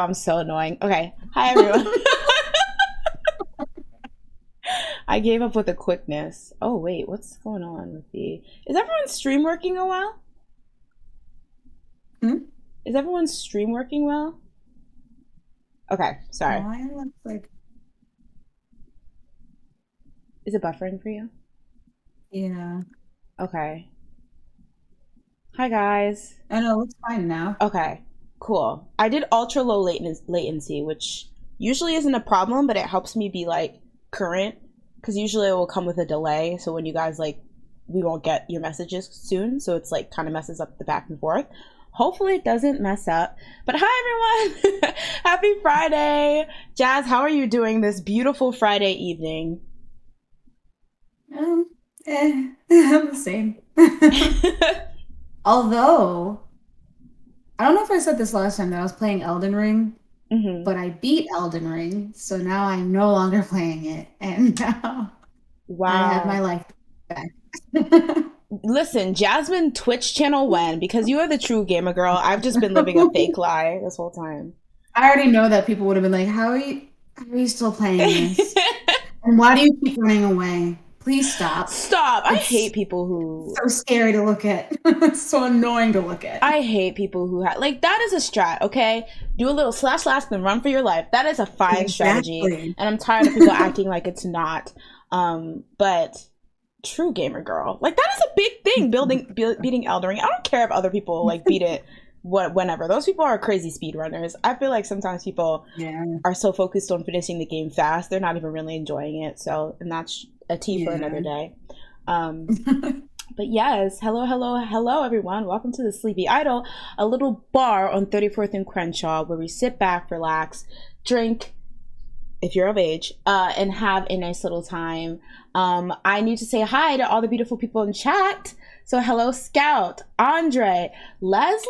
I'm so annoying. Okay. Hi, everyone. I gave up with the quickness. Oh, wait. What's going on with the... Is everyone's stream working well? Is everyone's stream working well? Okay. Sorry. Mine looks like... Is it buffering for you? Yeah. Okay. Hi, guys. Oh, no, it looks fine now. Okay. Cool. I did ultra low latency, which usually isn't a problem, but it helps me be, like, current. Because usually it will come with a delay, so when you guys, like, we won't get your messages soon, so it's, like, kind of messes up the back and forth. Hopefully it doesn't mess up. But hi, everyone! Happy Friday! Jazz, how are you doing this beautiful Friday evening? I'm the same. Although, I don't know if I said this last time that I was playing Elden Ring, but I beat Elden Ring, so now I'm no longer playing it, and now I have my life back. Listen, Jasmine Twitch channel when? Because you are the true gamer girl. I've just been living a fake lie this whole time. I already know that people would have been like, how are you still playing this? And why do you keep running away? Please stop. Stop. I hate people who... So scary to look at. It's so annoying to look at. I hate people who have... Like, that is a strat, okay? Do a little slash then run for your life. That is a fine strategy. And I'm tired of people acting like it's not. But true gamer girl. Like, that is a big thing, beating Elden Ring. I don't care if other people, like, beat it whenever. Those people are crazy speedrunners. I feel like sometimes people are so focused on finishing the game fast, they're not even really enjoying it. So, and that's a tea for another day. But yes, hello everyone. Welcome to the Sleepy Idol, a little bar on 34th and Crenshaw where we sit back, relax, drink, if you're of age, and have a nice little time. I need to say hi to all the beautiful people in chat. So hello, Scout, Andre, Leslie,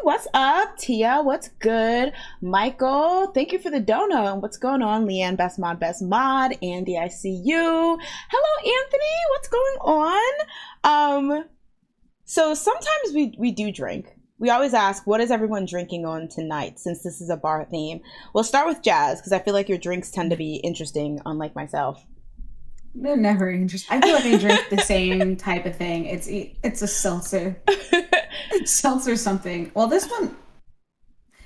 what's up? Tia, what's good? Michael, thank you for the donut. And what's going on? Leanne, best mod. Andy, I see you. Hello, Anthony, what's going on? So sometimes we do drink. We always ask, what is everyone drinking on tonight, since this is a bar theme? We'll start with Jazz, because I feel like your drinks tend to be interesting, unlike myself. They're never interesting. I feel like I drink the same type of thing. It's a seltzer. It's seltzer something. Well, this one,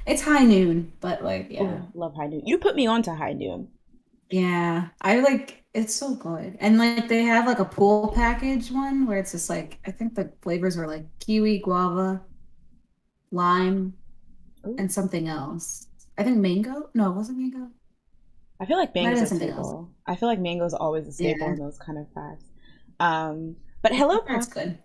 it's High Noon, but like, yeah. Ooh, love High Noon. You put me on to High Noon. Yeah, I like, it's so good. And like, they have like a pool package one where it's just like, I think the flavors were like kiwi, guava, lime, and something else. I think mango. No, it wasn't mango. I feel like mango's a staple. I feel like mango's always a staple in those kind of facts. But hello, that's good.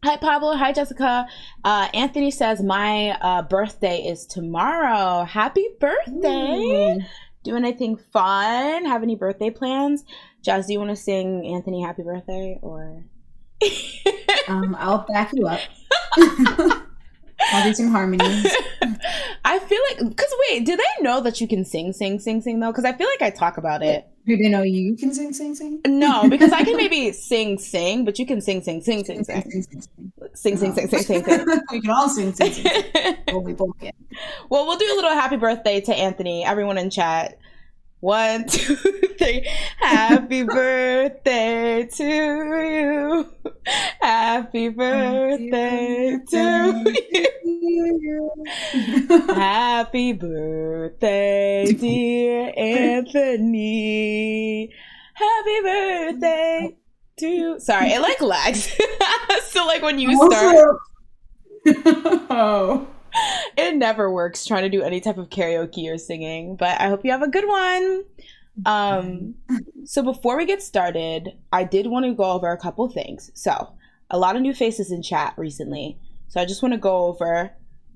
Hi, Pablo. Hi, Jessica. Anthony says my birthday is tomorrow. Happy birthday! Ooh. Do anything fun? Have any birthday plans? Jazz, do you want to sing Anthony happy birthday or? I'll back you up. I'll do some harmonies. I feel like, because wait, do they know that you can sing though? Because I feel like I talk about it. Do they know you can sing? No, because I can maybe sing, but you can sing. Sing. We can all sing. Well, we both can. Well, we'll do a little happy birthday to Anthony. Everyone in chat. 1, 2, 3. Happy birthday to you. Happy birthday to you. Happy birthday, dear Anthony. Happy birthday to you. Sorry, it like lags. So like when you start. Oh. It never works trying to do any type of karaoke or singing, but I hope you have a good one. So before we get started, I did want to go over a couple things. So a lot of new faces in chat recently. So I just want to go over,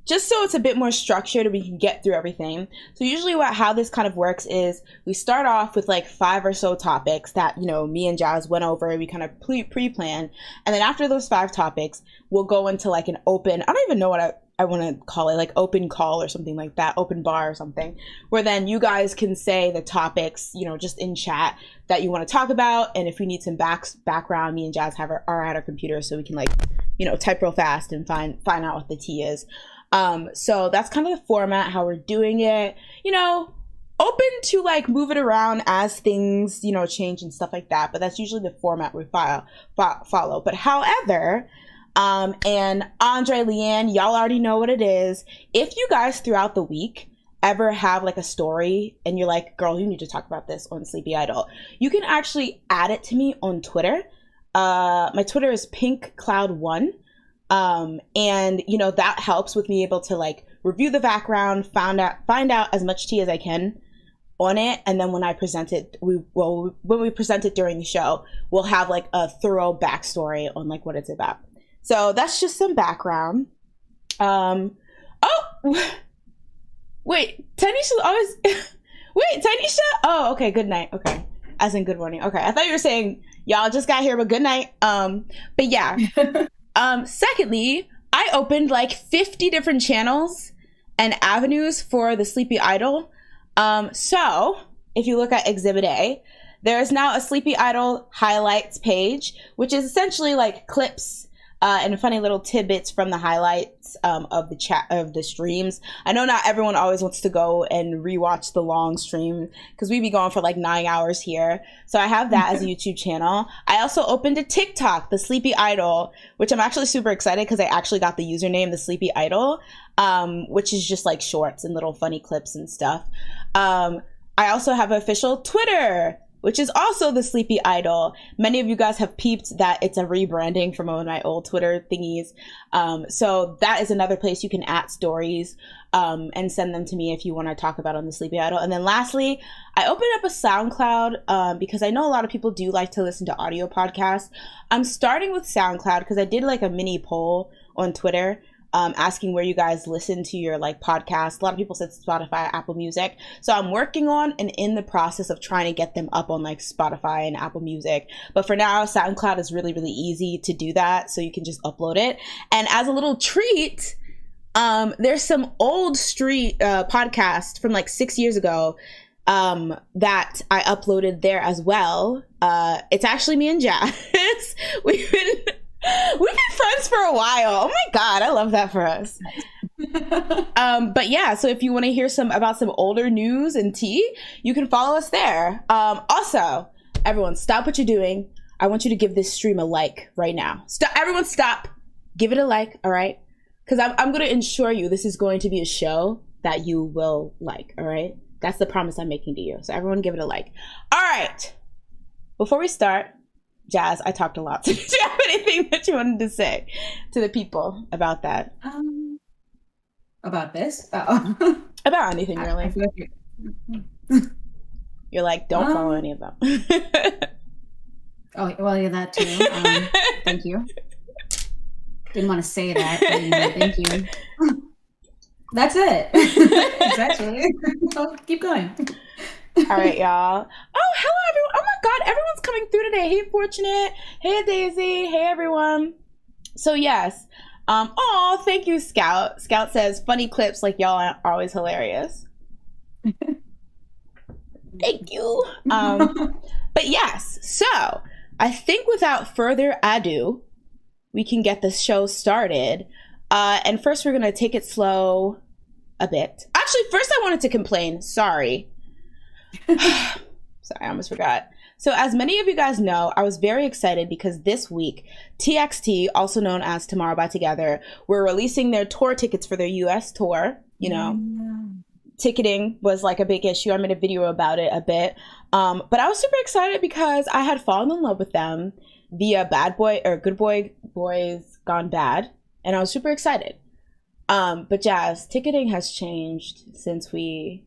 just so it's a bit more structured and we can get through everything. So usually how this kind of works is we start off with like 5 or so topics that, you know, me and Jazz went over, we kind of pre-plan. And then after those 5 topics, we'll go into like an open, I don't even know what I want to call it, like open call or something like that, open bar or something, where then you guys can say the topics, you know, just in chat that you want to talk about. And if we need some background, me and Jazz are at our computer so we can like, you know, type real fast and find out what the tea is. So that's kind of the format, how we're doing it. You know, open to like move it around as things, you know, change and stuff like that. But that's usually the format we follow. But however, and Andre, Leanne, y'all already know what it is. If you guys throughout the week ever have like a story and you're like, girl, you need to talk about this on Sleepy Idol, you can actually add it to me on Twitter. My Twitter is pinkcloud1. And you know, that helps with me able to like review the background, find out as much tea as I can on it. And then when I present it, when we present it during the show, we'll have like a thorough backstory on like what it's about. So that's just some background. Oh, wait, Tanisha always, wait, Tanisha? Oh, okay, good night. Okay. As in good morning. Okay. I thought you were saying y'all just got here, but good night. But yeah. Secondly, I opened like 50 different channels and avenues for the Sleepy Idol. So if you look at Exhibit A, there is now a Sleepy Idol highlights page, which is essentially like clips and funny little tidbits from the highlights of the streams. I know not everyone always wants to go and rewatch the long stream because we be going for like 9 hours here. So I have that as a YouTube channel. I also opened a TikTok, the Sleepy Idol, which I'm actually super excited because I actually got the username, the Sleepy Idol, which is just like shorts and little funny clips and stuff. I also have an official Twitter, which is also the Sleepy Idol. Many of you guys have peeped that it's a rebranding from one of my old Twitter thingies. So that is another place you can add stories and send them to me if you want to talk about on the Sleepy Idol. And then lastly, I opened up a SoundCloud because I know a lot of people do like to listen to audio podcasts. I'm starting with SoundCloud because I did like a mini poll on Twitter asking where you guys listen to your like podcast. A lot of people said Spotify, Apple Music. So I'm working on and in the process of trying to get them up on like Spotify and Apple Music. But for now, SoundCloud is really, really easy to do that. So you can just upload it. And as a little treat, there's some old street podcast from like 6 years ago that I uploaded there as well. It's actually me and Jazz. We've been friends for a while. Oh my God, I love that for us. But yeah, so if you want to hear about some older news and tea, you can follow us there. Also, everyone, stop what you're doing. I want you to give this stream a like right now. Everyone stop. Give it a like, all right? Because I'm going to ensure you this is going to be a show that you will like, all right? That's the promise I'm making to you. So everyone give it a like. All right. Before we start, Jazz, I talked a lot. So did you have anything that you wanted to say to the people about that? About this? Oh. About anything, really. You're like, don't follow any of them. Oh, well, yeah, that too. Thank you. Didn't want to say that, but thank you. That's it. Exactly. So keep going. All right, y'all. Oh, hello, everyone. Oh my God, everyone's coming through today. Hey, Fortunate. Hey, Daisy. Hey, everyone. So yes. Oh, thank you, Scout. Scout says funny clips like y'all are always hilarious. Thank you. But yes, so I think without further ado, we can get the show started. And first, we're gonna take it slow a bit. Actually, first I wanted to complain. Sorry, I almost forgot. So as many of you guys know, I was very excited because this week, TXT, also known as Tomorrow by Together, were releasing their tour tickets for their US tour. You know, ticketing was like a big issue. I made a video about it a bit. But I was super excited because I had fallen in love with them via Good Boys Gone Bad. And I was super excited. But Jazz, ticketing has changed since we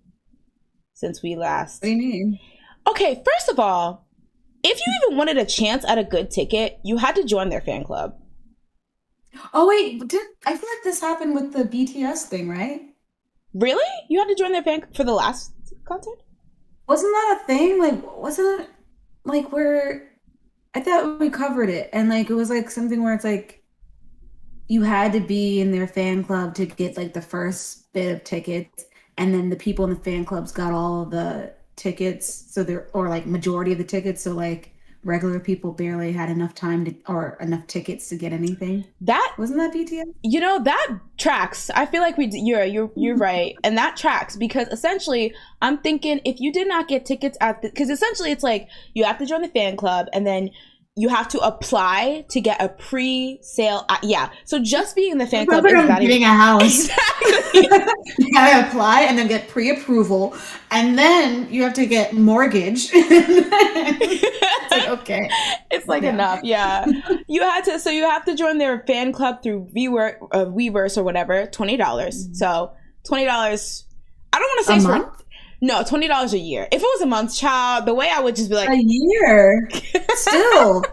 last. What do you mean? Okay, first of all, if you even wanted a chance at a good ticket, you had to join their fan club. Oh wait, I feel like this happened with the BTS thing, right? Really? You had to join their fan for the last concert? Wasn't that a thing? Like, wasn't it like where I thought we covered it, and like it was like something where it's like you had to be in their fan club to get like the first bit of tickets, and then the people in the fan clubs got all of the tickets, so they're or like majority of the tickets. So like regular people barely had enough time to, or enough tickets to get anything. That wasn't that BTS? You know, that tracks. I feel like you're right, and that tracks because essentially, I'm thinking if you did not get tickets because essentially it's like you have to join the fan club and then you have to apply to get a pre-sale. Yeah, so just being in the fan club is not getting a house. Exactly. You gotta apply and then get pre-approval, and then you have to get mortgage. It's like, okay, it's like enough. Yeah, you have to join their fan club through Weverse or whatever. $20. So $20. I don't want to say a month. No, $20 a year. If it was a month, child, the way I would just be like a year. Still,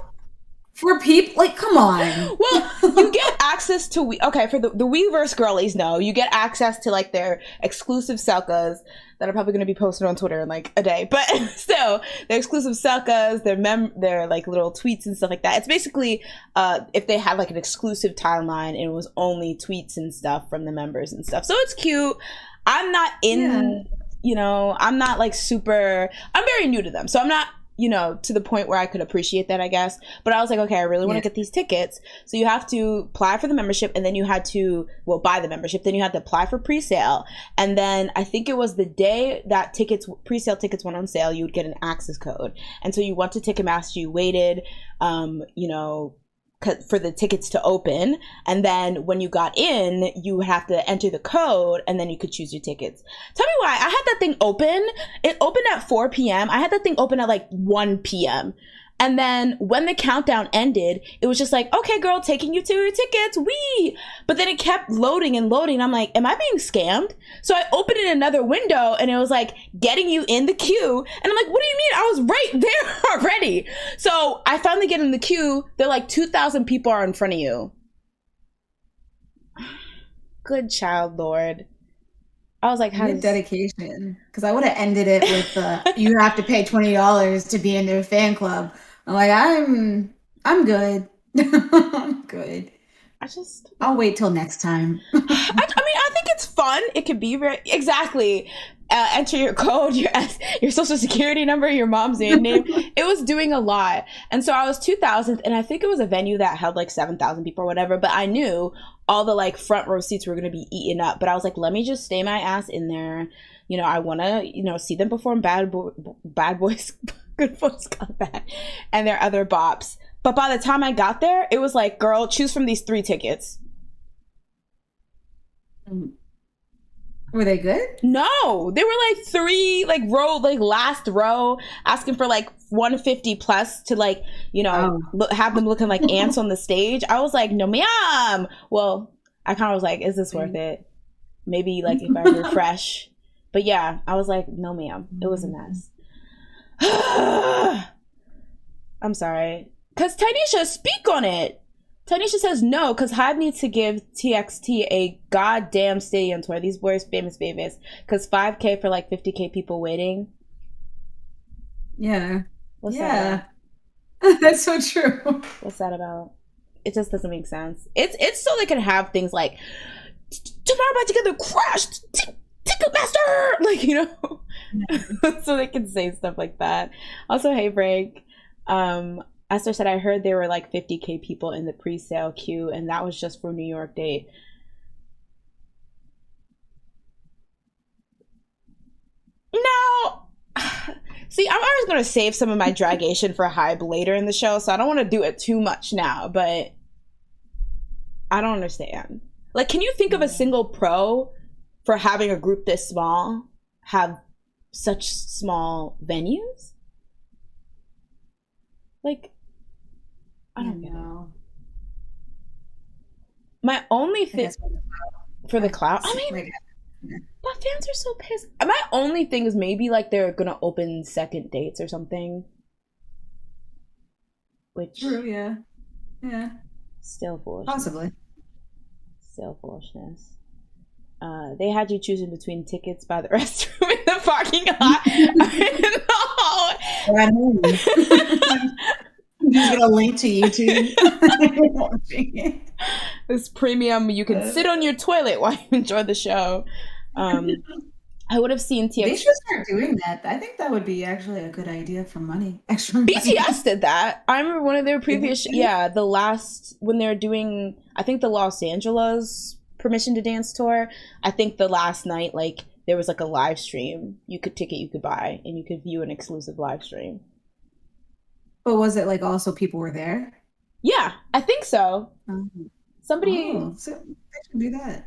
for people, like, come on. Well, you get access to for the Weverse girlies. No, you get access to like their exclusive selkas that are probably going to be posted on Twitter in like a day. But still, their exclusive selkas, their like little tweets and stuff like that. It's basically if they had like an exclusive timeline and it was only tweets and stuff from the members and stuff. So it's cute. I'm not in. You know, I'm not like I'm very new to them. So I'm not, to the point where I could appreciate that, I guess. But I was like, okay, I really want to get these tickets. So you have to apply for the membership and then you had to, buy the membership. Then you had to apply for pre-sale. And then I think it was the day that pre-sale tickets went on sale, you would get an access code. And so you went to Ticketmaster, you waited, for the tickets to open, and then when you got in you have to enter the code and then you could choose your tickets. Tell me why I had that thing open. It opened at 4 p.m. I had that thing open at like 1 p.m. And then when the countdown ended, it was just like, okay, girl, taking you to your tickets, wee. But then it kept loading and loading. I'm like, am I being scammed? So I opened in another window and it was like getting you in the queue. And I'm like, what do you mean? I was right there already. So I finally get in the queue. They're like 2,000 people are in front of you. Good child, Lord. I was like, how dedication? Because I would have ended it with you have to pay $20 to be in their fan club. I'm like, I'm good. I'm good. I'll wait till next time. I mean, I think it's fun. It could be exactly. Enter your code, your social security number, your mom's name. It was doing a lot. And so I was 2,000th, and I think it was a venue that held like 7,000 people or whatever, but I knew all the like front row seats were going to be eaten up. But I was like, let me just stay my ass in there. I want to, see them perform Bad Boys, Good Boys Got Bad, and their other bops. But by the time I got there, it was like, girl, choose from these 3 tickets. Were they good? No, they were like 3, like row, like last row, asking for like 150 plus to like, have them looking like ants on the stage. I was like, no, ma'am. Well, I kind of was like, is this worth it? Maybe like if I refresh. But yeah, I was like, no, ma'am. It was a mess. I'm sorry. Because Tanisha, speak on it. Tanisha says no, because HYBE needs to give TXT a goddamn stadium tour. These boys famous babies. Because $5K for like 50K people waiting. Yeah. What's that about? That's so true. What's that about? It just doesn't make sense. It's so they can have things like tomorrow by together crashed Ticketmaster, like, so they can say stuff like that. Also, hey Frank, Esther said I heard there were like 50K people in the pre-sale queue, and that was just for New York date. Now, see, I'm always going to save some of my dragation for HYBE later in the show, so I don't want to do it too much now, but I don't understand. Like, can you think of a single pro for having a group this small have such small venues? Like, I don't know. My only thing for the cloud, I mean, but fans are so pissed. My only thing is maybe like they're gonna open second dates or something. Which, true, yeah, still foolish. Possibly. Still foolishness. They had you choosing between tickets by the restroom in the parking lot. I'm just gonna link to YouTube. This premium, you can sit on your toilet while you enjoy the show. I would have seen They TX. should start doing that. I think that would be actually a good idea for money, extra BTS money. did that. I remember one of their Did they previous, do it? yeah, the last when they're doing, I think the Los Angeles Permission to Dance tour. I think the last night, like there was like a live stream. You could buy, and you could view an exclusive live stream. But was it like also people were there? Yeah, I think so. Um, Somebody. oh, so they should do that.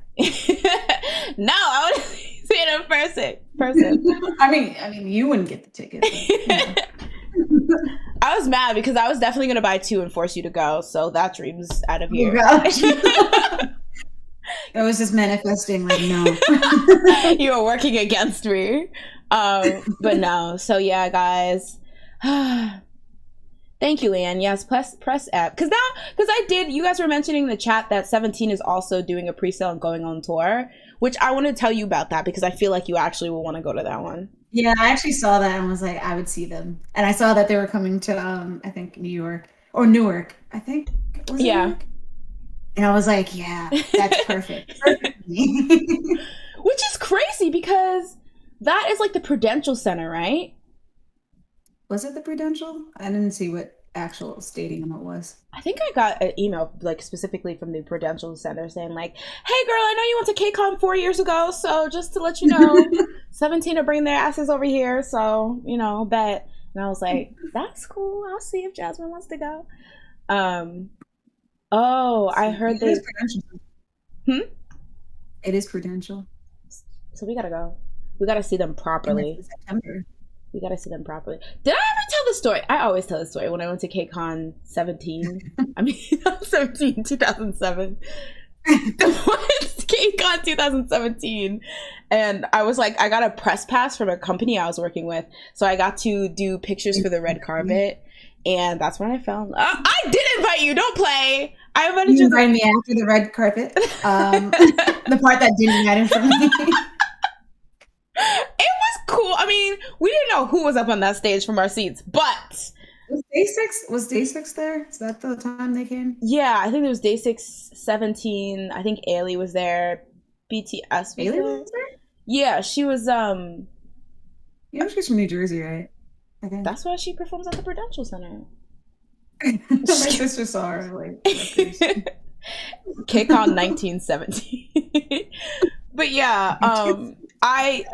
No, I would see it in person. Person. I mean, you wouldn't get the ticket, but you know. I was mad because I was definitely gonna buy two and force you to go. So that dream's out of Oh here. gosh. It was just manifesting like no. You were working against me. But no. So yeah, guys. Thank you, Leanne. Yes, press app. Because I did, you guys were mentioning in the chat that 17 is also doing a pre-sale and going on tour, which I want to tell you about that because I feel like you actually will want to go to that one. Yeah, I actually saw that and was like, I would see them. And I saw that they were coming to I think New York or Newark. I think was it Yeah. Newark? And I was like, yeah, that's perfect. Perfect for me. Which is crazy because that is like the Prudential Center, right? Was it the Prudential? I didn't see what actual stadium it was. I think I got an email like specifically from the Prudential Center saying like, "Hey girl, I know you went to KCON 4 years ago, so just to let you know, 17 are bringing their asses over here, so you know, bet." And I was like, "That's cool. I'll see if Jasmine wants to go." Oh, I heard It they. is Prudential. Hmm. It is Prudential. So we gotta go. We gotta see them And it's properly. in September. We gotta see them properly. Did I ever tell the story? I always tell the story when I went to KCON 17. I mean, 17, 2007. KCON 2017. And I was like, I got a press pass from a company I was working with. So I got to do pictures for the red carpet. And that's when I found. I did invite you. Don't play. I invited You you. invited me after the red carpet. The part that didn't matter for me. It was cool. I mean, we didn't know who was up on that stage from our seats, but Was Day6 there? Is that the time they came? yeah, I think it was day 617. I think Ailey was there. BTS was Bailey there. was there? Yeah, she was You know she's from New Jersey, right? Okay. that's why she performs at the Prudential Center. My sister saw her like KCON 1917. But yeah, I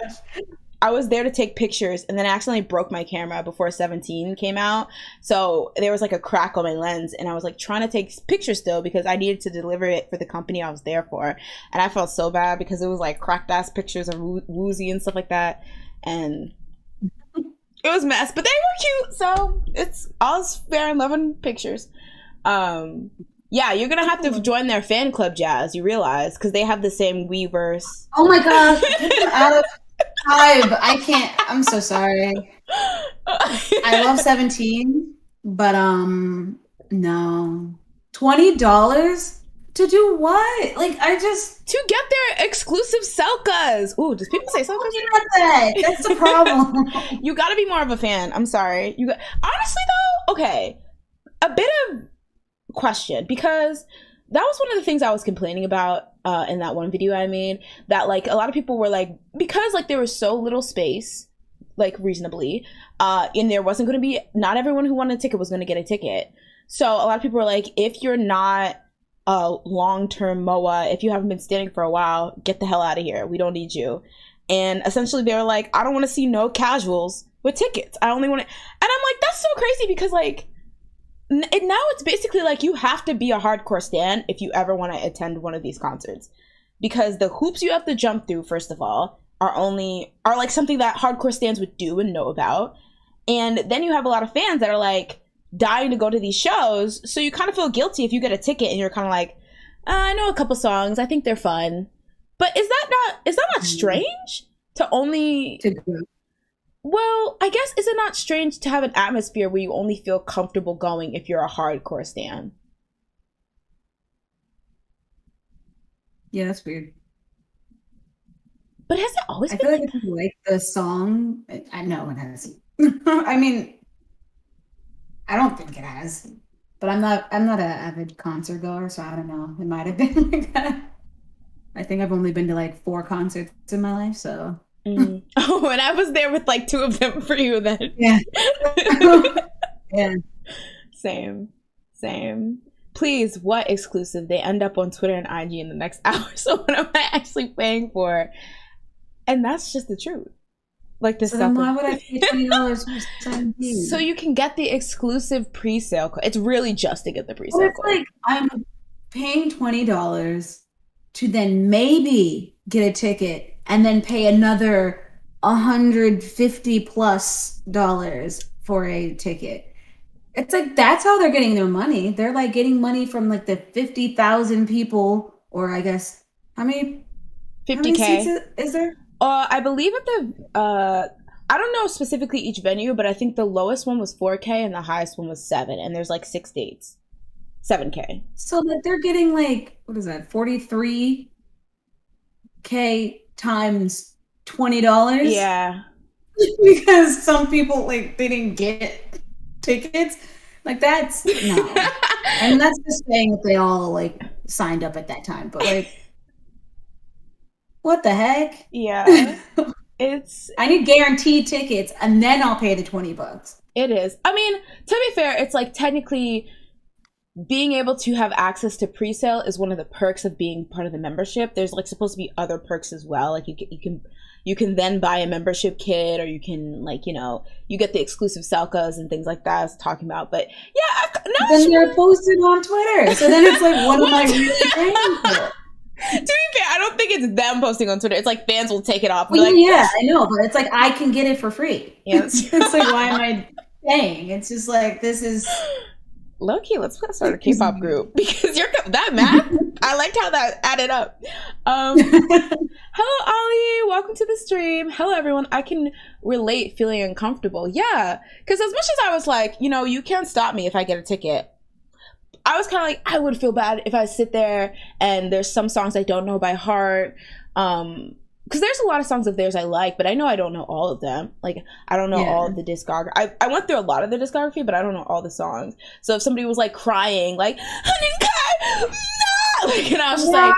was there to take pictures and then I accidentally broke my camera before 17 came out. So there was like a crack on my lens and I was like trying to take pictures still because I needed to deliver it for the company I was there for. And I felt so bad because it was like cracked ass pictures of Woozy and stuff like that. And it was a mess, but they were cute. So it's all's fair and loving pictures. Yeah, you're gonna have to join their fan club, Jazz. You realize because they have the same Weverse. Oh my gosh, get them out of HYBE. I can't. I'm so sorry. I love 17, but no. $20 to do what? Like I just To get their exclusive Selkas. Ooh, does people say Selkas? looking at that. That's the problem. You gotta be more of a fan. I'm sorry. Honestly though, okay. A bit of question because that was one of the things I was complaining about in that one video I made, that like a lot of people were like, because like there was so little space, like reasonably, and there wasn't going to be, not everyone who wanted a ticket was going to get a ticket. So a lot of people were like, if you're not a long-term MOA, if you haven't been standing for a while, get the hell out of here. We don't need you. And essentially they were like, I don't want to see no casuals with tickets. I only want to, and I'm like, that's so crazy because like, now it's basically like you have to be a hardcore stan if you ever want to attend one of these concerts, because the hoops you have to jump through, first of all, are like something that hardcore stans would do and know about, and then you have a lot of fans that are like dying to go to these shows, so you kind of feel guilty if you get a ticket and you're kind of like, I know a couple songs, I think they're fun, but is that not strange to only well, I guess, is it not strange to have an atmosphere where you only feel comfortable going if you're a hardcore stan? Yeah, that's weird. But has it always I been feel like like if you like the song, I know it has. I mean, I don't think it has, but I'm not an avid concert goer, so I don't know. It might have been like that. I think I've only been to like 4 concerts in my life, so Oh, and I was there with like 2 of them for you then. Yeah. Yeah. Same. Please, what exclusive? They end up on Twitter and IG in the next hour. So what am I actually paying for? And that's just the truth. Like this. So then why would I pay $20 for something? So you can get the exclusive pre-sale code. It's really just to get the pre-sale code. Like I'm paying $20 to then maybe get a ticket and then pay another $150+ for a ticket. It's like that's how they're getting their money. They're like getting money from like the 50,000 people, or I guess how many 50K seats is there? I believe at the I don't know specifically each venue, but I think the lowest one was 4K and the highest one was 7, and there's like 6 dates. 7K. So that they're getting like, what is that, 43K times $20? Yeah. Because some people like they didn't get tickets. Like that's no. And that's just saying that they all like signed up at that time. But like what the heck? Yeah. I need guaranteed tickets and then I'll pay the $20. It is. I mean, to be fair, it's like technically being able to have access to pre-sale is one of the perks of being part of the membership. There's like supposed to be other perks as well. Like you can then buy a membership kit, or you can like, you know, you get the exclusive selcas and things like that I was talking about. But yeah, then they're posted on Twitter. So then it's like, what am I really paying for? To be fair, I don't think it's them posting on Twitter. It's like fans will take it off. Well, like, yeah, I know, but it's like I can get it for free. Yes. It's like, why am I paying? It's just like, this is low-key, let's start a K-pop group, because that math, I liked how that added up. Hello, Ollie, welcome to the stream. Hello, everyone. I can relate feeling uncomfortable. Yeah, because as much as I was like, you know, you can't stop me if I get a ticket, I was kind of like, I would feel bad if I sit there and there's some songs I don't know by heart. Because there's a lot of songs of theirs I like, but I know I don't know all of them. Like, I don't know all of the discography. I went through a lot of the discography, but I don't know all the songs. So if somebody was like crying, like, no! Like, and I was just like,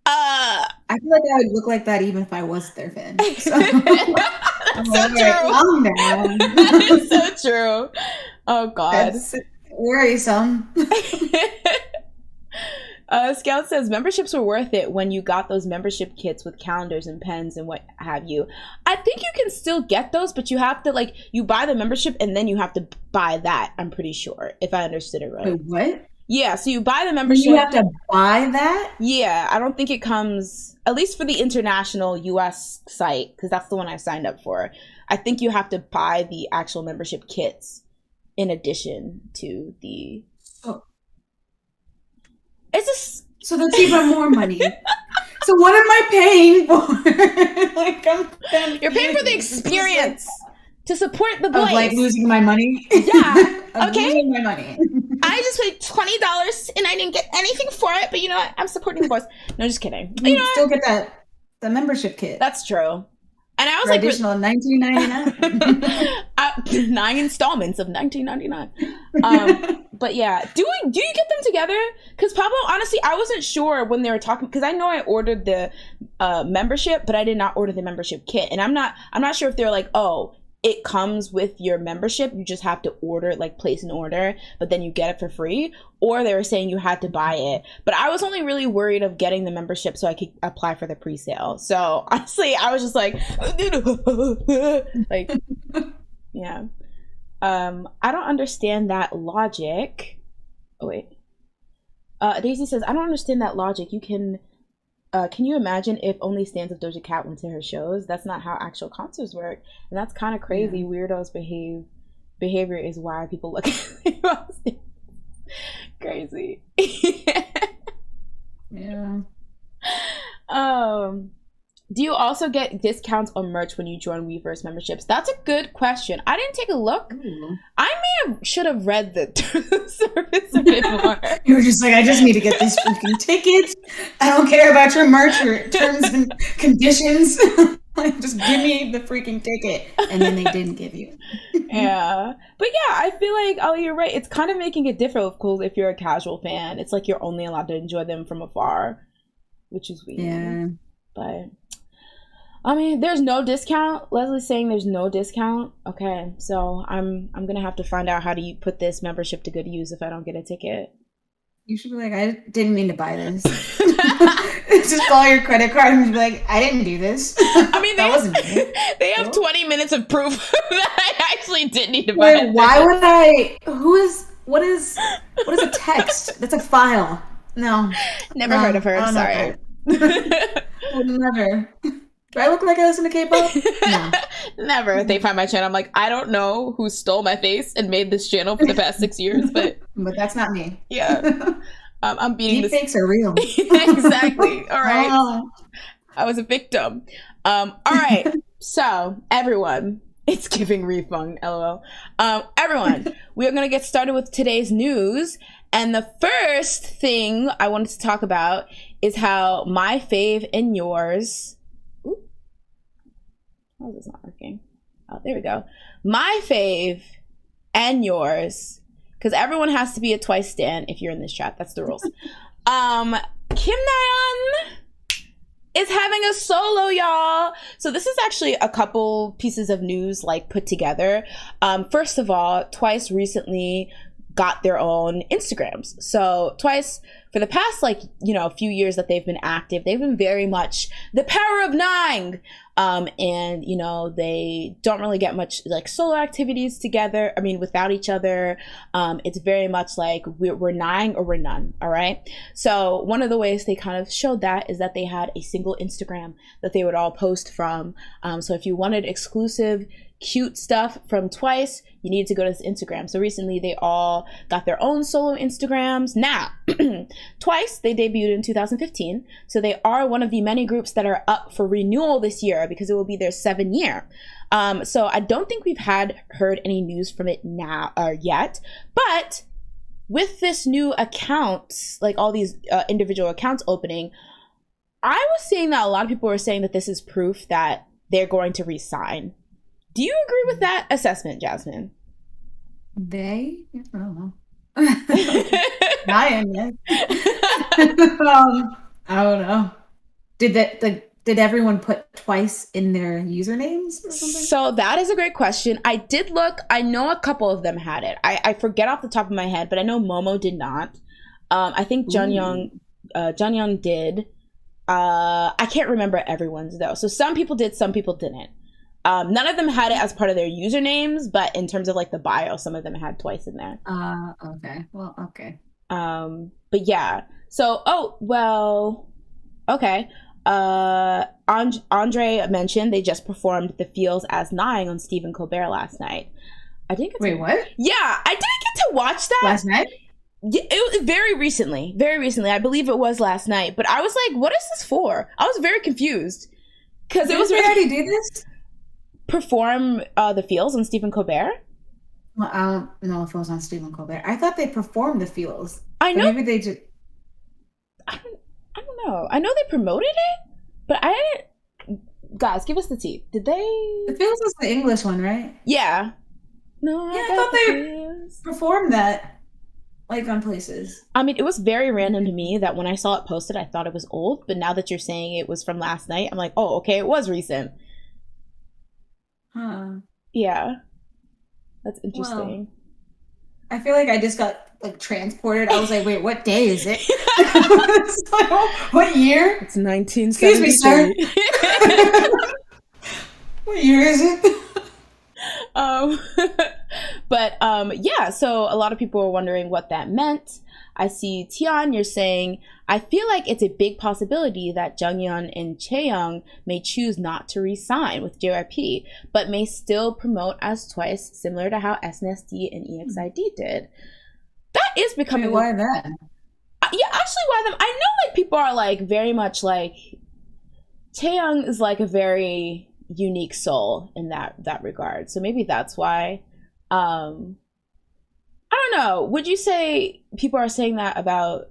I feel like I would look like that even if I was their fan. So, That's so true. Calm down. That is so true. Oh, God. That's worrisome. Scout says memberships were worth it when you got those membership kits with calendars and pens and what have you. I think you can still get those, but you have to like, you buy the membership and then you have to buy that, I'm pretty sure, if I understood it right. Wait, what? Yeah, so you buy the membership. You have to buy that? Yeah, I don't think it comes, at least for the international US site, because that's the one I signed up for. I think you have to buy the actual membership kits in addition to the... So that's even more money. So what am I paying for? Like, you're paying for the experience to support the boys. Of like losing my money. Yeah. Okay. Losing my money. I just paid $20 and I didn't get anything for it, but you know what? I'm supporting the boys. No, just kidding. You know still get the membership kit. That's true. And I was for like, additional $19.99. 9 installments of $19.99. But yeah, do you get them together? Because Pablo, honestly, I wasn't sure when they were talking, because I know I ordered the membership, but I did not order the membership kit, and I'm not sure if they're like, oh, it comes with your membership, you just have to order, like place an order, but then you get it for free, or they were saying you had to buy it. But I was only really worried of getting the membership so I could apply for the pre-sale. So honestly, I was just like, like, yeah. I don't understand that logic. Oh wait. Daisy says, I don't understand that logic. Can you imagine if only stans of Doja Cat went to her shows? That's not how actual concerts work. And that's kind of crazy. Yeah. Weirdos behavior is why people look at crazy. Yeah. Do you also get discounts on merch when you join Weverse memberships? That's a good question. I didn't take a look. Ooh. I should have read the service a bit more. You were just like, I just need to get these freaking tickets. I don't care about your merch or terms and conditions. Like, just give me the freaking ticket. And then they didn't give you. Yeah. But yeah, I feel like, Ollie, you're right. It's kind of making it difficult if you're a casual fan. It's like you're only allowed to enjoy them from afar, which is weird. Yeah. But I mean, there's no discount. Leslie's saying there's no discount. Okay, so I'm gonna have to find out how to put this membership to good use if I don't get a ticket. You should be like, I didn't mean to buy this. Just call your credit card and be like, I didn't do this. I mean, that wasn't me. They have 20 minutes of proof that I actually did need to buy it. Why would I? What is a text? That's a file. No. Never heard of her. I'm sorry. Never. Do I look like I listen to K-pop? No. Never. They find my channel. I'm like, I don't know who stole my face and made this channel for the past 6 years, but that's not me. Yeah. I'm beating this. Deepfakes are real. Exactly. All right. Oh. I was a victim. All right. So everyone, it's giving refund. LOL. Everyone, we are going to get started with today's news. And the first thing I wanted to talk about is how my fave and yours. How is this not working? Oh, there we go. My fave and yours, because everyone has to be a Twice stan if you're in this chat. That's the rules. Kim Nayeon is having a solo, y'all. So this is actually a couple pieces of news like put together. First of all, Twice recently got their own Instagrams. So Twice, for the past few years that they've been active, they've been very much the power of nine. And they don't really get much like solo activities together. I mean, without each other. It's very much like we're nine or we're none. All right. So one of the ways they kind of showed that is that they had a single Instagram that they would all post from. So if you wanted exclusive cute stuff from Twice, you need to go to this Instagram. So recently they all got their own solo Instagrams. Now, Twice, they debuted in 2015. So they are one of the many groups that are up for renewal this year because it will be their 7th year. So I don't think we've heard any news from it now or yet, but with this new account, like all these individual accounts opening, I was seeing that a lot of people were saying that this is proof that they're going to resign. Do you agree with that assessment, Jasmine? I don't know. I am, yes. I don't know. Did everyone put Twice in their usernames or something? So that is a great question. I did look. I know a couple of them had it. I forget off the top of my head, but I know Momo did not. I think Jungyeon did. I can't remember everyone's though. So some people did, some people didn't. None of them had it as part of their usernames, but in terms of like the bio, some of them had Twice in there. Okay. Well, okay. But yeah. So, okay. Andre mentioned they just performed The Feels as Nine on Stephen Colbert last night. I didn't get to... Wait, what? Yeah, I didn't get to watch that. Last night? Yeah, it was very recently. I believe it was last night. But I was like, what is this for? I was very confused. Because it was... Did we already do this? Perform The Feels on Stephen Colbert? Well, I don't know if it was on Stephen Colbert. I thought they performed The Feels. I know. Maybe they just... I don't know. I know they promoted it, but I didn't... Guys, give us the tea. Did they... The Feels was the English one, right? Yeah. No, I thought they performed that, like, on places. I mean, it was very random to me that when I saw it posted, I thought it was old, but now that you're saying it was from last night, I'm like, oh, okay, it was recent. Huh. Yeah. That's interesting. Well, I feel like I just got like transported. I was like, wait, what day is it? What year? It's 1973. Excuse me, sir. What year is it? Yeah, so a lot of people are wondering what that meant. I see Tian, you're saying, I feel like it's a big possibility that Jungyeon and Chaeyoung may choose not to re-sign with JYP, but may still promote as Twice, similar to how SNSD and EXID did. That is becoming... Wait, why that? Yeah, actually, why them? I know like people are like very much like... Chaeyoung is like a very unique soul in that regard, so maybe that's why. I don't know. Would you say people are saying that about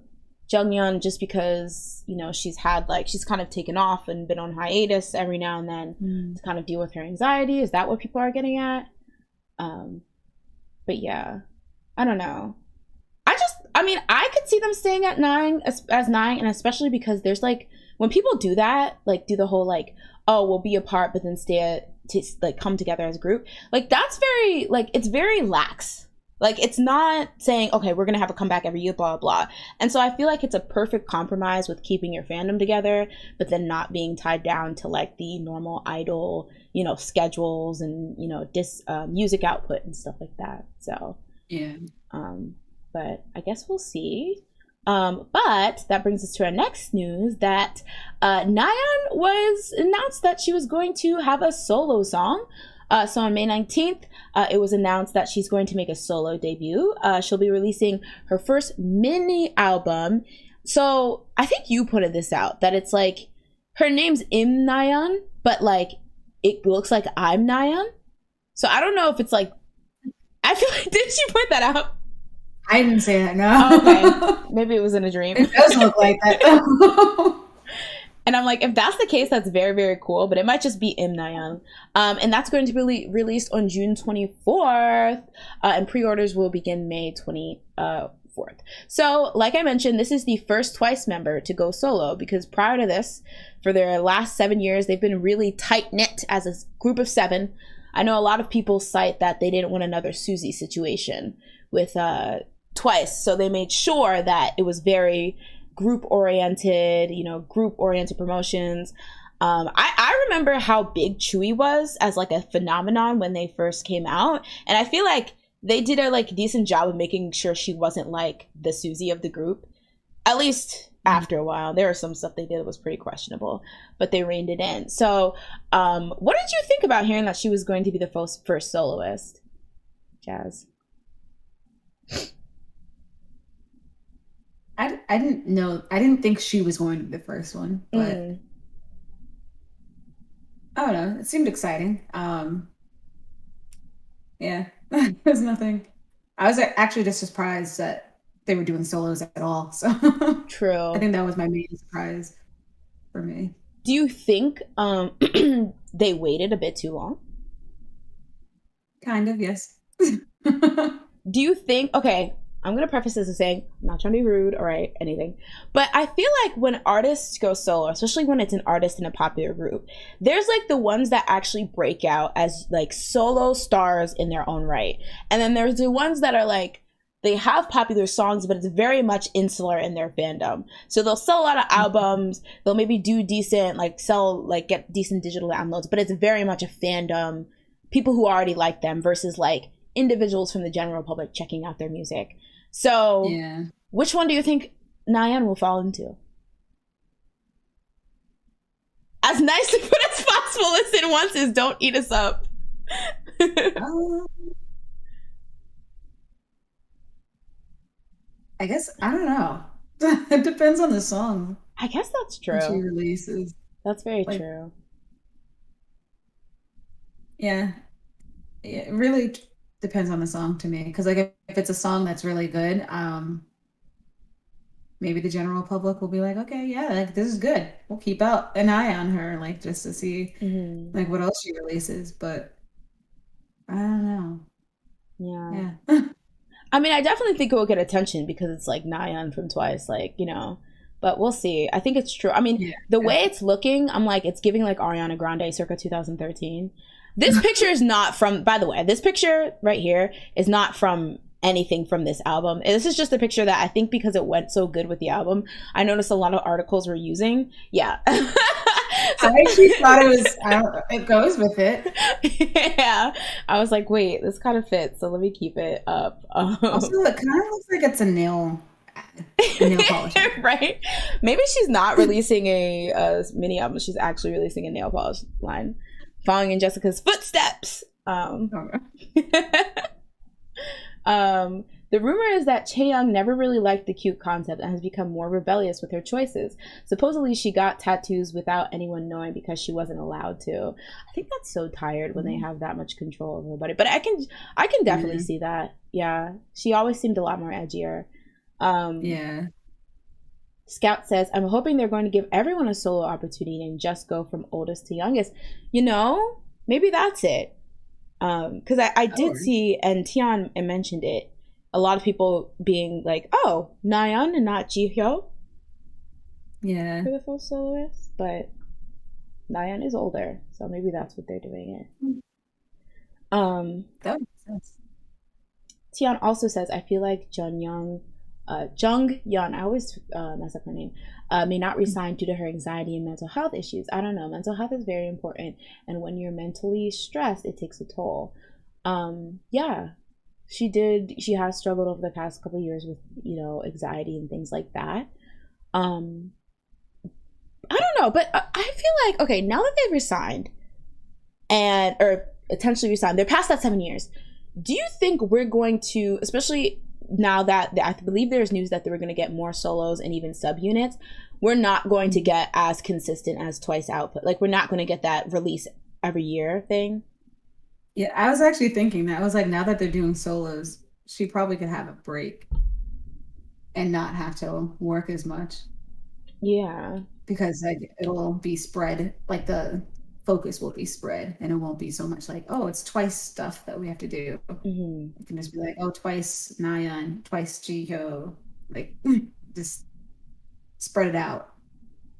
Jungyeon just because, you know, she's kind of taken off and been on hiatus every now and then to kind of deal with her anxiety? Is that what people are getting at? But yeah, I don't know. I could see them staying at 9 as 9, and especially because there's like when people do that, like do the whole like, oh, we'll be apart but then stay to like come together as a group, like that's very like, it's very lax. Like it's not saying, okay, we're gonna have a comeback every year, blah blah. And so I feel like it's a perfect compromise with keeping your fandom together, but then not being tied down to like the normal idol, you know, schedules and, you know, music output and stuff like that. So yeah. But I guess we'll see. But that brings us to our next news that Nayeon was announced that she was going to have a solo song. So on May 19th, it was announced that she's going to make a solo debut. She'll be releasing her first mini album. So I think you pointed this out, that it's like her name's Im Nayeon, but like it looks like I'm Nayeon. So I don't know if it's like, I feel like, did she point that out? I didn't say that, no. Oh, okay. Maybe it was in a dream. It does look like that. And I'm like, if that's the case, that's very, very cool. But it might just be Im Nayeon. And that's going to be released on June 24th. And pre-orders will begin May 24th. So, like I mentioned, this is the first Twice member to go solo. Because prior to this, for their last 7 years, they've been really tight-knit as a group of 7. I know a lot of people cite that they didn't want another Suzy situation with Twice. So they made sure that it was very group oriented, you know, group oriented promotions. I remember how big Chewy was as like a phenomenon when they first came out, and I feel like they did a like decent job of making sure she wasn't like the Suzy of the group. At least after a while, there was some stuff they did that was pretty questionable, but they reined it in. So, what did you think about hearing that she was going to be the first soloist, Jazz? I didn't know. I didn't think she was going to be the first one, but I don't know. It seemed exciting. Yeah, there's nothing. I was actually just surprised that they were doing solos at all. So true. I think that was my main surprise for me. Do you think they waited a bit too long? Kind of, yes. Do you think, okay, I'm going to preface this as saying, I'm not trying to be rude or anything, but I feel like when artists go solo, especially when it's an artist in a popular group, there's like the ones that actually break out as like solo stars in their own right. And then there's the ones that are like, they have popular songs, but it's very much insular in their fandom. So they'll sell a lot of albums, they'll maybe do decent, like get decent digital downloads, but it's very much a fandom, people who already like them versus like individuals from the general public checking out their music. So yeah. Which one do you think Nayeon will fall into? As nice to put as possible, listen once is don't eat us up. I guess, I don't know. It depends on the song. I guess that's true. She releases. That's very true. Yeah. It really depends on the song to me. Because like if it's a song that's really good, maybe the general public will be like, okay, yeah, like this is good. We'll keep out an eye on her, like just to see like what else she releases. But I don't know. Yeah. I mean, I definitely think it will get attention because it's like Nayeon from Twice, like, you know, but we'll see. I think it's true. I mean, the way it's looking, I'm like, it's giving like Ariana Grande circa 2013. This picture is not from, by the way, this picture right here is not from anything from this album. This is just a picture that I think because it went so good with the album, I noticed a lot of articles were using. Yeah. So I actually thought it was, it goes with it. Yeah. I was like, wait, this kind of fits, so let me keep it up. Also, it kind of looks like it's a nail polish. Right? Maybe she's not releasing a mini album. She's actually releasing a nail polish line. Following in Jessica's footsteps. The rumor is that Chaeyoung never really liked the cute concept and has become more rebellious with her choices. Supposedly, she got tattoos without anyone knowing because she wasn't allowed to. I think that's so tired when they have that much control over everybody. But I can definitely see that. Yeah, she always seemed a lot more edgier. Yeah. Scout says, I'm hoping they're going to give everyone a solo opportunity and just go from oldest to youngest. You know, maybe that's it. Because I did see, and Tian mentioned it, a lot of people being like, oh, Nayeon and not Jihyo. Yeah. for the first soloist, but Nayeon is older, so maybe that's what they're doing it. That makes sense. Tian also says, I feel like Jung Yeon, I always mess up her name, may not resign due to her anxiety and mental health issues. I don't know. Mental health is very important, and when you're mentally stressed, it takes a toll. Yeah, she did. She has struggled over the past couple of years with, anxiety and things like that. I don't know, but I feel like, okay, now that they've resigned or potentially resigned, they're past that 7 years. Do you think we're going to, especially now that I believe there's news that they were going to get more solos and even subunits, we're not going to get as consistent as Twice output. Like, we're not going to get that release every year thing. Yeah, I was actually thinking that. I was like, now that they're doing solos, she probably could have a break and not have to work as much. Yeah. Because like it'll be spread, like the focus will be spread, and it won't be so much like, oh, it's Twice stuff that we have to do. Mm-hmm. It can just be like, oh, Twice Nayeon, Twice Jihyo, like just spread it out.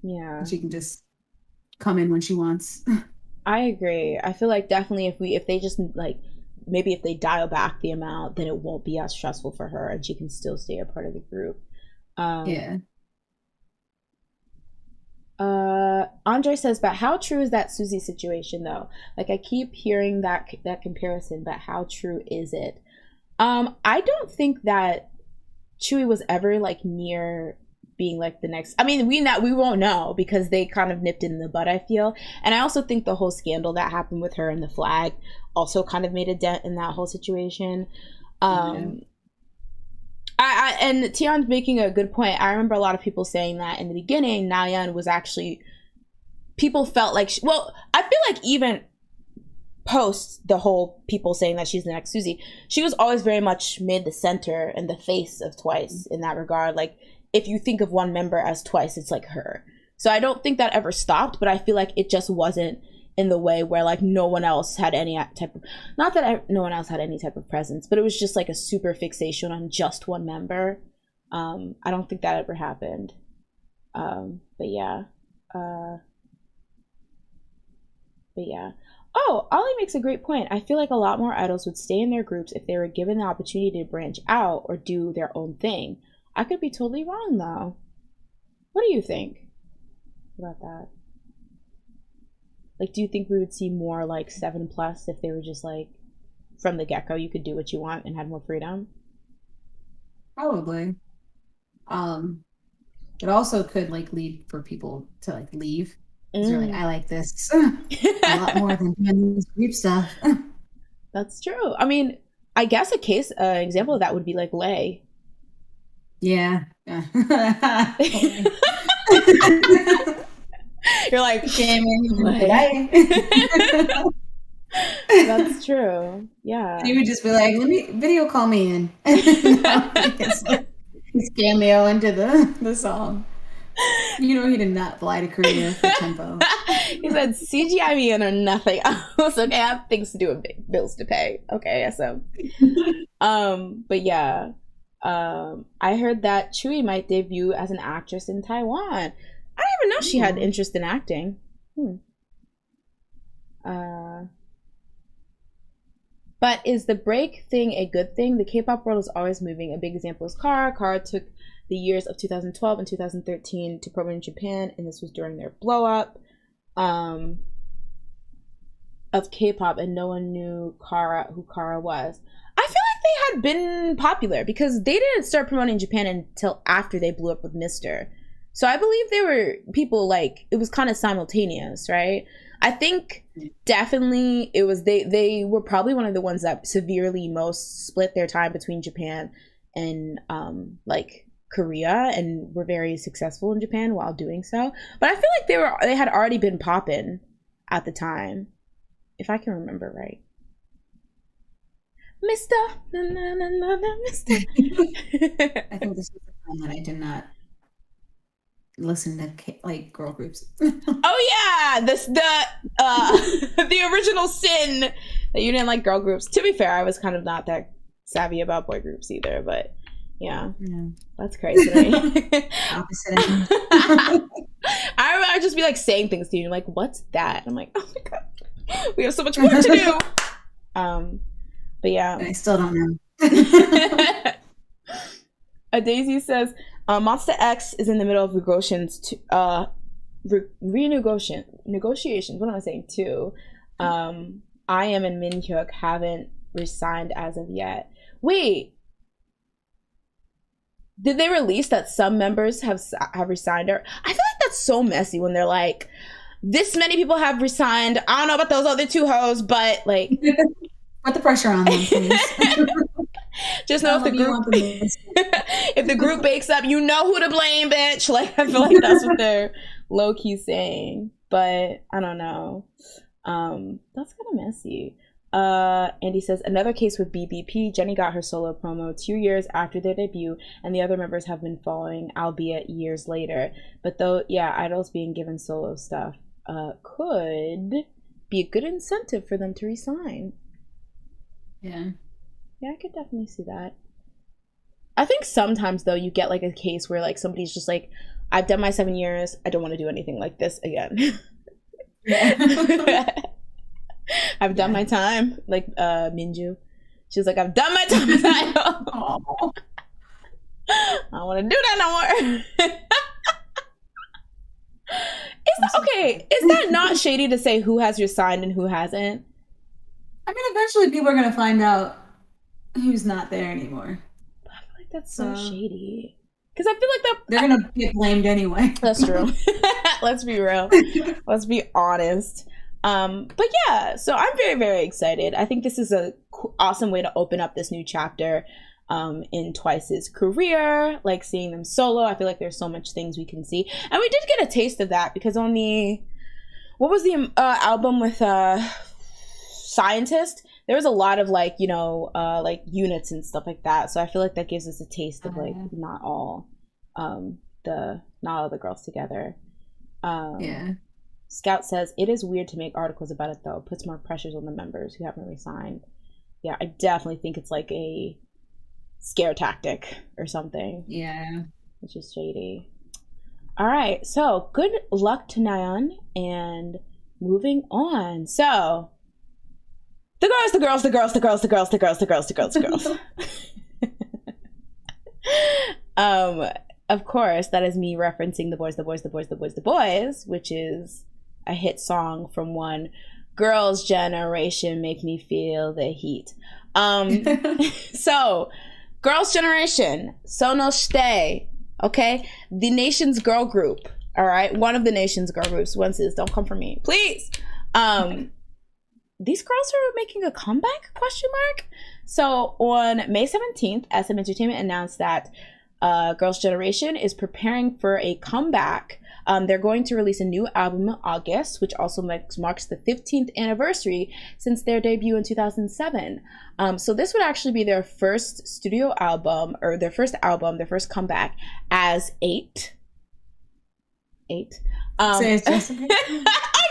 Yeah. And she can just come in when she wants. I agree. I feel like definitely if they just like, maybe if they dial back the amount, then it won't be as stressful for her and she can still stay a part of the group. Yeah. Andre says, but how true is that Suzy situation though? Like, I keep hearing that comparison, but how true is it? I don't think that Chewy was ever like near being like the next. I mean, we won't know because they kind of nipped it in the bud, I feel. And I also think the whole scandal that happened with her and the flag also kind of made a dent in that whole situation. And Tion's making a good point. I remember a lot of people saying that in the beginning, Nayeon was actually, people felt like, I feel like even post the whole people saying that she's the next Suzy, she was always very much made the center and the face of Twice in that regard. Like, if you think of one member as Twice, it's like her. So I don't think that ever stopped, but I feel like it just wasn't in the way where like no one else had any type of, not that no one else had any type of presence, but it was just like a super fixation on just one member. I don't think that ever happened. But yeah. Oh, Ollie makes a great point. I feel like a lot more idols would stay in their groups if they were given the opportunity to branch out or do their own thing. I could be totally wrong though. What do you think about that? Like, do you think we would see more like 7+ if they were just like, from the get-go, you could do what you want and had more freedom? Probably. It also could like lead for people to like leave. Because you're like, I like this a lot more than doing this group stuff. That's true. I mean, I guess an example of that would be like Lay. Yeah. You're like, that's true. Yeah. You would just be like, let me video call me in. His cameo into the song. You know, he did not fly to Korea for tempo. He said, CGI me in or nothing else. Okay, I have things to do and bills to pay. Okay, so. But yeah. I heard that Chewy might debut as an actress in Taiwan. I didn't even know she had interest in acting. But is the break thing a good thing? The K-pop world is always moving. A big example is Kara. Kara took the years of 2012 and 2013 to promote in Japan, and this was during their blow up of K-pop, and no one knew who Kara was. I feel like they had been popular because they didn't start promoting Japan until after they blew up with Mr. So I believe they were people like, it was kind of simultaneous, right? I think definitely it was, they were probably one of the ones that severely most split their time between Japan and like Korea, and were very successful in Japan while doing so. But I feel like they had already been popping at the time, if I can remember right. Mr. Mr. I think this was the time that I did not listen to like girl groups. Oh yeah, the original sin that you didn't like girl groups. To be fair, I was kind of not that savvy about boy groups either, but Yeah. Yeah. That's crazy to me. Opposite end. I just be like saying things to you, like, what's that? I'm like, oh my god, we have so much work to do. But yeah. I still don't know. A Daisy says, Monster X is in the middle of negotiations. What am I saying? Too. I am and Min Hyuk haven't resigned as of yet. Wait, did they release that some members have resigned? Or I feel like that's so messy when they're like, this many people have resigned. I don't know about those other two hoes, but like, put the pressure on them, please. Just know if the group bakes up, you know who to blame, bitch. Like, I feel like that's what they're low key saying, but I don't know. That's kind of messy. Andy says, another case with BBP. Jennie got her solo promo 2 years after their debut, and the other members have been following, albeit years later. But though, yeah, idols being given solo stuff could be a good incentive for them to resign. Yeah. Yeah, I could definitely see that. I think sometimes, though, you get, like, a case where, like, somebody's just like, I've done my 7 years. I don't want to do anything like this again. Yeah. I've done my time. Like, Minju. She's like, I've done my time as idol. I don't want to do that no more. Is that not shady to say who has resigned and who hasn't? I mean, eventually people are going to find out who's not there anymore. I feel like that's so shady. Because I feel like they're going to get blamed anyway. That's true. Let's be real. Let's be honest. But yeah, so I'm very, very excited. I think this is a awesome way to open up this new chapter in Twice's career, like seeing them solo. I feel like there's so much things we can see. And we did get a taste of that because on what was the album with Scientist? There was a lot of like, you know, like units and stuff like that. So I feel like that gives us a taste of like not all the girls together. Yeah. Scout says, it is weird to make articles about it, though. It puts more pressures on the members who haven't resigned. Yeah, I definitely think it's like a scare tactic or something. Yeah. Which is shady. All right, so good luck to Nayeon, and moving on. So, the girls. Of course, that is me referencing the boys, which is a hit song from one Girls' Generation, Make Me Feel the Heat. So, Girls' Generation, Sonoshite, okay? The nation's girl group, all right? One of the nation's girl groups. One says, don't come for me, please. These girls are making a comeback, ? So, on May 17th, SM Entertainment announced that Girls' Generation is preparing for a comeback. They're going to release a new album in August, which also marks the 15th anniversary since their debut in 2007. So this would actually be their first studio album, or their first comeback as 8. Imagine!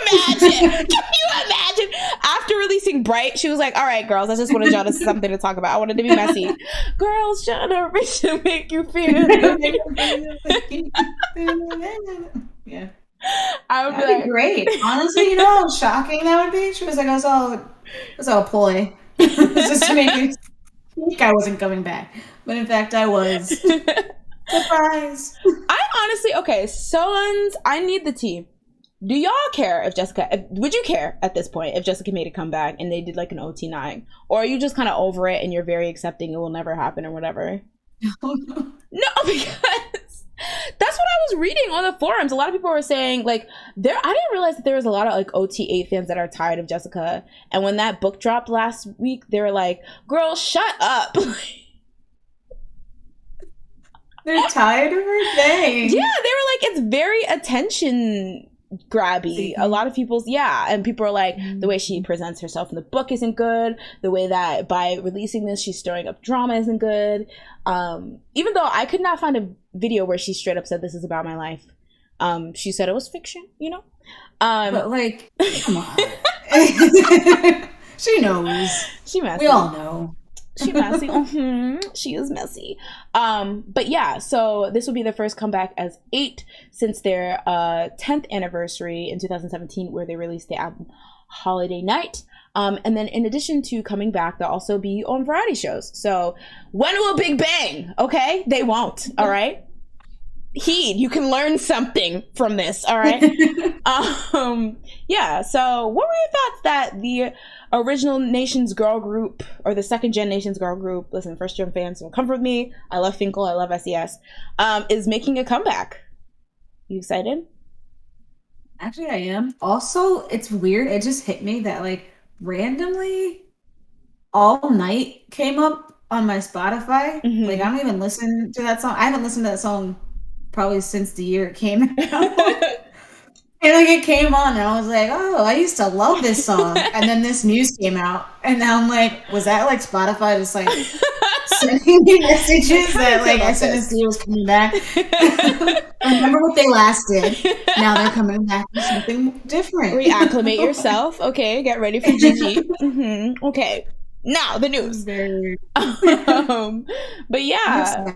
Can you imagine? After releasing Bright, she was like, all right, girls, I just wanted y'all to something to talk about. I wanted to be messy. Girls' Generation, make you feel. Yeah. I would That'd be great. Honestly, you know how shocking that would be? She was like, I was all a ploy. Just to make you think I wasn't coming back. But in fact, I was. Surprise. I'm honestly, okay, Sons, I need the tea. Do y'all care would you care at this point if Jessica made a comeback and they did like an OT9? Or are you just kind of over it and you're very accepting it will never happen or whatever? No, because that's what I was reading on the forums. A lot of people were saying like I didn't realize that there was a lot of like OT8 fans that are tired of Jessica. And when that book dropped last week, they were like, girl, shut up. They're tired of her thing. Yeah, they were like, it's very attention grabby. A lot of people's and people are like, the way she presents herself in the book isn't good, the way that by releasing this she's stirring up drama isn't good, even though I could not find a video where she straight up said this is about my life. She said it was fiction, you know, but come on. She knows. She messed we all know. She messy. She is messy. But yeah, so this will be their first comeback as 8 since their 10th anniversary in 2017, where they released the album Holiday Night. And then in addition to coming back, they'll also be on variety shows. So when will Big Bang? Okay, they won't. All right. Heed, you can learn something from this. All right. Yeah. So what were your thoughts that the original Nations girl group, or the second gen Nations girl group, listen, first gen fans don't come with me, I love Finkel, I love SES, is making a comeback? You excited? Actually, I am. Also, it's weird. It just hit me that like randomly All Night came up on my Spotify. Like I don't even listen to that song. I haven't listened to that song probably since the year it came out. And like it came on and I was like, oh, I used to love this song. And then this news came out and now I'm like, was that like Spotify just like sending me messages that like SNSD was coming back? Remember what they last did. Now they're coming back with something different. Reacclimate yourself. Okay, get ready for GG. Okay. Now the news. But yeah,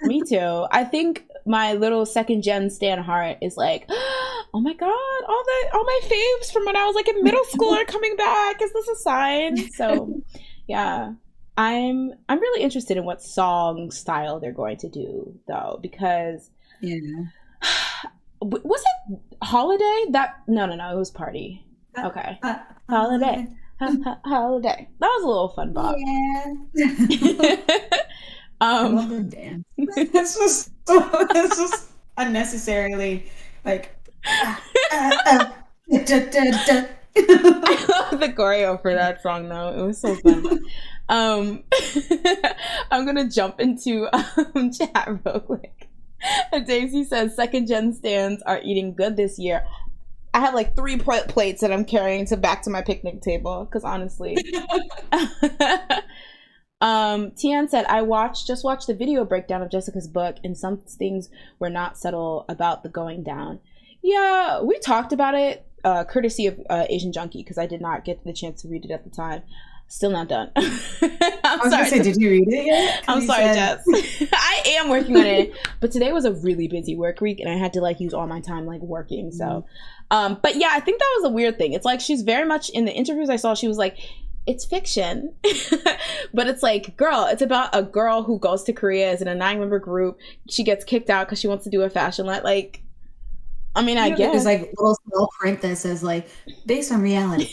me too. I think my little second gen stan heart is like, oh my god, all my faves from when I was like in middle school are coming back. Is this a sign? So yeah, I'm really interested in what song style they're going to do though, because was it Holiday? No, it was Party. Okay, Holiday. Holiday. That was a little fun, Bob. Yeah. I love the dance. This was unnecessarily like. I love the choreo for that song, though. It was so fun. I'm gonna jump into chat real quick. Daisy says second gen stands are eating good this year. I have like 3 plates that I'm carrying back to my picnic table, because honestly. Tian said, just watched the video breakdown of Jessica's book, and some things were not subtle about the going down. Yeah, we talked about it, courtesy of Asian Junkie, because I did not get the chance to read it at the time. Still not done. I was gonna say, did you read it yet? I'm sorry, Jess. I am working on it, but today was a really busy work week, and I had to like use all my time like working. So, but yeah, I think that was a weird thing. It's like she's very much in the interviews I saw. She was like, it's fiction, but it's like, girl, it's about a girl who goes to Korea, is in a 9-member group. She gets kicked out because she wants to do a fashion line. Like, I mean, I guess there's like little small print that says like based on reality.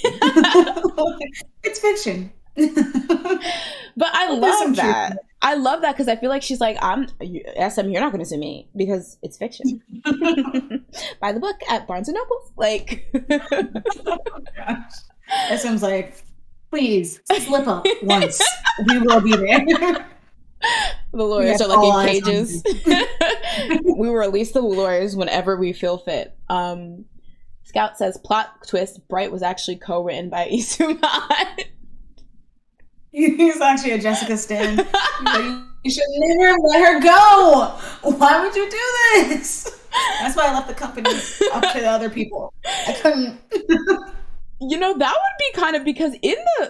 It's fiction. But I love that. I love that because I feel like she's like, SM, you're not going to sue me because it's fiction. Buy the book at Barnes and Noble. Like, oh gosh. SM's like, please slip up once. We will be there. The lawyers are like in cages. We will release the lawyers whenever we feel fit. Scout says, plot twist, Bright was actually co-written by Isuman. He's actually a Jessica stan. You should never let her go. Why would you do this? That's why I left the company up to the other people. I couldn't. You know, that would be kind of, because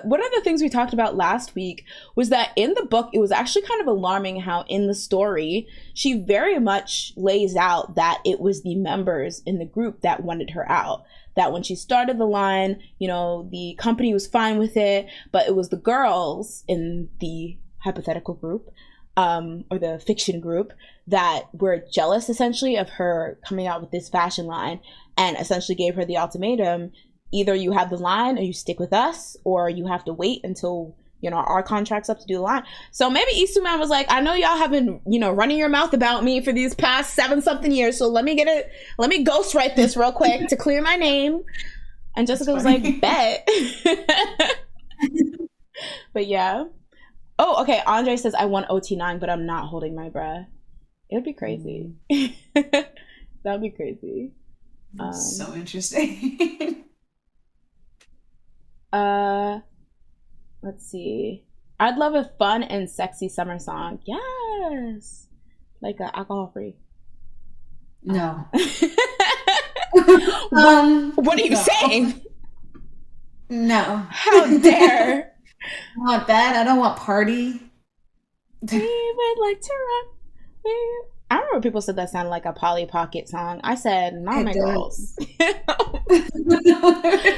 one of the things we talked about last week was that in the book, it was actually kind of alarming how in the story, she very much lays out that it was the members in the group that wanted her out. That when she started the line, you know, the company was fine with it, but it was the girls in the hypothetical group, or the fiction group, that were jealous essentially of her coming out with this fashion line, and essentially gave her the ultimatum: either you have the line or you stick with us, or you have to wait until, you know, our contract's up to do the line. So maybe Isuman was like, I know y'all have been, you know, running your mouth about me for these past 7-something years, so let me ghostwrite this real quick to clear my name. And Jessica was like, bet. But yeah. Oh, okay. Andre says, I want OT9, but I'm not holding my breath. It would be crazy. That would be crazy. So interesting. Let's see. I'd love a fun and sexy summer song. Yes. Like a alcohol free. No. What are you saying? No. How dare? I want that. I don't want party. We would like to rock. I remember people said that sounded like a Polly Pocket song. I said, "Not my girls." It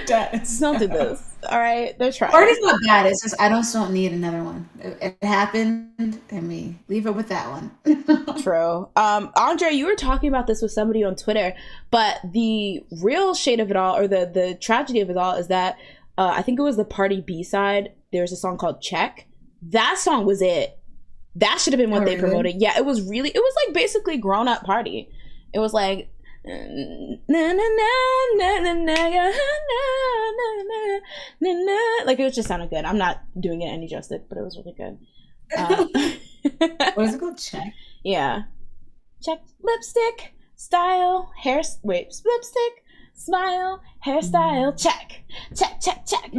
does. Don't do this. All right, they're trying. Party's not bad. It's just I just don't need another one. It happened, and me leave it with that one. True. Andre, you were talking about this with somebody on Twitter, but the real shade of it all, or the tragedy of it all, is that I think it was the Party B side. There's a song called "Check." That song was it. That should have been what they promoted. Yeah, it was like basically grown up Party. It was like like it was just sounded good. I'm not doing it any justice, but it was really good. What is it called? Check. Yeah. Check lipstick, style, hair. Wait, lipstick, smile, hairstyle. Check, check, check, check.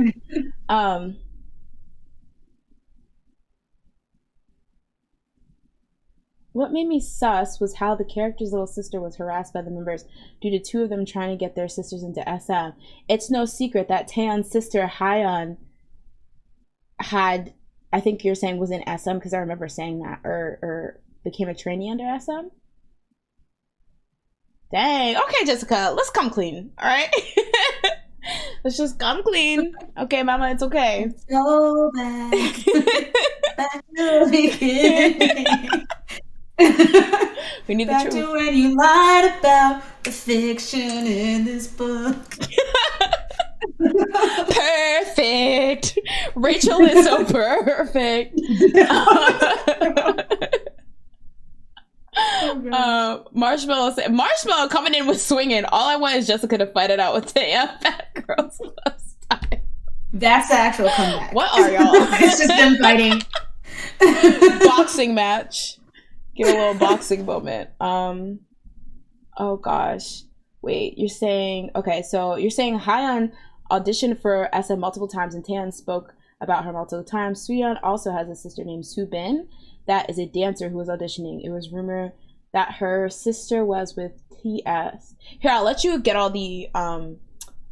What made me sus was how the character's little sister was harassed by the members due to two of them trying to get their sisters into SM. It's no secret that Taeyeon's sister Hyeon had, I think you're saying, was in SM, because I remember saying that, or became a trainee under SM. Dang. Okay, Jessica, let's come clean. All right. Let's just come clean. Okay, mama, it's okay. Go back. Back to the beginning. We need back the truth. to when you lied about the fiction in this book. Perfect. Rachel is so perfect. Marshmallow coming in with swinging. All I want is Jessica to fight it out with Taya. Fat girls love time. That's the actual comeback. What are y'all? It's just them fighting. Boxing match. Get a little boxing moment. Oh gosh. Wait, you're saying Hyeon auditioned for SM multiple times and Taeyeon spoke about her multiple times. Suyeon also has a sister named Soobin that is a dancer who was auditioning. It was rumored that her sister was with TS. Here, I'll let you get all the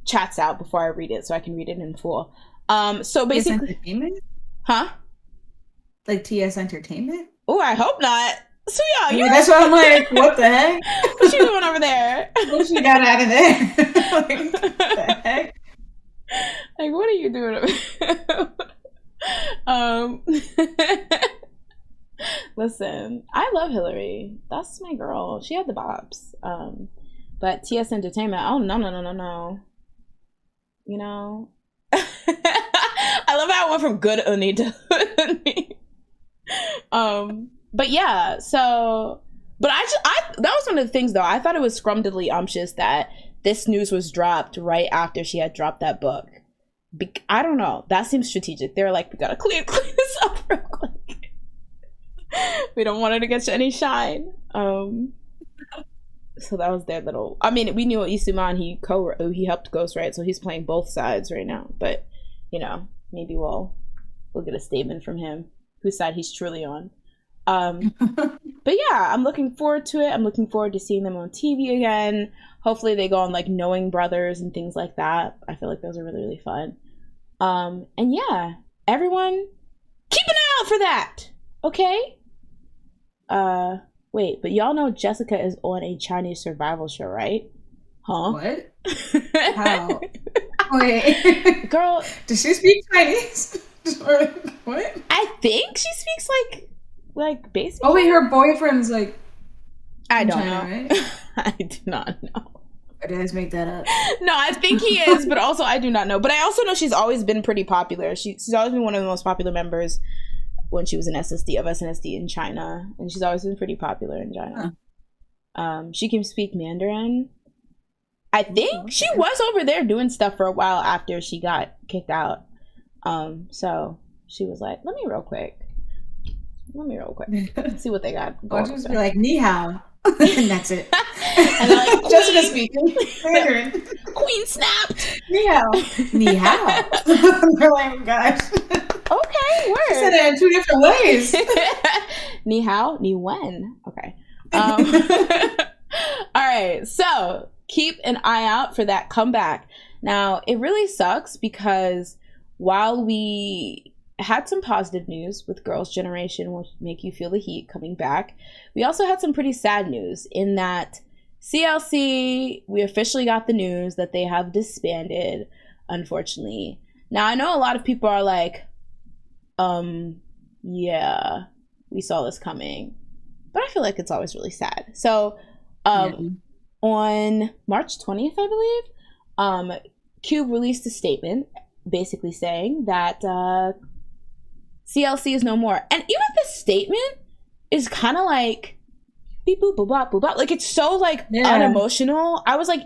chats out before I read it so I can read it in full. So basically, TS Entertainment? Huh? Like TS Entertainment? Oh, I hope not. Suyeon, yeah, that's why I'm like, what the heck? What you doing over there? What she got out of there? Like, what the heck? Like, what are you doing over there? Listen, I love Hillary. That's my girl. She had the bops. But TS Entertainment, oh no. You know? I love how it went from good Uni to Uni. But yeah, so but I that was one of the things though. I thought it was scrumdiddly umptious that this news was dropped right after she had dropped that book. I don't know. That seems strategic. They were like, we gotta clean this up real quick. We don't want her to get any shine. So that was their little. I mean, we knew Isuman he helped ghostwrite, so he's playing both sides right now. But you know, maybe we'll get a statement from him whose side he's truly on. But yeah, I'm looking forward to it. I'm looking forward to seeing them on TV again. Hopefully they go on like Knowing Brothers and things like that. I feel like those are really, really fun. And yeah, everyone keep an eye out for that. Okay? Wait, but y'all know Jessica is on a Chinese survival show, right? Huh? What? How? Wait. Girl. Does she speak Chinese? What? I think she speaks like basic. Oh wait, her boyfriend's like I don't China, know. Right? I do not know. Or did I just make that up? No, I think he is, but also I do not know. But I also know she's always been pretty popular. She's always been one of the most popular members when she was an SSD of SNSD in China, and she's always been pretty popular in China. Huh. She can speak Mandarin. I think she was over there doing stuff for a while after she got kicked out. So she was like, let me real quick see what they got. I'll just be like, ni hao. And that's it. And they're like, Jessica speaking Mandarin. Queen snapped. Ni hao. Ni hao. They're like, oh gosh. Okay, word. She said it in 2 different ways. Ni hao, ni wen. Okay. All right, so keep an eye out for that comeback. Now, it really sucks because while we had some positive news with Girls' Generation Will Make You Feel the Heat coming back. We also had some pretty sad news in that CLC, we officially got the news that they have disbanded, unfortunately. Now, I know a lot of people are like, yeah, we saw this coming. But I feel like it's always really sad. So, on March 20th, I believe, Cube released a statement basically saying that CLC is no more. And even the statement is kind of like beep boop boop bop boop bop. Like, it's so like unemotional. I was like,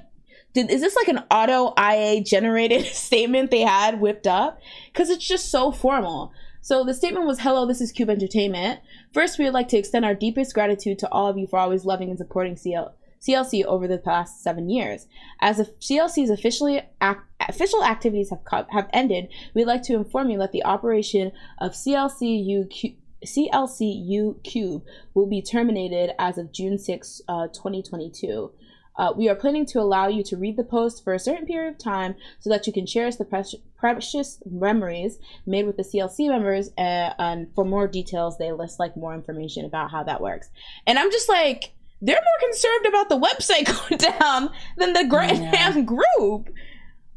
is this like an auto IA generated statement they had whipped up? Because it's just so formal. So the statement was, hello, this is Cube Entertainment. First, we would like to extend our deepest gratitude to all of you for always loving and supporting CLC over the past 7 years. As the CLC's official activities have ended, we'd like to inform you that the operation of CLCU Cube will be terminated as of June 6, 2022. We are planning to allow you to read the post for a certain period of time so that you can cherish the precious memories made with the CLC members. And for more details, they list like more information about how that works. And I'm just like, they're more concerned about the website going down than the damn group.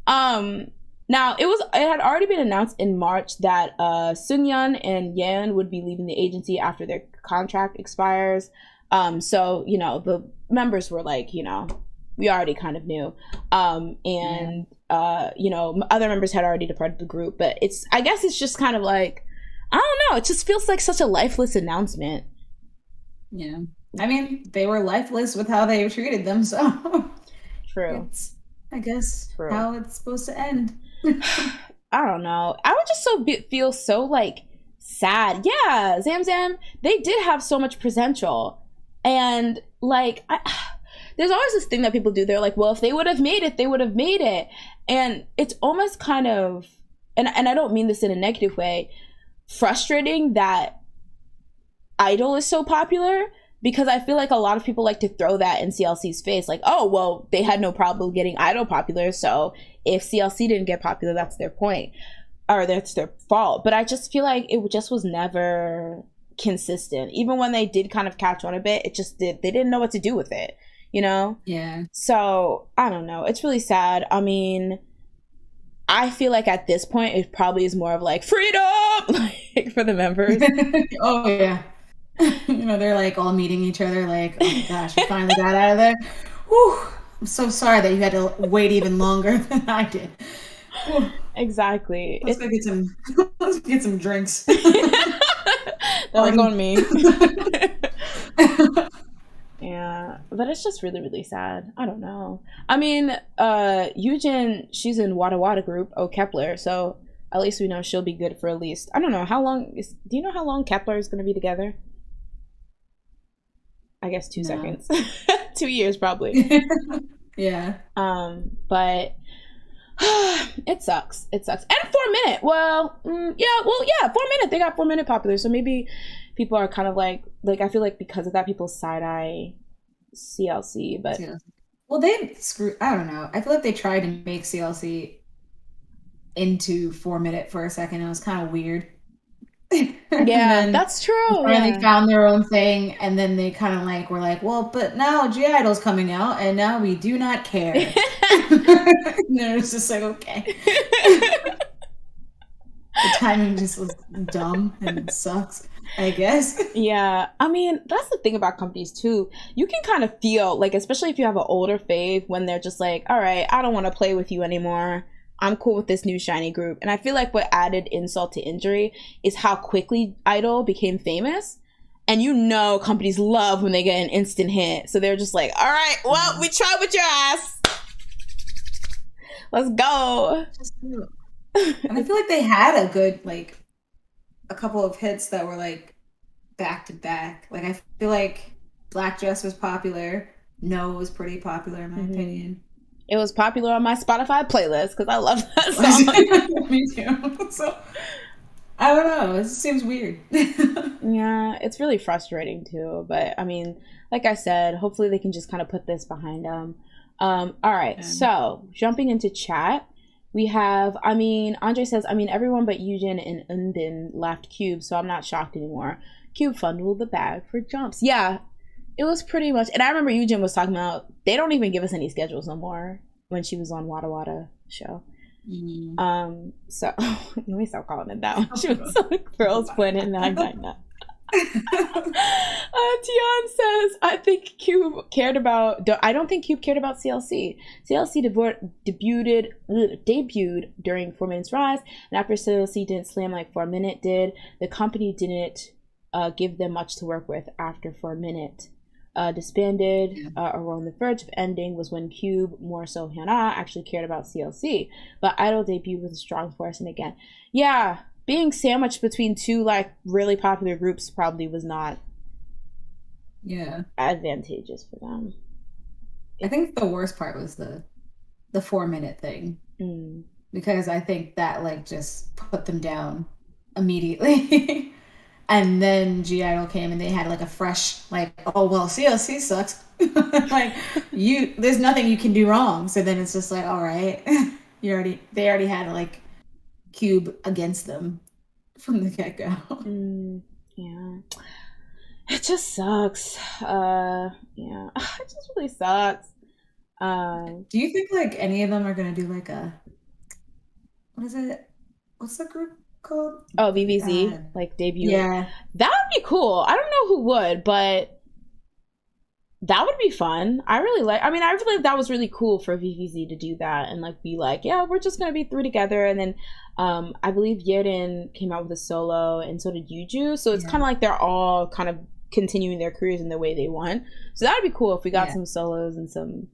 Now it had already been announced in March that Sungyun and Yan would be leaving the agency after their contract expires. So, you know, the members were like, you know, we already kind of knew. You know, other members had already departed the group, but I guess it's just kind of like, I don't know. It just feels like such a lifeless announcement. Yeah. I mean, they were lifeless with how they treated them, so. True. It's, I guess, how it's supposed to end. I don't know. I would just feel so, like, sad. Yeah, Zam, they did have so much potential. And, like, there's always this thing that people do. They're like, well, if they would have made it, they would have made it. And it's almost kind of, and I don't mean this in a negative way, frustrating that Idol is so popular, because I feel like a lot of people like to throw that in CLC's face. Like, oh, well, they had no problem getting Idol popular, so if CLC didn't get popular, that's their point. Or that's their fault. But I just feel like it just was never consistent. Even when they did kind of catch on a bit, they didn't know what to do with it, you know? Yeah. So I don't know. It's really sad. I mean, I feel like at this point it probably is more of like freedom, like, for the members. Oh yeah. You know, they're like all meeting each other like, oh my gosh, we finally got out of there. Whew. I'm so sorry that you had to wait even longer than I did. Whew. Exactly. Let's get some drinks. They're on me. Yeah, but it's just really, really sad. I don't know. I mean, Yujin, she's in Wada Wada group, Kepler, so at least we know she'll be good for at least, I don't know, do you know how long Kepler is going to be together? I guess 2 seconds. 2 years, probably. Yeah. But it sucks. And 4Minute. Well, 4Minute. They got 4Minute popular, so maybe people are kind of like I feel like because of that, people side eye CLC. But well, I don't know. I feel like they tried to make CLC into 4Minute for a second. It was kind of weird. Yeah, that's true. And they found their own thing, and then they kind of like were like, well, but now G-Idol's coming out, and now we do not care. And it's just like, okay. The timing just was dumb and sucks, I guess. Yeah, I mean, that's the thing about companies too. You can kind of feel like, especially if you have an older fave, when they're just like, all right, I don't want to play with you anymore. I'm cool with this new shiny group. And I feel like what added insult to injury is how quickly Idol became famous. And you know companies love when they get an instant hit. So they're just like, all right, well, we tried with your ass. Let's go. And I feel like they had a good, like, a couple of hits that were, like, back to back. Like, I feel like Black Dress was popular. No was pretty popular, in my opinion. It was popular on my Spotify playlist because I love that song. Me too. So, I don't know. It seems weird. Yeah, it's really frustrating too. But, I mean, like I said, hopefully they can just kind of put this behind them. All right, so jumping into chat. We have, I mean, Andre says, I mean, everyone but Eugen and Unbin left Cube, so I'm not shocked anymore. Cube fumbled the bag for jumps. Yeah, it was pretty much, and I remember Eugen was talking about, they don't even give us any schedules no more when she was on Wada Wada show. So let me stop calling it that one. She was like Girls Planet 999. Tian says, I think Cube cared about. I don't think Cube cared about CLC. CLC debuted during 4 Minutes Rise, and after CLC didn't slam like 4 Minute did, the company didn't give them much to work with after 4 Minute. Disbanded or were on the verge of ending was when Cube, more so Hyuna, actually cared about CLC. But Idol debuted with a strong force, and again, yeah, being sandwiched between two like really popular groups probably was not advantageous for them. I think the worst part was the 4 minute thing, because I think that like just put them down immediately. And then G-Idol came and they had like a fresh, like, oh, well, CLC sucks. Like, there's nothing you can do wrong. So then it's just like, all right, they already had like Cube against them from the get-go. Yeah. It just sucks. Yeah, it just really sucks. Do you think like any of them are going to do like what is it? What's the group called? Oh, VVZ, like debut. Yeah, that would be cool. I don't know who would, but that would be fun. I feel like that was really cool for VVZ to do that and like be like, yeah, we're just gonna be 3 together. And then I believe Yerin came out with a solo, and so did Yuju. So it's kind of like they're all kind of continuing their careers in the way they want. So that would be cool if we got some solos and some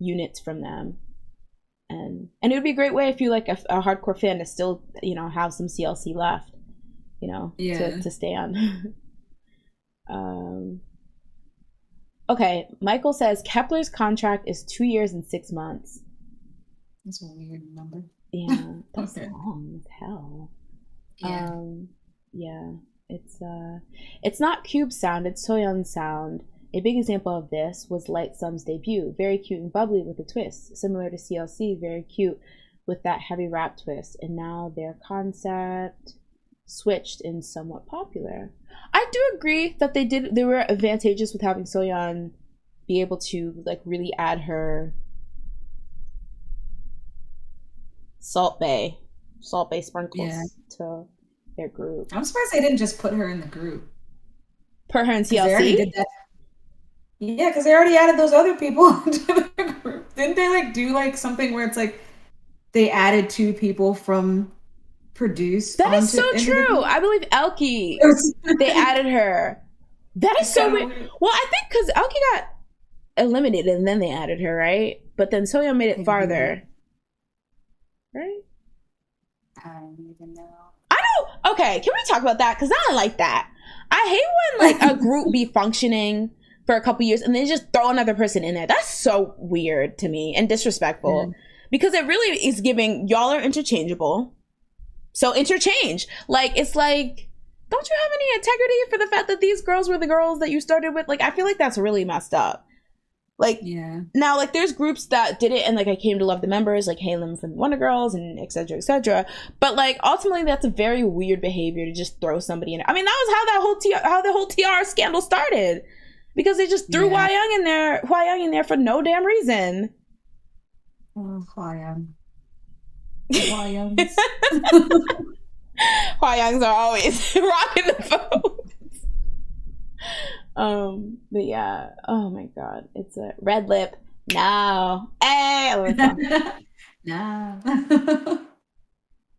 units from them. And it would be a great way if you like a hardcore fan to still, have some CLC left, to stay on. Okay, Michael says Kepler's contract is 2 years and 6 months. That's a weird number. Yeah, that's long as hell. Yeah. It's not Cube's sound, it's Soyeon's sound. A big example of this was Light Sum's debut. Very cute and bubbly with a twist. Similar to CLC, very cute with that heavy rap twist. And now their concept switched and somewhat popular. I do agree that they were advantageous with having Soyeon be able to like really add her Salt Bay sprinkles to their group. I'm surprised they didn't just put her in the group. Put her in TLC? They already did that. Yeah, because they already added those other people into the group. Didn't they like do like something where it's like they added 2 people from Produce? That is so true. I believe Elkie, they added her. That is so weird. Well, I think because Elkie got eliminated and then they added her, right? But then Soyeon made it farther. Right? I don't even know. Okay, can we talk about that? Because I don't like that. I hate when like a group be functioning for a couple years and then just throw another person in there. That's so weird to me and disrespectful. Because it really is giving, y'all are interchangeable. So interchange. Like, it's like, don't you have any integrity for the fact that these girls were the girls that you started with? Like, I feel like that's really messed up. Like, now, like, there's groups that did it and, like, I came to love the members, like Halem from Wonder Girls and et cetera, et cetera. But, like, ultimately, that's a very weird behavior to just throw somebody in it. I mean, that was how the whole TR scandal started. Because they just threw Hwayoung in there for no damn reason. Oh, Hwayoung. Hwayoungs. Hwayoungs are always rocking the boat. But yeah, oh my god, it's a red lip. No, hey, no.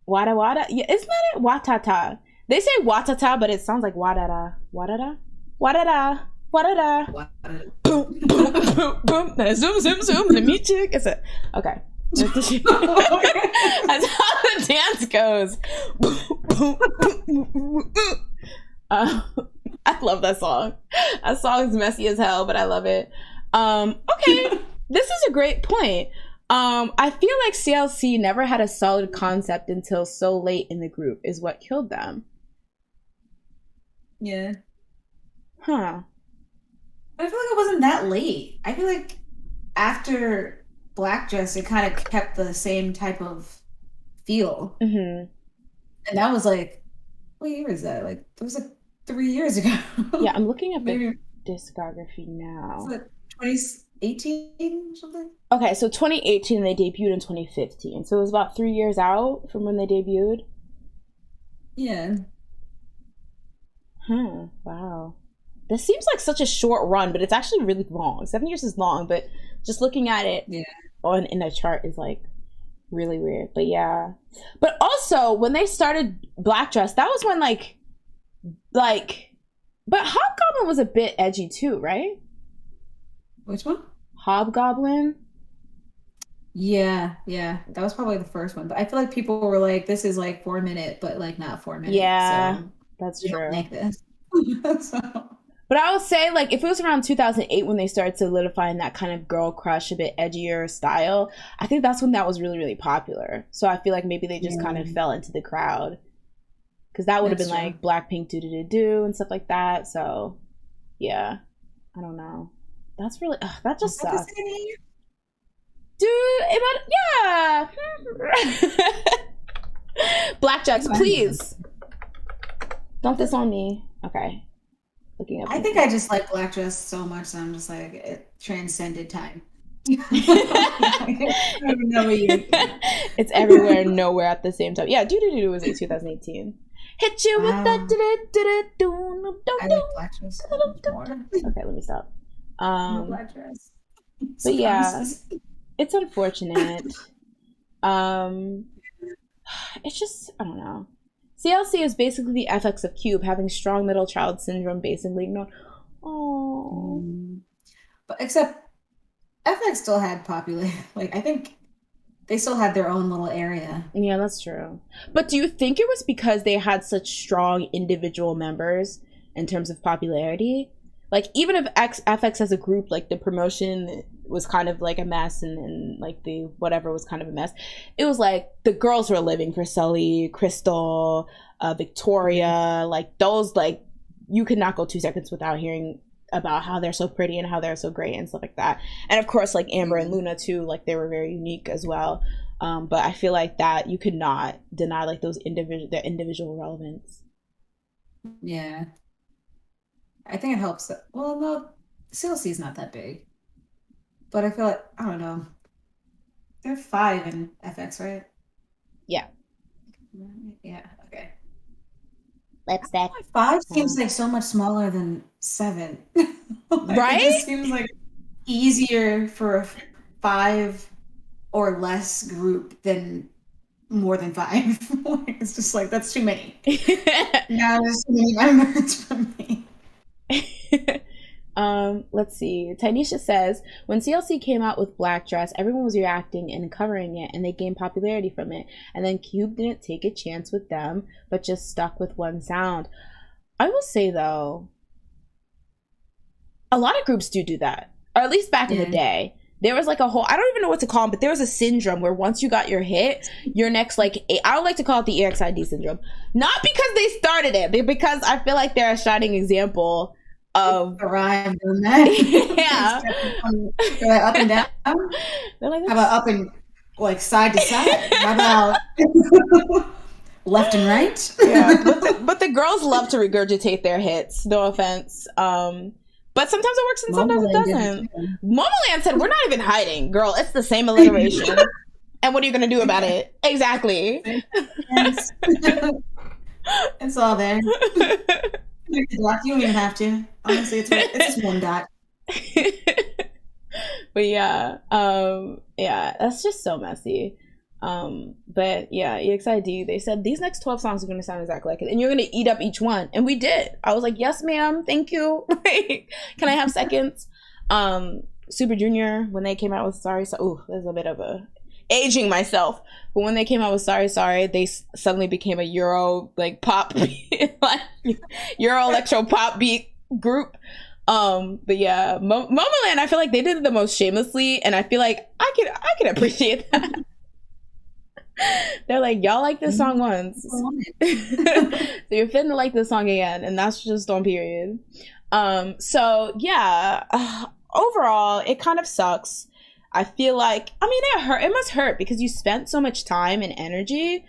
Wada wada, yeah, isn't that it? Watata. They say watata, but it sounds like wadada, wadada, wadada, wadada. Boom, boom, boom, boom. Zoom, zoom, zoom. The meat chick. It's a okay. That's how the dance goes. I love that song. That song is messy as hell, but I love it. Okay, this is a great point. I feel like CLC never had a solid concept until so late in the group is what killed them. Yeah. Huh. I feel like it wasn't that late. I feel like after Black Dress, it kind of kept the same type of feel. Mm-hmm. And that was like, what year is that? Like, that was like 3 years ago. Yeah, I'm looking at Maybe the discography now. like 2018 or something? Okay, so 2018, they debuted in 2015. So it was about 3 years out from when they debuted. Yeah. Wow. This seems like such a short run, but it's actually really long. 7 years is long, but just looking at it in a chart is like really weird. But yeah. But also when they started Black Dress, that was when like but Hobgoblin was a bit edgy too, right? Which one? Hobgoblin. Yeah. That was probably the first one. But I feel like people were like, this is like 4 minute, but like not 4 minutes. Yeah, so that's true. Make this. But I would say, like, if it was around 2008 when they started solidifying that kind of girl crush, a bit edgier style, I think that's when that was really, really popular. So I feel like maybe they just kind of fell into the crowd. Because that would have been true. Like Blackpink do and stuff like that. So, yeah. I don't know. That's really, that just sucks. Dude, yeah. Black Jets, please. Don't diss on me. Okay. Looking up. I think I just like Black Dress so much that I'm just like, it transcended time. I don't even know what you It's everywhere, nowhere at the same time. Yeah, Do was 2018. Hit you with that. I like Black Dress so much more. Okay, let me stop. Black Dress. But yeah, it's unfortunate. It's just, I don't know. CLC is basically the FX of Cube, having strong middle child syndrome, basically. No, but except FX still had popular. Like I think they still had their own little area. Yeah, that's true. But do you think it was because they had such strong individual members in terms of popularity? Like even if FX as a group, like the promotion was kind of like a mess and like the whatever was kind of a mess, it was like the girls were living for Sully, Crystal, Victoria, like those, like you could not go 2 seconds without hearing about how they're so pretty and how they're so great and stuff like that. And of course like Amber and Luna too, like they were very unique as well. But I feel like that you could not deny like those their individual relevance. Yeah. I think it helps that, well, no, CLC is not that big. But I feel like, I don't know. They're 5 in FX, right? Yeah. Yeah, okay. Let's that. 5 seems like so much smaller than 7. Like, right? It just seems like easier for a 5 or less group than more than 5. It's just like, that's too many. Now there's too many members for me. Let's see. Tanisha says, when CLC came out with Black Dress, everyone was reacting and covering it, and they gained popularity from it. And then Cube didn't take a chance with them, but just stuck with one sound. I will say, though, a lot of groups do that. Or at least back in the day. There was like a whole, I don't even know what to call them, but there was a syndrome where once you got your hit, your next like, I would like to call it the EXID syndrome. Not because they started it, but because I feel like they're a shining example of arrived on that. Yeah. They're like up and down. They're like, how about up and like side to side? How about left and right? Yeah. But the girls love to regurgitate their hits. No offense. But sometimes it works and sometimes it doesn't. Momoland said, we're not even hiding, girl. It's the same alliteration. And what are you going to do about it? Exactly. Yes. It's all there. You don't even have to. Honestly, it's just one dot. But yeah, that's just so messy. But yeah, EXID, they said these next 12 songs are going to sound exactly like it, and you're going to eat up each one. And we did. I was like, yes, ma'am. Thank you. Can I have seconds? Super Junior, when they came out with Sorry, there's a bit of a aging myself, but when they came out with Sorry, they suddenly became a Euro like pop like Euro electro pop beat group. But yeah, Momoland, I feel like they did it the most shamelessly, and I feel like I can appreciate that. They're like, y'all like this song once, so you're fitting to like this song again, and that's just on period. So yeah, overall it kind of sucks. I feel like, I mean, it must hurt because you spent so much time and energy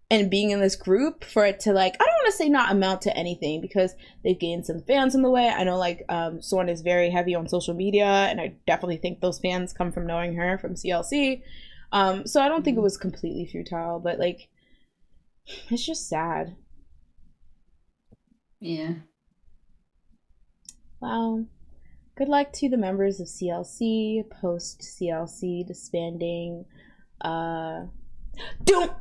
and being in this group for it to, like, I don't want to say not amount to anything because they've gained some fans in the way. I know, like, Sorn is very heavy on social media, and I definitely think those fans come from knowing her from CLC. So I don't think it was completely futile, but, like, it's just sad. Yeah. Wow. Good luck to the members of CLC, post CLC disbanding. Don't,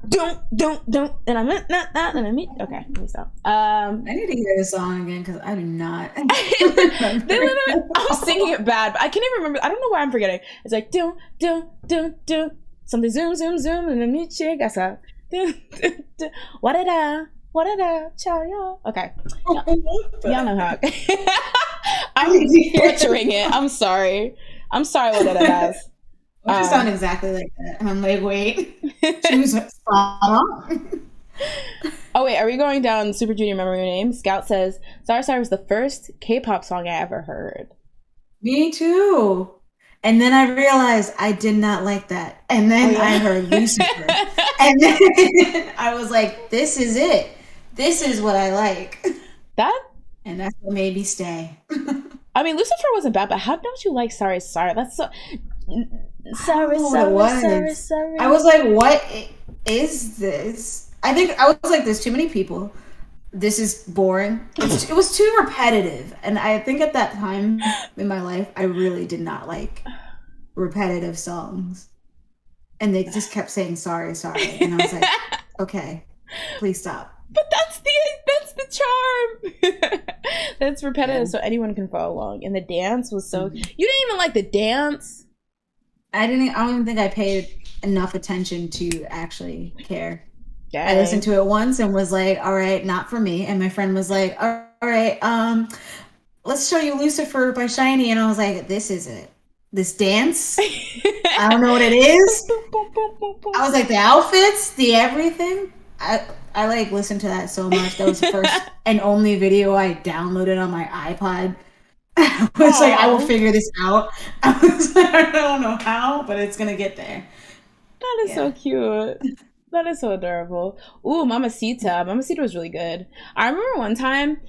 and I meant that, and I mean, okay, let me stop. I need to hear this song again because I do not. I'm singing it bad, but I can't even remember. I don't know why I'm forgetting. It's like, don't, something zoom, and then meet you, guess what? What did I, ciao, y'all. Okay. Y'all know how. I'm butchering it. I'm sorry. What did I have? It just sound exactly like that. And I'm like, wait. She was spot on. Oh, wait. Are we going down Super Junior memory name? Scout says, Sorry was the first K-pop song I ever heard. Me too. And then I realized I did not like that. And then I heard Lucifer. And then I was like, this is it. This is what I like. And that's what made me stay. I mean, Lucifer wasn't bad, but how don't you like Sorry? That's so... Sorry. I was like, what is this? I think I was like, there's too many people. This is boring. It was too repetitive. And I think at that time in my life, I really did not like repetitive songs. And they just kept saying sorry. And I was like, okay, please stop. But that's the charm. That's repetitive, so anyone can follow along. And the dance was so... You didn't even like the dance? I don't even think I paid enough attention to actually care. Dang. I listened to it once and was like, all right, not for me. And my friend was like, all right, let's show you Lucifer by SHINee. And I was like, this is it. This dance? I don't know what it is. I was like, the outfits, the everything. I like listened to that so much. That was the first and only video I downloaded on my iPod. I was like, I will figure this out. I was like, I don't know how, but it's gonna get there. That is so cute. That is so adorable. Ooh, Mamacita. Mamacita was really good. I remember one time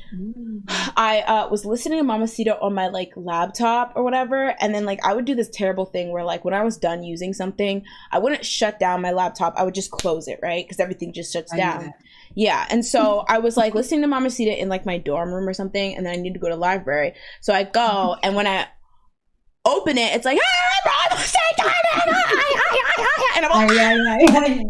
I was listening to Mamacita on my like laptop or whatever, and then like I would do this terrible thing where like when I was done using something, I wouldn't shut down my laptop. I would just close it, right? Because everything just shuts down. Yeah, and so I was like listening to Mamacita in like my dorm room or something, and then I need to go to the library. So I go, and when I open it, it's like, and I'm like,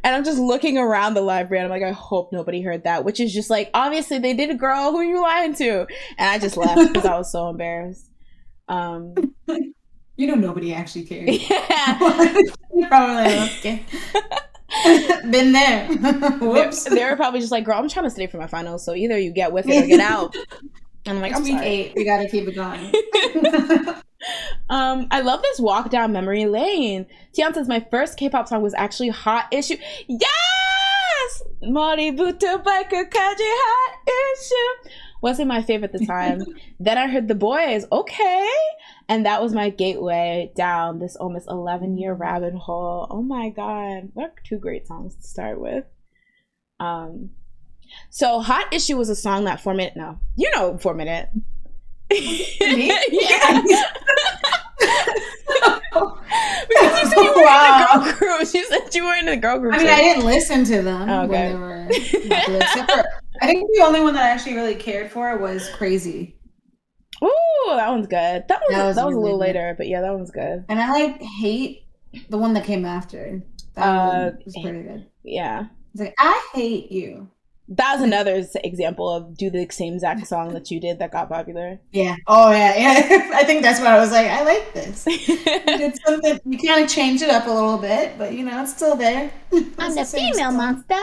and I'm just looking around the library, and I'm like, I hope nobody heard that, which is just like, obviously they did, girl. Who are you lying to? And I just left because I was so embarrassed. You know, nobody actually cared. Yeah. Probably like, okay. Been there. Whoops. They were probably just like, girl, I'm trying to stay for my finals, so either you get with it or get out. And I'm like, it's week 8. We gotta keep it going. I love this walk down memory lane. Tian says my first K-pop song was actually Hot Issue. Yes! Mori Buto Biker Kaji Hot Issue. Wasn't my favorite at the time. Then I heard The Boys. Okay. And that was my gateway down this almost 11-year rabbit hole. Oh my god. What 2 great songs to start with. So Hot Issue was a song that 4 Minute. No. You know 4 Minute. Yeah. Because you said you were in the girl group. She said you were in the girl group. I mean, I didn't listen to them when they were except for, I think the only one that I actually really cared for was Crazy. Ooh, that one's good. That was really a little later, but yeah, that one's good. And I like Hate, the one that came after. That one was pretty good. Yeah. It's like, I hate you. That was another example of do the same exact song that you did that got popular. Yeah. Oh, yeah. I think that's why I was like, I like this. You did something, you kind of changed it up a little bit, but, you know, it's still there. I'm the female monster.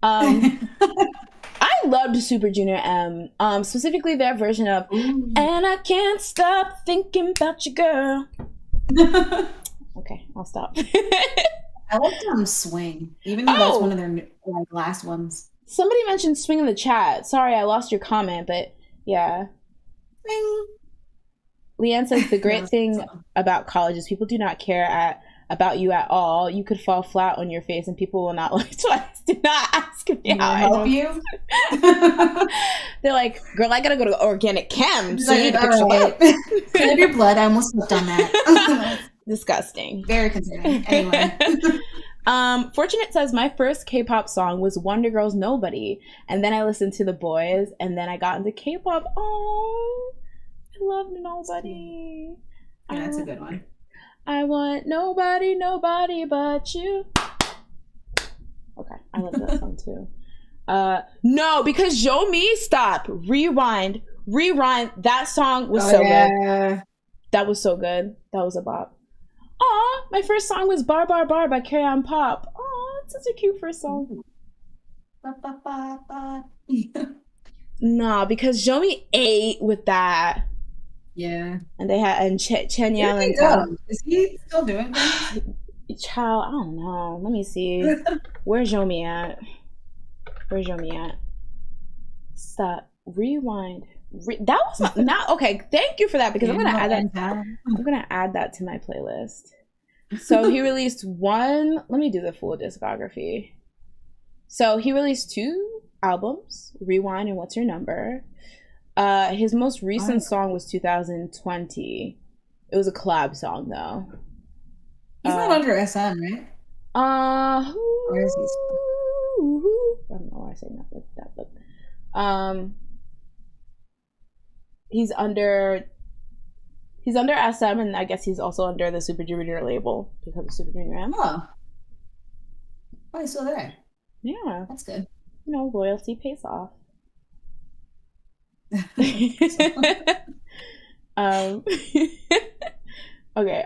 I loved Super Junior M, specifically their version of And I Can't Stop Thinking About You, Girl. Okay, I'll stop. I liked Swing, even though that's one of their last ones. Somebody mentioned Swing in the chat. Sorry, I lost your comment, but yeah. Swing. Leanne says the great thing about college is people do not care about you at all. You could fall flat on your face and people will not look twice. Do not ask me how I help you. They're like, girl, I gotta go to organic chem. So you save your blood. I almost slipped on that. Disgusting. Very concerning. Anyway. Fortunate says my first K-pop song was Wonder Girl's Nobody, and then I listened to The Boys, and then I got into K-pop. Oh, I love Nobody. Yeah, that's a good one. I want nobody but you. Okay, I love that song too. No, because Yo Me, stop, rewind. That song was so good. That was so good. That was a bop. Aw, my first song was Bar Bar Bar by K-pop Pop. Aw, it's such a cute first song. Nah, because Yo Me ate with that. Yeah. And they had Chen Yang and Tom. Is he still doing that? Child, I don't know. Let me see. Where's Yo Me at? Stop. Rewind. That was not okay. Thank you for that, because I'm gonna add that to my playlist. So he released one. Let me do the full discography. So he released 2 albums, Rewind and What's Your Number. His most recent song was 2020. It was a collab song though. He's not under SM, right? Where is he? I don't know why I say that like that, but he's under SM, and I guess he's also under the Super Junior label because of Super Junior M. Oh, he's still there. Yeah, that's good. You know, loyalty pays off. Okay,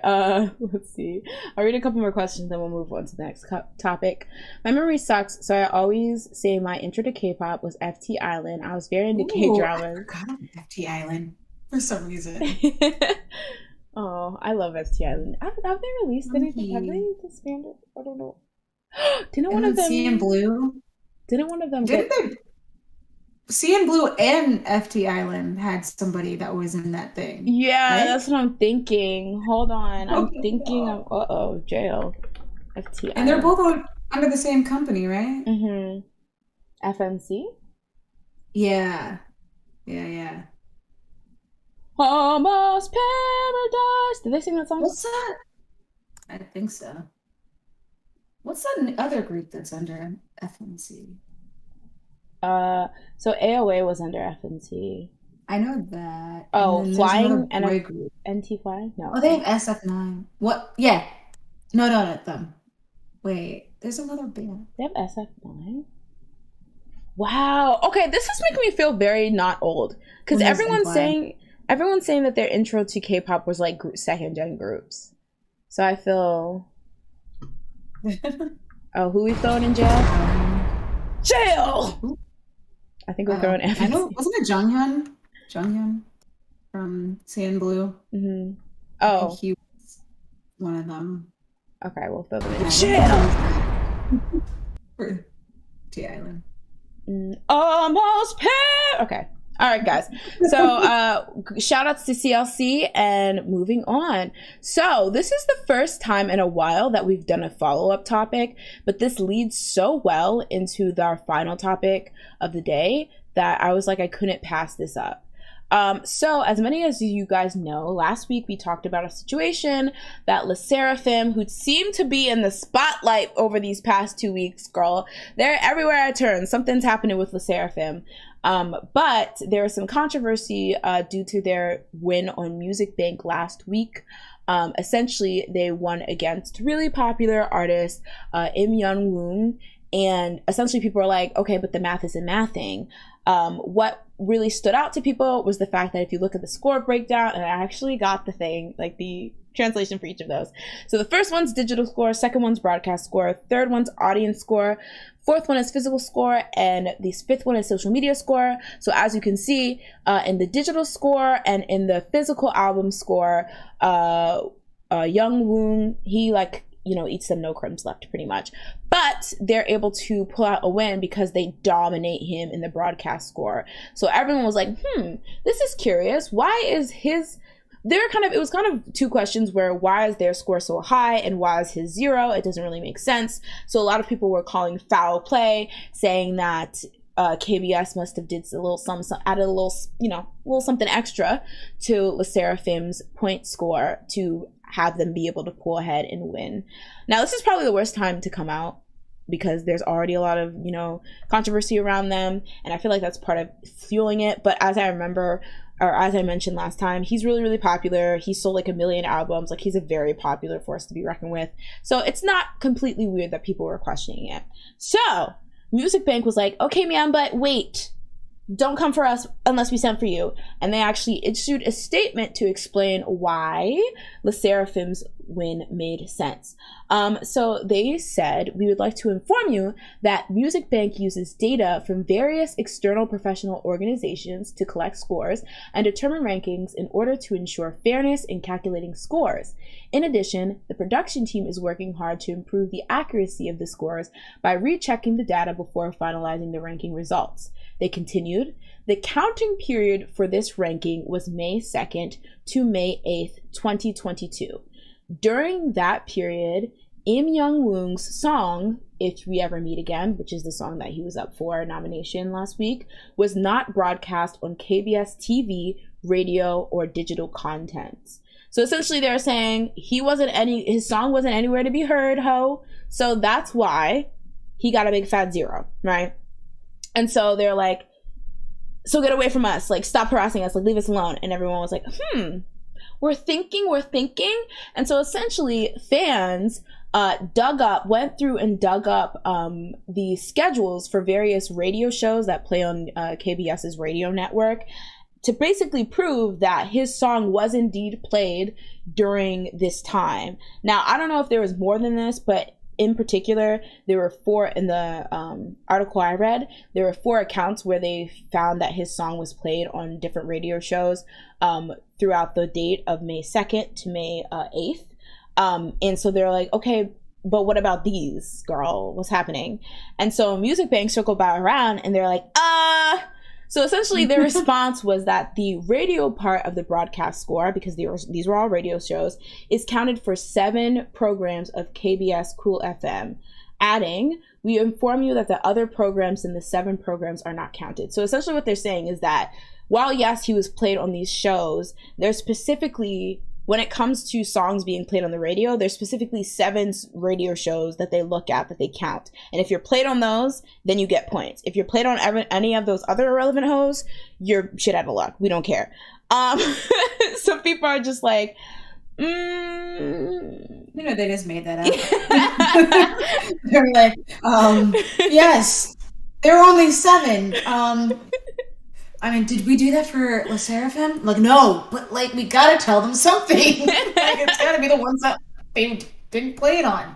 let's see. I'll read a couple more questions, then we'll move on to the next topic. My memory sucks, so I always say my intro to K-pop was FT Island. I was very into K-dramas. I forgot about FT Island for some reason. Oh, I love FT Island. Have they released anything? Have they disbanded? I don't know. Didn't one of them... CN Blue? Didn't one of them CN Blue and FT Island had somebody that was in that thing. Yeah, right? That's what I'm thinking. Hold on. I'm thinking of jail. FT Island. And they're both under the same company, right? Mm-hmm. FMC? Yeah. Almost Paradise. Did they sing that song? What's that? I think so. What's that other group that's under FMC? So AOA was under FNC. I know that. Oh, Flying and NT Flying? No. Oh, they have SF9. What? Yeah. No, not them. Wait, there's another band. They have SF9? Wow. Okay, this is making me feel very not old. Because everyone's saying that their intro to K-pop was like second gen groups. So I feel... Oh, who we throwing in jail? Jail! I think we're throwing FNC. I know, wasn't it Jonghyun from CN Blue? Mm-hmm. Oh. He was one of them. Okay, we'll throw them in jail. For T Island. Almost pair. Okay. All right, guys. So shout outs to CLC, and moving on. So this is the first time in a while that we've done a follow-up topic, but this leads so well into our final topic of the day that I was like, I couldn't pass this up. So as many as you guys know, last week we talked about a situation that Sserafim, who seemed to be in the spotlight over these past 2 weeks, girl, they're everywhere I turn. Something's happening with Sserafim. But there was some controversy due to their win on Music Bank last week. Essentially, they won against really popular artist Im Young-woon, and essentially people are like, okay, but the math isn't mathing. What really stood out to people was the fact that if you look at the score breakdown, and I actually got the thing, like the translation for each of those. So the first one's digital score, second one's broadcast score, third one's audience score, fourth one is physical score, and the fifth one is social media score. So as you can see, in the digital score and in the physical album score, Young-woon, he eats them no crumbs left pretty much. But they're able to pull out a win because they dominate him in the broadcast score. So everyone was like, this is curious. Why is his it was kind of two questions where why is their score so high and why is his 0? It doesn't really make sense. So a lot of people were calling foul play, saying that KBS must have did added a little, little something extra to Le Sserafim's point score to have them be able to pull ahead and win. Now, this is probably the worst time to come out because there's already a lot of, controversy around them. And I feel like that's part of fueling it. But as I mentioned last time, he's really, really popular. He sold like 1 million albums. Like, he's a very popular force to be reckoned with. So it's not completely weird that people were questioning it. So Music Bank was like, okay, man, but wait, don't come for us unless we send for you. And they actually issued a statement to explain why Le Sserafim's win made sense. So they said, we would like to inform you that Music Bank uses data from various external professional organizations to collect scores and determine rankings in order to ensure fairness in calculating scores. In addition, the production team is working hard to improve the accuracy of the scores by rechecking the data before finalizing the ranking results. They continued, the counting period for this ranking was May 2nd to May 8th, 2022. During that period, Im Young-woong's song, If We Ever Meet Again, which is the song that he was up for nomination last week, was not broadcast on KBS TV, radio, or digital content. So essentially they're saying his song wasn't anywhere to be heard, so that's why he got a big fat 0, right? And so they're like, so get away from us, like, stop harassing us, like, leave us alone. And everyone was like, we're thinking. And so essentially fans went through and dug up the schedules for various radio shows that play on KBS's radio network to basically prove that his song was indeed played during this time. Now, I don't know if there was more than this, but in particular, there were 4 in the article I read. There were 4 accounts where they found that his song was played on different radio shows throughout the date of May 2nd to May 8th. And so they're like, okay, but what about these, girl? What's happening? And so Music Bank circled back around and they're like, So essentially their response was that the radio part of the broadcast score, because these were all radio shows, is counted for 7 programs of KBS Cool FM, adding, we inform you that the other programs in the 7 programs are not counted. So essentially what they're saying is that while, yes, he was played on these shows, there's specifically, when it comes to songs being played on the radio, there's specifically 7 radio shows that they look at, that they count. And if you're played on those, then you get points. If you're played on any of those other irrelevant hoes, you're shit out of luck. We don't care. So people are just like, they just made that up. They're like, yes, there were only 7. I mean, did we do that for Le Sserafim? Like, no, but like, we gotta tell them something. Like, it's gotta be the ones that they didn't play it on.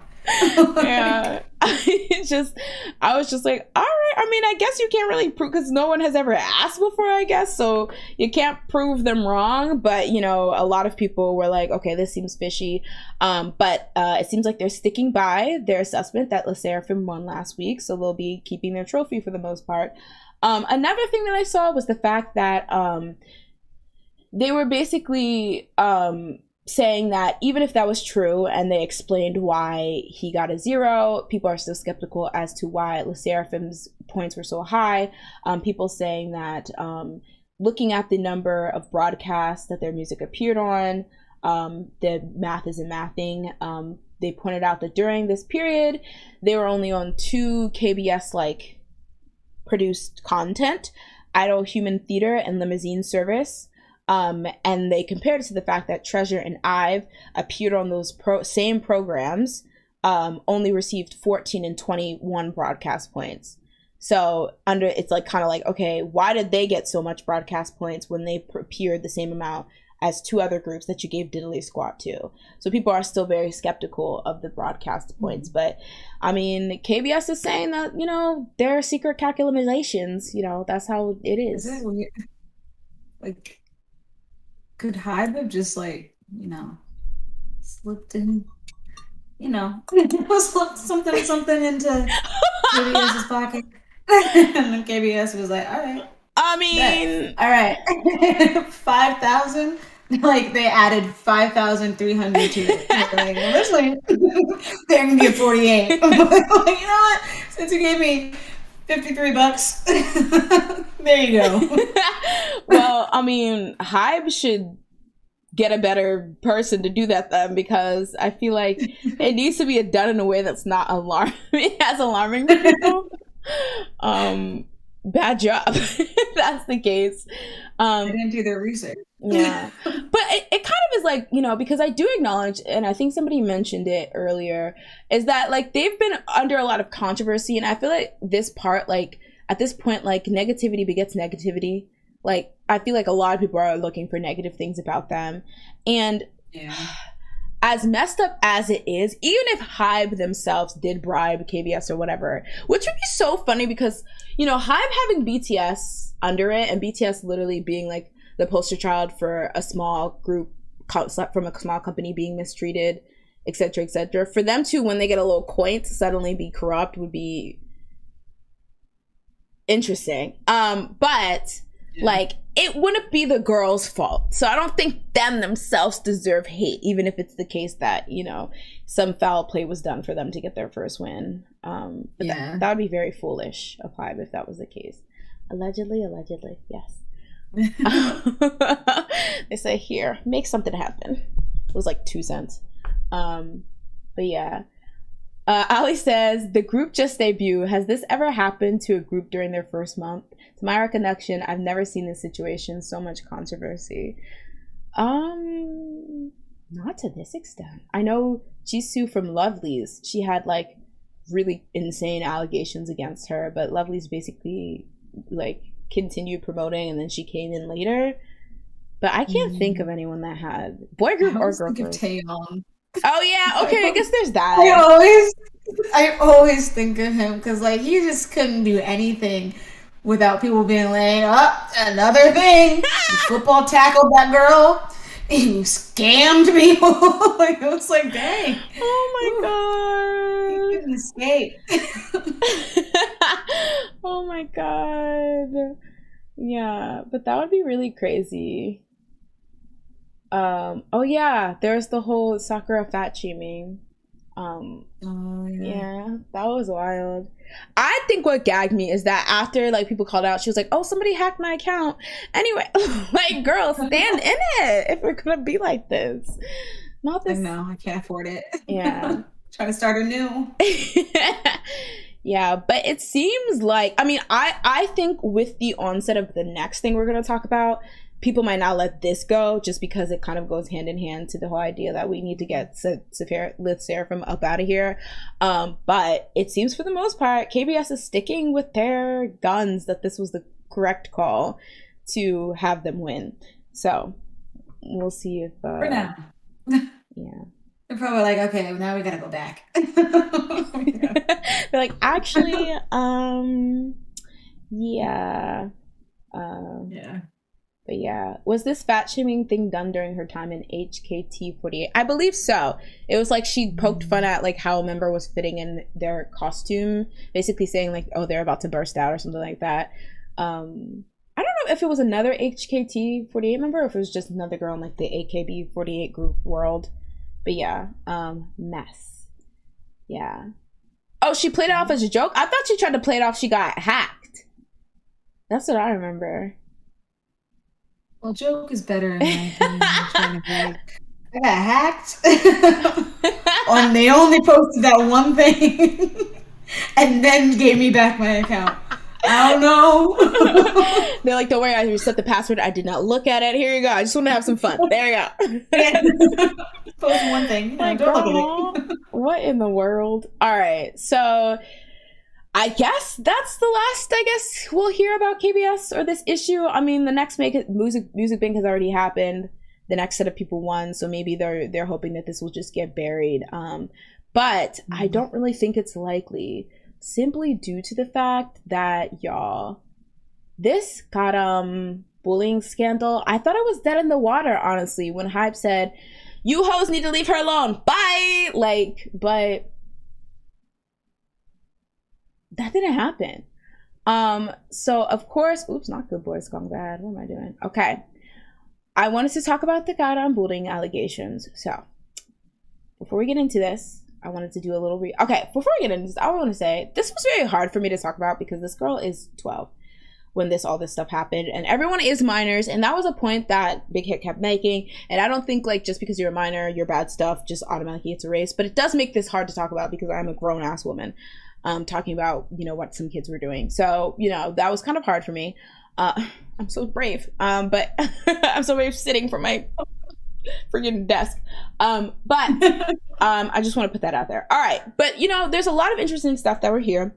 Yeah. I was just like, all right. I mean, I guess you can't really prove, because no one has ever asked before, I guess. So you can't prove them wrong. But, a lot of people were like, okay, this seems fishy. But it seems like they're sticking by their assessment that Le Sserafim won last week. So they'll be keeping their trophy for the most part. Another thing that I saw was the fact that they were basically saying that even if that was true and they explained why he got a 0, people are still skeptical as to why Le Sserafim's points were so high. People saying that looking at the number of broadcasts that their music appeared on, the math isn't mathing. They pointed out that during this period, they were only on 2 KBS produced content, Idol Human Theater and Limousine Service. And they compared it to the fact that Treasure and IVE appeared on those same programs, only received 14 and 21 broadcast points. So it's like kind of like, okay, why did they get so much broadcast points when they appeared the same amount as 2 other groups that you gave diddly squat to? So people are still very skeptical of the broadcast points. But I mean, KBS is saying that, there are secret calculations, that's how it is. Is it weird? Like, could HYBE have just slipped in, slipped something into KBS's pocket? And then KBS was like, all right. I mean, all right, 5,000. Like they added 5,300 to it. They're like, well, this way, they're gonna be a 48. I'm like, you know what? Since you gave me $53, there you go. Well, I mean, HYBE should get a better person to do that then, because I feel like it needs to be done in a way that's not alarming as alarming to people. Bad job if that's the case. They didn't do their research. Yeah. But it kind of is like, you know, because I do acknowledge, and I think somebody mentioned it earlier, is that like they've been under a lot of controversy, and I feel like this part, like at this point, like negativity begets negativity. Like I feel like a lot of people are looking for negative things about them, and yeah. As messed up as it is, even if HYBE themselves did bribe KBS or whatever, which would be so funny because, you know, HYBE having BTS under it, and BTS literally being like the poster child for a small group from a small company being mistreated, etc., etc. For them to, when they get a little coin, to suddenly be corrupt would be interesting. But like, it wouldn't be the girls' fault. So I don't think them themselves deserve hate, even if it's the case that, you know, some foul play was done for them to get their first win. But that would be very foolish of HYBE if that was the case. Allegedly, yes. They say, here, make something happen. It was like 2 cents. But yeah. Ali says, the group just debuted. Has this ever happened to a group during their first month? To my recollection, I've never seen this situation. So much controversy. Not to this extent. I know Jisoo from Lovelyz. She had like really insane allegations against her, but Lovelyz basically like continued promoting, and then she came in later. But I can't think of anyone that had boy group or girl group. Oh yeah, okay. I guess there's that. I always think of him because like he just couldn't do anything without people being like, "Oh, another thing, you football tackled that girl, you scammed people." Like it was like, dang. Oh my god. He couldn't escape. Oh my god. Yeah, but that would be really crazy. Oh yeah, there's the whole Sakura fat shaming. Yeah, that was wild. I think what gagged me is that after like people called out, she was like, "Oh, somebody hacked my account." Anyway, like, girl, stand in it if we're gonna be like this. Not this. No, I can't afford it. Yeah. Trying to start anew. Yeah, but it seems like, I mean, I think with the onset of the next thing we're gonna talk about, people might not let this go just because it kind of goes hand in hand to the whole idea that we need to get Sserafim up out of here. But it seems for the most part, KBS is sticking with their guns that this was the correct call to have them win. So we'll see if... for now. Yeah. They're probably like, okay, now we gotta go back. They're like, actually, yeah. Yeah. But yeah, was this fat shaming thing done during her time in HKT48? I believe so. It was like she poked fun at like how a member was fitting in their costume, basically saying like, oh, they're about to burst out or something like that. I don't know if it was another HKT48 member or if it was just another girl in like the AKB48 group world. But yeah, mess. Yeah. Oh, she played it off as a joke? I thought she tried to play it off she got hacked. That's what I remember. Well, joke is better in my opinion. I got hacked. And they only posted that one thing and then gave me back my account. I don't know. They're like, don't worry, I reset the password. I did not look at it. Here you go. I just want to have some fun. There you go. Post one thing. Like, don't look at it. What in the world? All right. So I guess that's the last, I guess, we'll hear about KBS or this issue. I mean, the next music bank has already happened. The next set of people won, so maybe they're hoping that this will just get buried. But I don't really think it's likely, simply due to the fact that, y'all, this Garam bullying scandal, I thought it was dead in the water, honestly, when HYBE said, "You hoes need to leave her alone. Bye!" Like, but that didn't happen. So of course, oops, not Good Boys Gone Bad. What am I doing? Okay. I wanted to talk about the Garam bullying allegations. So before we get into this, I wanted to do a little okay, before I get into this, I want to say this was very hard for me to talk about because this girl is 12 when all this stuff happened, and everyone is minors, and that was a point that Big Hit kept making. And I don't think like just because you're a minor, your bad stuff just automatically gets erased, but it does make this hard to talk about because I'm a grown-ass woman talking about, you know, what some kids were doing. So, you know, that was kind of hard for me. I'm so brave, but I'm so brave sitting from my freaking desk. But I just want to put that out there. All right, but you know, there's a lot of interesting stuff that were here.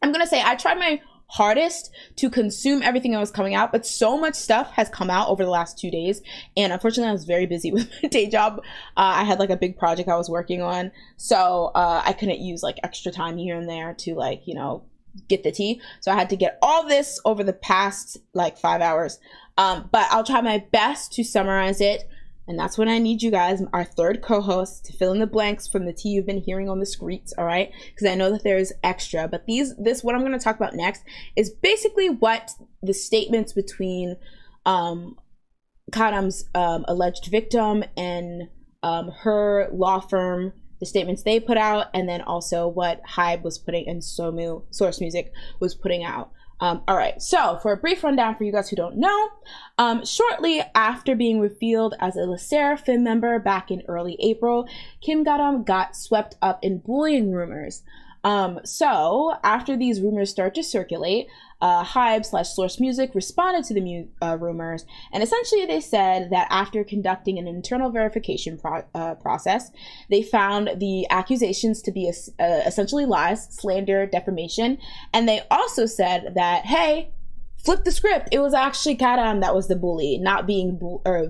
I'm gonna say I tried my hardest to consume everything that was coming out, but so much stuff has come out over the last 2 days, and unfortunately I was very busy with my day job. I had like a big project I was working on, so I couldn't use like extra time here and there to like, you know, get the tea. So I had to get all this over the past like 5 hours, but I'll try my best to summarize it. And that's when I need you guys, our third co-host, to fill in the blanks from the tea you've been hearing on the streets, all right? Because I know that there's extra. But what I'm going to talk about next is basically what the statements between Garam's alleged victim and her law firm, the statements they put out, and then also what HYBE was putting and Source Music was putting out. All right, so for a brief rundown for you guys who don't know, shortly after being revealed as a Sserafim member back in early April, Kim Garam got swept up in bullying rumors. So after these rumors start to circulate, HYBE/Source Music responded to the rumors, and essentially they said that after conducting an internal verification process, they found the accusations to be essentially lies, slander, defamation, and they also said that, hey, flip the script. It was actually Garam that was the bully, not being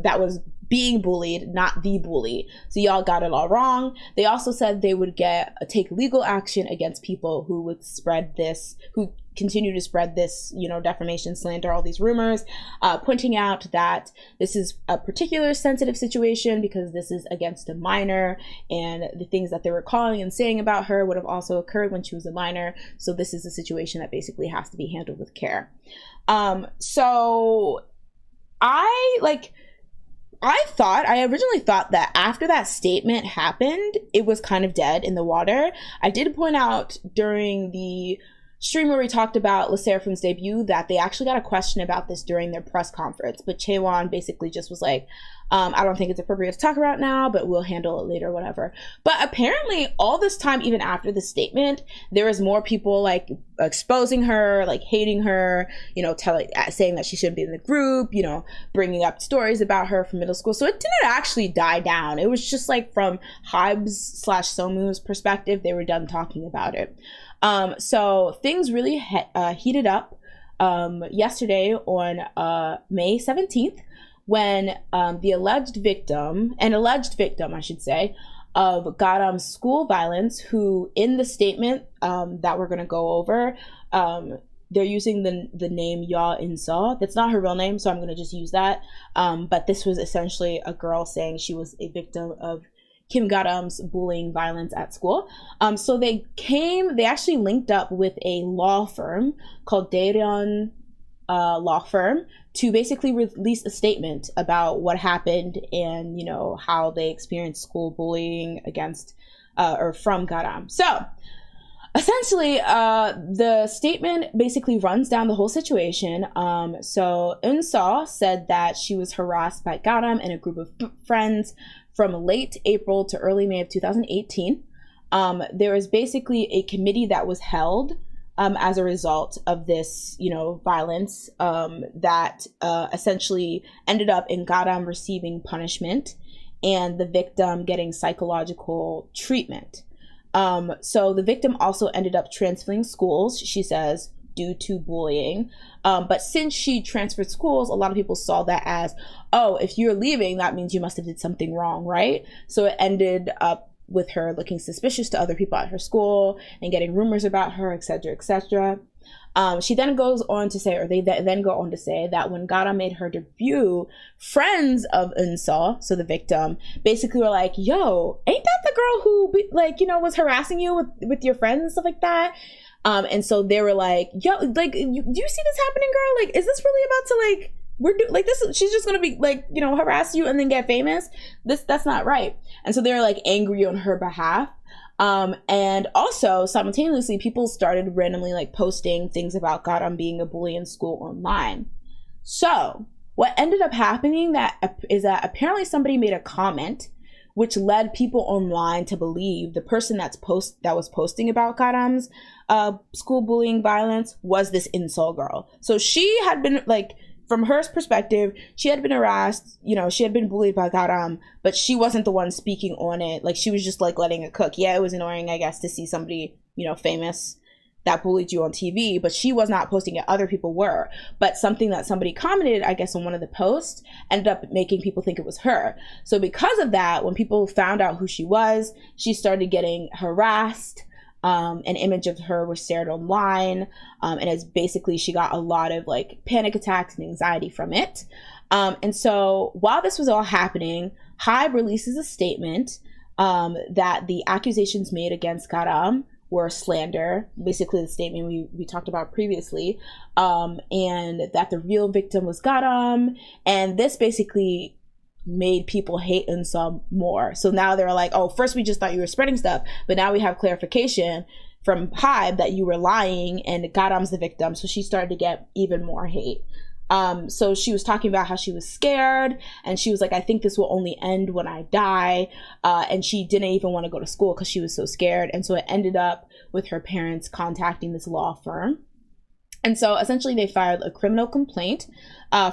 that was being bullied, not the bully. So y'all got it all wrong. They also said they would take legal action against people who would who continue to spread this, you know, defamation, slander, all these rumors, pointing out that this is a particular sensitive situation because this is against a minor, and the things that they were calling and saying about her would have also occurred when she was a minor. So this is a situation that basically has to be handled with care. So I originally thought that after that statement happened, it was kind of dead in the water. I did point out during the stream where we talked about Sserafim's debut that they actually got a question about this during their press conference, but Chaewon basically just was like, I don't think it's appropriate to talk about now, but we'll handle it later, whatever. But apparently all this time, even after the statement, there was more people like exposing her, like hating her, you know, saying that she shouldn't be in the group, you know, bringing up stories about her from middle school. So it didn't actually die down. It was just like from HYBE's/Somu's perspective, they were done talking about it. So things really heated up yesterday on May 17th, when the alleged victim, I should say, of Garam's school violence, who in the statement that we're going to go over, they're using the name Ya In-saw. That's not her real name, so I'm going to just use that. But this was essentially a girl saying she was a victim of Kim Garam's bullying violence at school. So they actually linked up with a law firm called Daeron Law Firm to basically release a statement about what happened and, you know, how they experienced school bullying against or from Garam. So essentially, the statement basically runs down the whole situation. So In-saw said that she was harassed by Garam and a group of friends from late April to early May of 2018. There was basically a committee that was held as a result of this, you know, violence that essentially ended up in Garam receiving punishment and the victim getting psychological treatment. So the victim also ended up transferring schools, she says, due to bullying. But since she transferred schools, a lot of people saw that as, oh, if you're leaving, that means you must have did something wrong, right? So it ended up with her looking suspicious to other people at her school and getting rumors about her, etc., etc. She then goes on to say, or they then go on to say, that when Garam made her debut, friends of In-saw, so the victim, basically were like, yo, ain't that the girl who, like, you know, was harassing you with your friends and stuff like that? And so they were like, yo, like, do you see this happening, girl? Like, is this really about to, like, like this. She's just gonna be like, you know, harass you and then get famous. That's not right. And so they're like angry on her behalf. And also simultaneously, people started randomly like posting things about Garam being a bully in school online. So what ended up happening is that apparently somebody made a comment which led people online to believe the person that was posting about Garam's school bullying violence was this incel girl. So she had been like, from her perspective, she had been harassed, you know, she had been bullied by Garam, but she wasn't the one speaking on it. Like, she was just like letting it cook. Yeah, it was annoying, I guess, to see somebody, you know, famous that bullied you on TV, but she was not posting it. Other people were. But something that somebody commented, I guess, on one of the posts ended up making people think it was her. So because of that, when people found out who she was, she started getting harassed. An image of her was shared online, and it's basically she got a lot of like panic attacks and anxiety from it. And so while this was all happening, HYBE releases a statement that the accusations made against Garam were slander, basically the statement we talked about previously, and that the real victim was Garam. And this basically made people hate Unsub more. So now they're like, oh, first we just thought you were spreading stuff, but now we have clarification from HYBE that you were lying and Garam's the victim. So she started to get even more hate. So she was talking about how she was scared, and she was like, I think this will only end when I die. And she didn't even want to go to school because she was so scared. And so it ended up with her parents contacting this law firm. And so essentially they filed a criminal complaint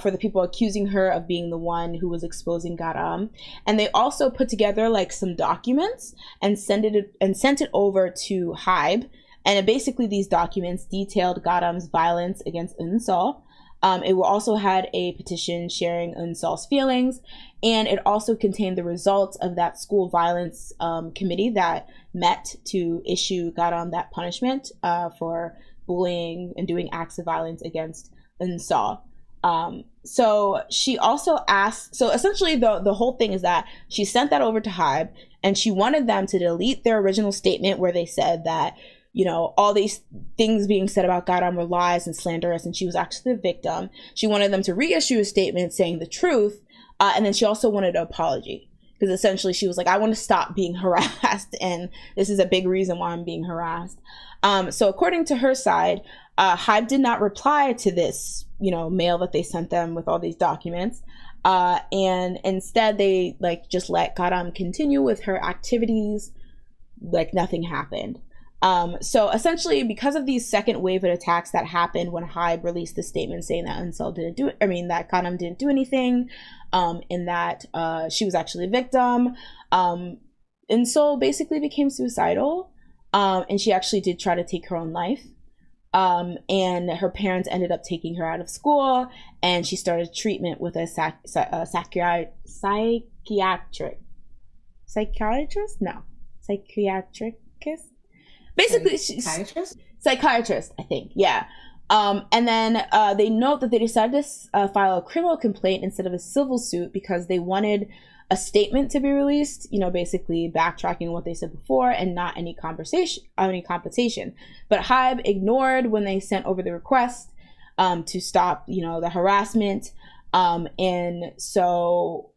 for the people accusing her of being the one who was exposing Garam. And they also put together like some documents and sent it over to HYBE. And basically these documents detailed Garam's violence against Unsal. It also had a petition sharing Unsal's feelings, and it also contained the results of that school violence committee that met to issue Garam that punishment for bullying and doing acts of violence against Unsal. So she also asked, so essentially the whole thing is that she sent that over to HYBE, and she wanted them to delete their original statement where they said that, you know, all these things being said about Garam were lies and slanderous, and she was actually the victim. She wanted them to reissue a statement saying the truth, and then she also wanted an apology, because essentially she was like, I want to stop being harassed, and this is a big reason why I'm being harassed. So according to her side, HYBE did not reply to this, you know, mail that they sent them with all these documents, and instead they like just let Garam continue with her activities like nothing happened. So essentially, because of these second wave of attacks that happened when HYBE released the statement saying that that Garam didn't do anything, and that she was actually a victim, Unsal basically became suicidal, and she actually did try to take her own life. And her parents ended up taking her out of school, and she started treatment with a psychiatrist. Basically, psychiatrist, I think, yeah. And then they note that they decided to file a criminal complaint instead of a civil suit because they wanted a statement to be released, you know, basically backtracking what they said before and not any compensation. But HYBE ignored when they sent over the request to stop, you know, the harassment. And so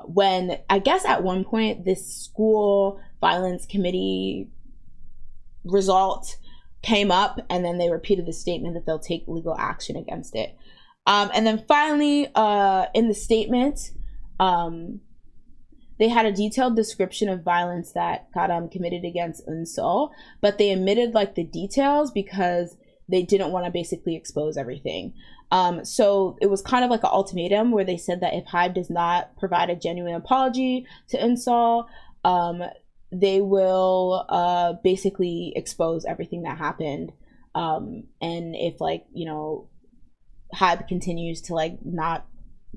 when, I guess at one point, this school violence committee result came up, and then they repeated the statement that they'll take legal action against it. And then finally, in the statement, they had a detailed description of violence that Garam committed against Unsal, but they omitted like the details because they didn't want to basically expose everything. So it was kind of like an ultimatum where they said that if HYBE does not provide a genuine apology to Unsal, they will basically expose everything that happened. And if, like, you know, HYBE continues to like not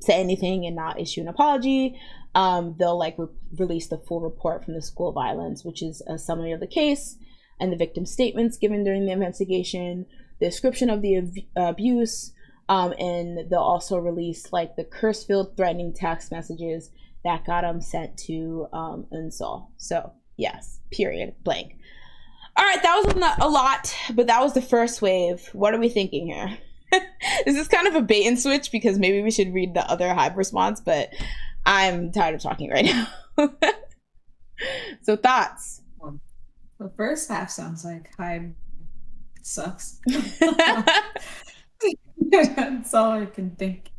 say anything and not issue an apology, they'll like release the full report from the school violence, which is a summary of the case and the victim statements given during the investigation, the description of the abuse, and they'll also release like the curse-filled threatening text messages that Garam sent to Unsal. So yes, period, blank. All right, that was not a lot, but that was the first wave. What are we thinking here? This is kind of a bait and switch because maybe we should read the other HYBE response, but I'm tired of talking right now. So thoughts? The first half sounds like HYBE sucks. That's all I can think.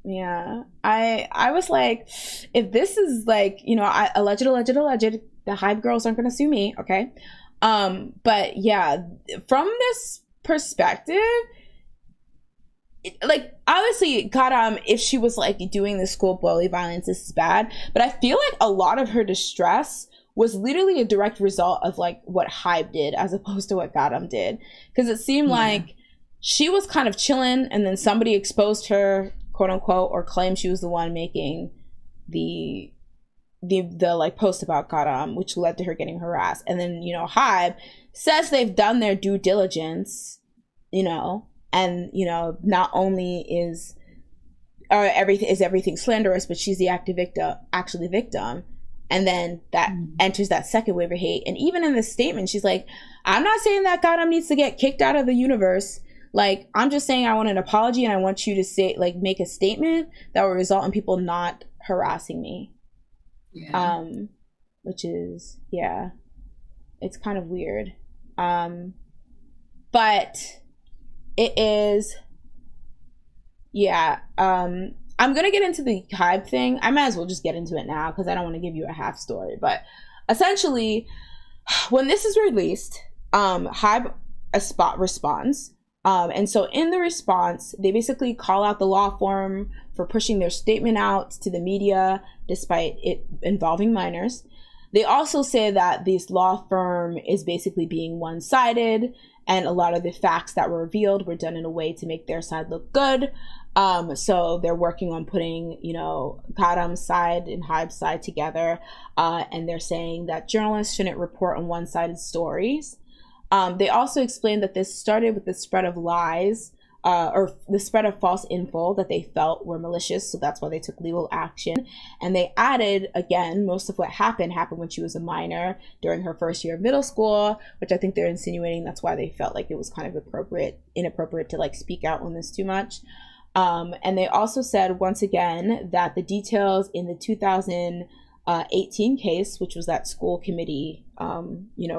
Yeah, I was like, if this is like, alleged, the HYBE girls aren't gonna sue me, okay? But yeah, from this perspective, like obviously Garam, if she was like doing the school bully violence, this is bad, but I feel like a lot of her distress was literally a direct result of like what HYBE did as opposed to what Garam did, because it seemed like she was kind of chilling and then somebody exposed her, quote unquote, or claimed she was the one making the like post about Garam, which led to her getting harassed. And then HYBE says they've done their due diligence, and not only is everything slanderous, but she's the actually victim. And then that enters that second wave of hate. And even in this statement, she's like, I'm not saying that Garam needs to get kicked out of the universe. Like, I'm just saying I want an apology and I want you to say, like, make a statement that will result in people not harassing me. Yeah. Which is, yeah, it's kind of weird. But it is, yeah. I'm going to get into the HYBE thing. I might as well just get into it now because I don't want to give you a half story. But essentially, when this is released, HYBE responds. And so in the response, they basically call out the law firm for pushing their statement out to the media, despite it involving minors. They also say that this law firm is basically being one-sided, and a lot of the facts that were revealed were done in a way to make their side look good. So they're working on putting, Garam's side and HYBE's side together. And they're saying that journalists shouldn't report on one-sided stories. They also explained that this started with the spread of lies, or the spread of false info that they felt were malicious. So that's why they took legal action. And they added, again, most of what happened when she was a minor during her first year of middle school, which I think they're insinuating that's why they felt like it was kind of inappropriate to like speak out on this too much. And they also said, once again, that the details in the 2018 case, which was that school committee,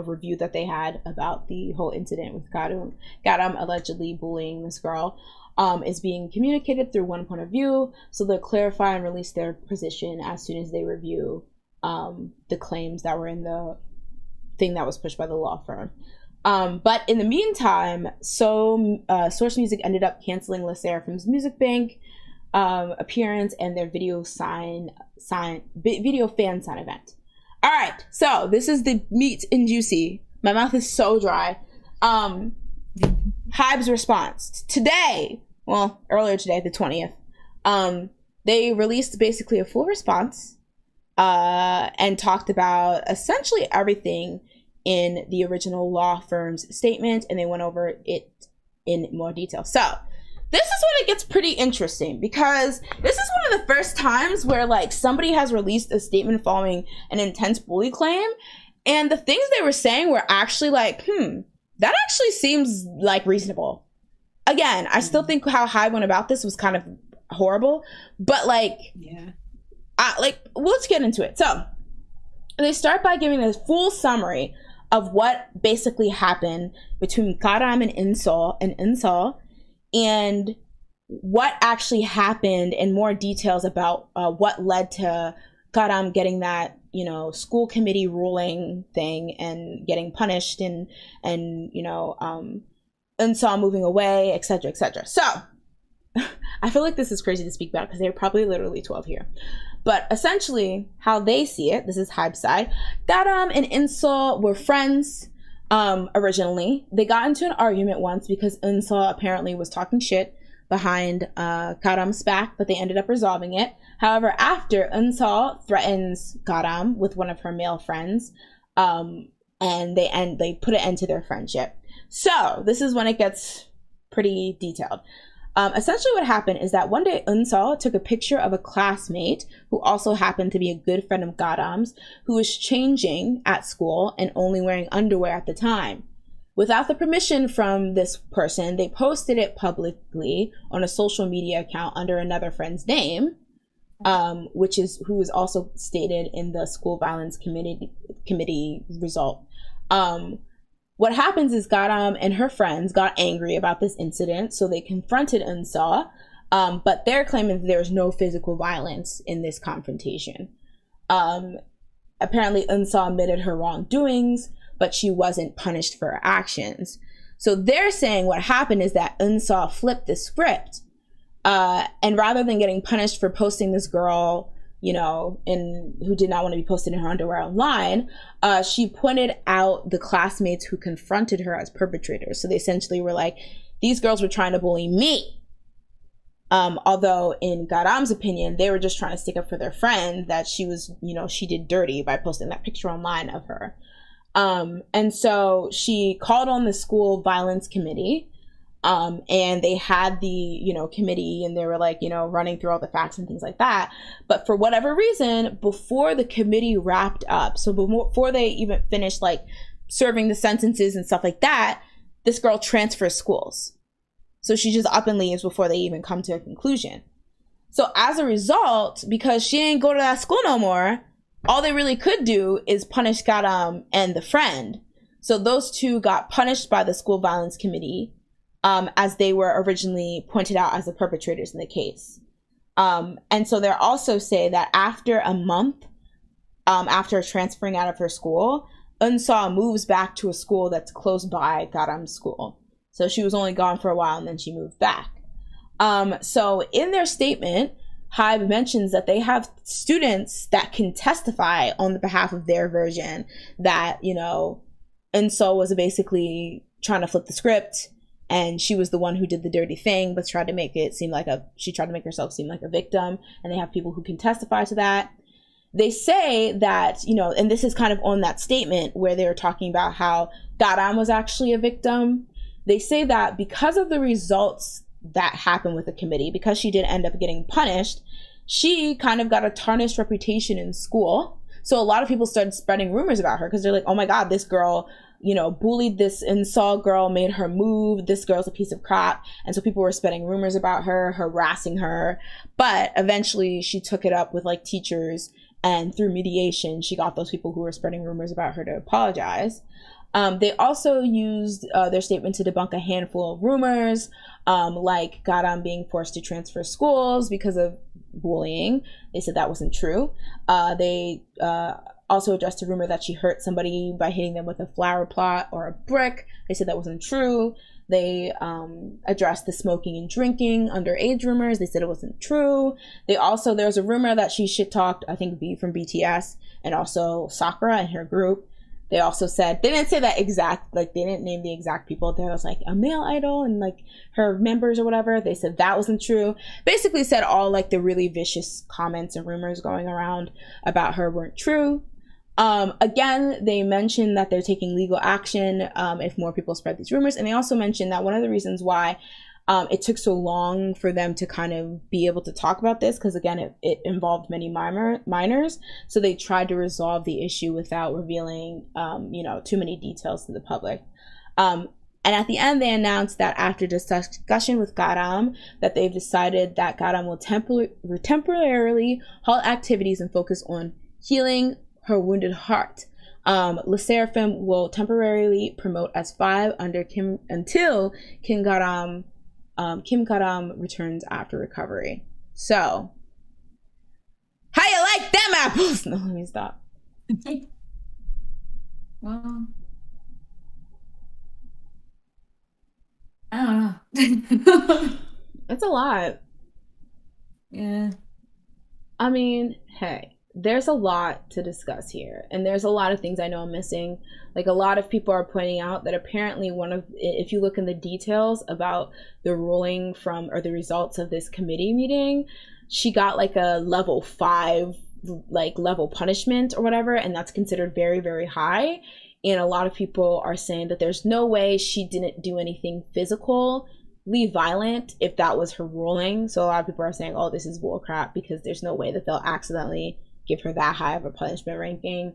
review that they had about the whole incident with Garam allegedly bullying this girl, is being communicated through one point of view. So they'll clarify and release their position as soon as they review the claims that were in the thing that was pushed by the law firm. But in the meantime, Source Music ended up canceling Sserafim's Music Bank appearance and their video fan sign event. All right, so this is the meat and juicy. My mouth is so dry. HYBE's response today, earlier today, the 20th. They released basically a full response and talked about essentially everything in the original law firm's statement, and they went over it in more detail. So this is when it gets pretty interesting, because this is one of the first times where like somebody has released a statement following an intense bully claim, and the things they were saying were actually like, that actually seems like reasonable. Again, I still think how HYBE went about this was kind of horrible, but like, yeah, let's get into it. So they start by giving a full summary of what basically happened between Garam and Insol, and what actually happened, and more details about what led to Garam getting that, school committee ruling thing and getting punished, and Insol moving away, etc., etc. So I feel like this is crazy to speak about because they're probably literally 12 here. But essentially, how they see it, this is HYBE's side. Garam and Insol were friends originally. They got into an argument once because Insol apparently was talking shit behind Garam's back, but they ended up resolving it. However, after, Insol threatens Garam with one of her male friends, and they put an end to their friendship. So this is when it gets pretty detailed. Essentially what happened is that one day Insol took a picture of a classmate who also happened to be a good friend of Garam's, who was changing at school and only wearing underwear at the time. Without the permission from this person, they posted it publicly on a social media account under another friend's name, who is also stated in the school violence committee result. What happens is Garam and her friends got angry about this incident, so they confronted Unsa, but they're claiming that there was no physical violence in this confrontation. Apparently, Unsa admitted her wrongdoings, but she wasn't punished for her actions. So they're saying what happened is that Unsa flipped the script, and rather than getting punished for posting this girl, you know, who did not want to be posted in her underwear online, she pointed out the classmates who confronted her as perpetrators. So they essentially were like, these girls were trying to bully me. Although in Garam's opinion, they were just trying to stick up for their friend that she was, you know, she did dirty by posting that picture online of her. And so she called on the school violence committee, and they had the, you know, committee, and they were like, you know, running through all the facts and things like that. But for whatever reason, before the committee wrapped up, so before they even finished like serving the sentences and stuff like that, this girl transfers schools. So she just up and leaves before they even come to a conclusion. So as a result, because she didn't go to that school no more, all they really could do is punish Garam and the friend. So those two got punished by the school violence committee, as they were originally pointed out as the perpetrators in the case. And so they also say that after a month, after transferring out of her school, Unsa moves back to a school that's close by Garam's school. So she was only gone for a while and then she moved back. So in their statement, HYBE mentions that they have students that can testify on the behalf of their version that, you know, Unsa was basically trying to flip the script, and she was the one who did the dirty thing, but tried to make herself seem like a victim. And they have people who can testify to that. They say that, you know, and this is kind of on that statement where they were talking about how Garam was actually a victim. They say that because of the results that happened with the committee, because she did end up getting punished, she kind of got a tarnished reputation in school. So a lot of people started spreading rumors about her because they're like, oh my God, this girl, you know, bullied this Insult girl, made her move. This girl's a piece of crap. And so people were spreading rumors about her, harassing her. But eventually she took it up with like teachers, and through mediation, she got those people who were spreading rumors about her to apologize. They also used their statement to debunk a handful of rumors, like Garam being forced to transfer schools because of bullying. They said that wasn't true. They also addressed a rumor that she hurt somebody by hitting them with a flower pot or a brick. They said that wasn't true. They addressed the smoking and drinking underage rumors. They said it wasn't true. There was a rumor that she shit talked, I think, V from BTS and also Sakura and her group. They also said, they didn't say that exact, like they didn't name the exact people. There was like a male idol and like her members or whatever. They said that wasn't true. Basically said all like the really vicious comments and rumors going around about her weren't true. Again, they mentioned that they're taking legal action if more people spread these rumors. And they also mentioned that one of the reasons why it took so long for them to kind of be able to talk about this, because again, it involved many minors. So they tried to resolve the issue without revealing, too many details to the public. And at the end, they announced that after discussion with Garam, that they've decided that Garam will temporarily halt activities and focus on healing her wounded heart. Sserafim will temporarily promote as 5 under until KIM GARAM returns after recovery. So, how you like them apples? No, let me stop. Well, I don't know. It's a lot. Yeah. I mean, hey. There's a lot to discuss here, and there's a lot of things I know I'm missing. Like, a lot of people are pointing out that apparently if you look in the details about the ruling or the results of this committee meeting, she got like a level 5, like level punishment or whatever, and that's considered very, very high. And a lot of people are saying that there's no way she didn't do anything physically violent if that was her ruling. So a lot of people are saying, oh, this is bullcrap, because there's no way that they'll accidentally give her that high of a punishment ranking.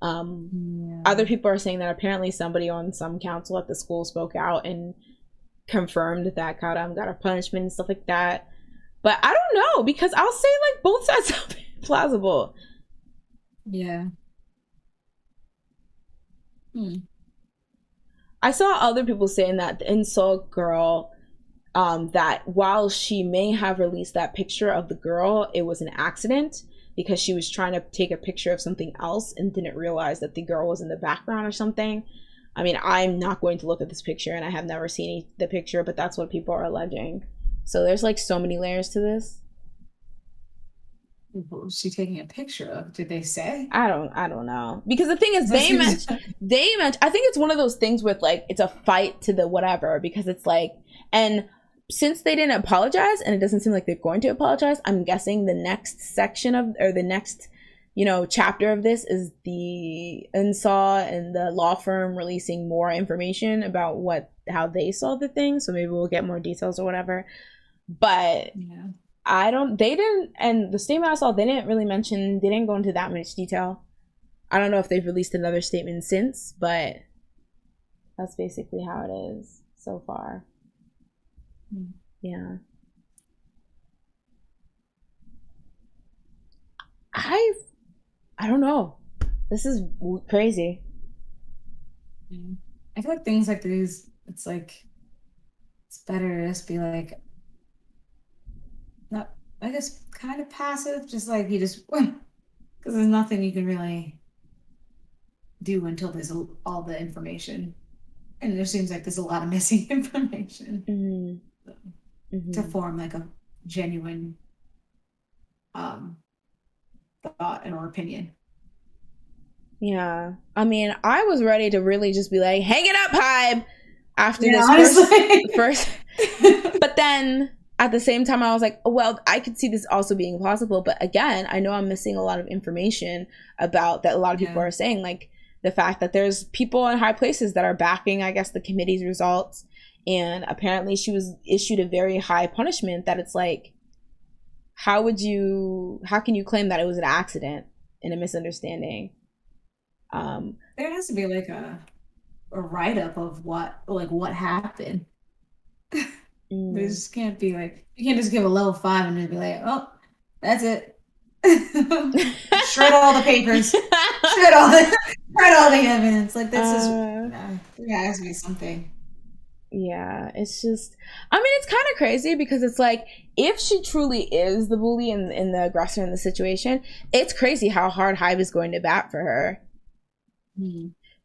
Other people are saying that apparently somebody on some council at the school spoke out and confirmed that Karam got a punishment and stuff like that. But I don't know, because I'll say like both sides sound plausible. Yeah. I saw other people saying that the insult girl, that while she may have released that picture of the girl, it was an accident because she was trying to take a picture of something else and didn't realize that the girl was in the background or something. I mean, I'm not going to look at this picture and I have never seen the picture, but that's what people are alleging. So there's like so many layers to this. What was she taking a picture of? Did they say? I don't know. Because the thing is, they meant, I think it's one of those things with like, it's a fight to the whatever, because it's like, and since they didn't apologize and it doesn't seem like they're going to apologize, I'm guessing the next section of, or the next, you know, chapter of this is the INSAW and the law firm releasing more information about how they saw the thing. So maybe we'll get more details or whatever. But yeah. They didn't, and the statement I saw, they didn't go into that much detail. I don't know if they've released another statement since, but that's basically how it is so far. Yeah. I don't know. This is crazy. I feel like things like these, it's like, it's better to just be like, not, I guess, kind of passive, just like you just, because there's nothing you can really do until there's all the information. And there seems like there's a lot of missing information to form like a genuine thought and or opinion. Yeah. I mean, I was ready to really just be like, hang it up, HYBE, after this first. But then at the same time, I was like, well, I could see this also being possible. But again, I know I'm missing a lot of information about that. A lot of people are saying, like, the fact that there's people in high places that are backing, I guess, the committee's results. And apparently she was issued a very high punishment that it's like, how can you claim that it was an accident and a misunderstanding? There has to be like a write-up of what happened. There just can't be like, you can't just give a level 5 and then be like, oh, that's it. Shred all the papers. Shred all the evidence. Like, that's just, there has to be something. Yeah, it's just, I mean, it's kind of crazy because it's like, if she truly is the bully and the aggressor in the situation, it's crazy how hard HYBE is going to bat for her.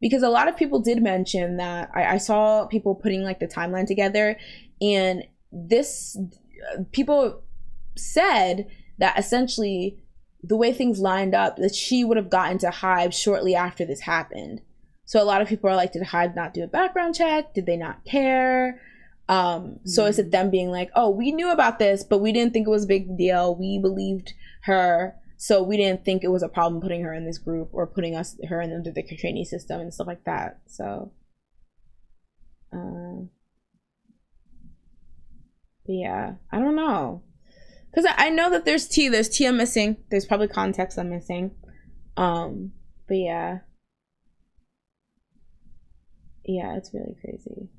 Because a lot of people did mention that, I saw people putting like the timeline together, and people said that essentially the way things lined up, that she would have gotten to HYBE shortly after this happened. So a lot of people are like, did HYBE not do a background check? Did they not care? So is it them being like, oh, we knew about this, but we didn't think it was a big deal. We believed her, so we didn't think it was a problem putting her in this group or putting her in under the trainee system and stuff like that. So, but yeah, I don't know. Because I know that there's tea I'm missing. There's probably context I'm missing. But yeah. Yeah, it's really crazy.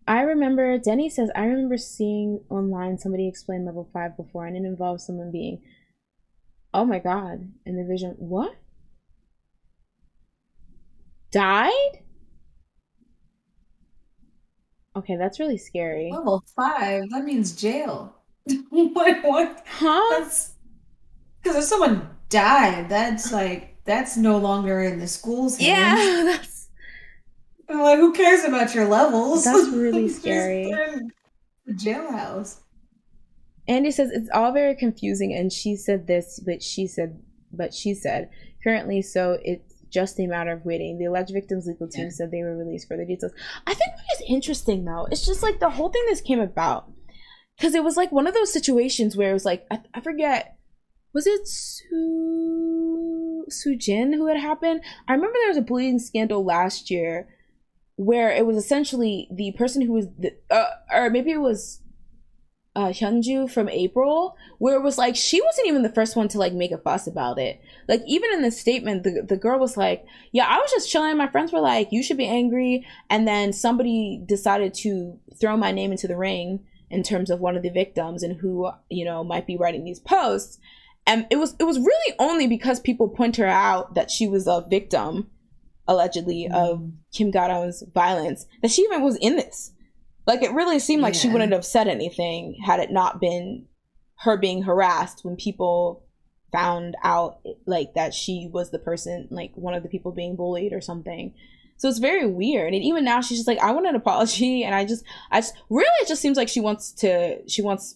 I remember, Denny says, I remember seeing online somebody explain level 5 before, and it involved someone being, oh my god, in the vision, what? Died? Okay, that's really scary. Level 5? That means jail. What? Huh? Because if someone died, that's no longer in the school's hands. Yeah, that's... I'm like, who cares about your levels? That's really scary. The jailhouse. Andy says, it's all very confusing, and she said this, but she said currently, so it's just a matter of waiting. The alleged victims' legal team said they will release further details. I think what is interesting, though, it's just like the whole thing this came about, because it was like one of those situations where it was like, I forget, was it Sujin who had happened? I remember there was a bullying scandal last year where it was essentially the person who was or maybe it was Hyunju from April, where it was like she wasn't even the first one to like make a fuss about it. Like even in the statement, the girl was like, "Yeah, I was just chilling. My friends were like, you should be angry," and then somebody decided to throw my name into the ring in terms of one of the victims and who might be writing these posts. And it was really only because people point her out that she was a victim, allegedly, of Kim Garam's violence that she even was in this. Like, it really seemed like she wouldn't have said anything had it not been her being harassed when people found out, like, that she was the person, like, one of the people being bullied or something. So it's very weird. And even now, she's just like, I want an apology. And I just really, it just seems like she wants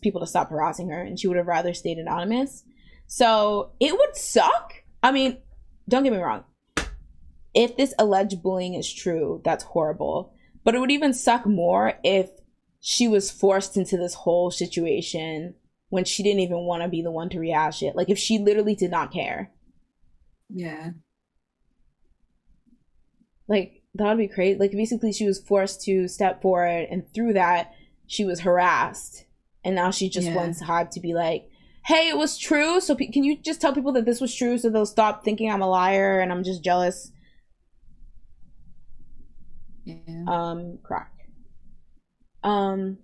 people to stop harassing her, and she would have rather stayed anonymous. So it would suck. I mean, don't get me wrong. If this alleged bullying is true, that's horrible. But it would even suck more if she was forced into this whole situation when she didn't even want to be the one to rehash it. Like, if she literally did not care. Yeah. Like, that would be crazy. Like, basically, she was forced to step forward, and through that, she was harassed. And now she just wants HYBE to be like, hey, it was true. So can you just tell people that this was true so they'll stop thinking I'm a liar and I'm just jealous? Crack. Tanisha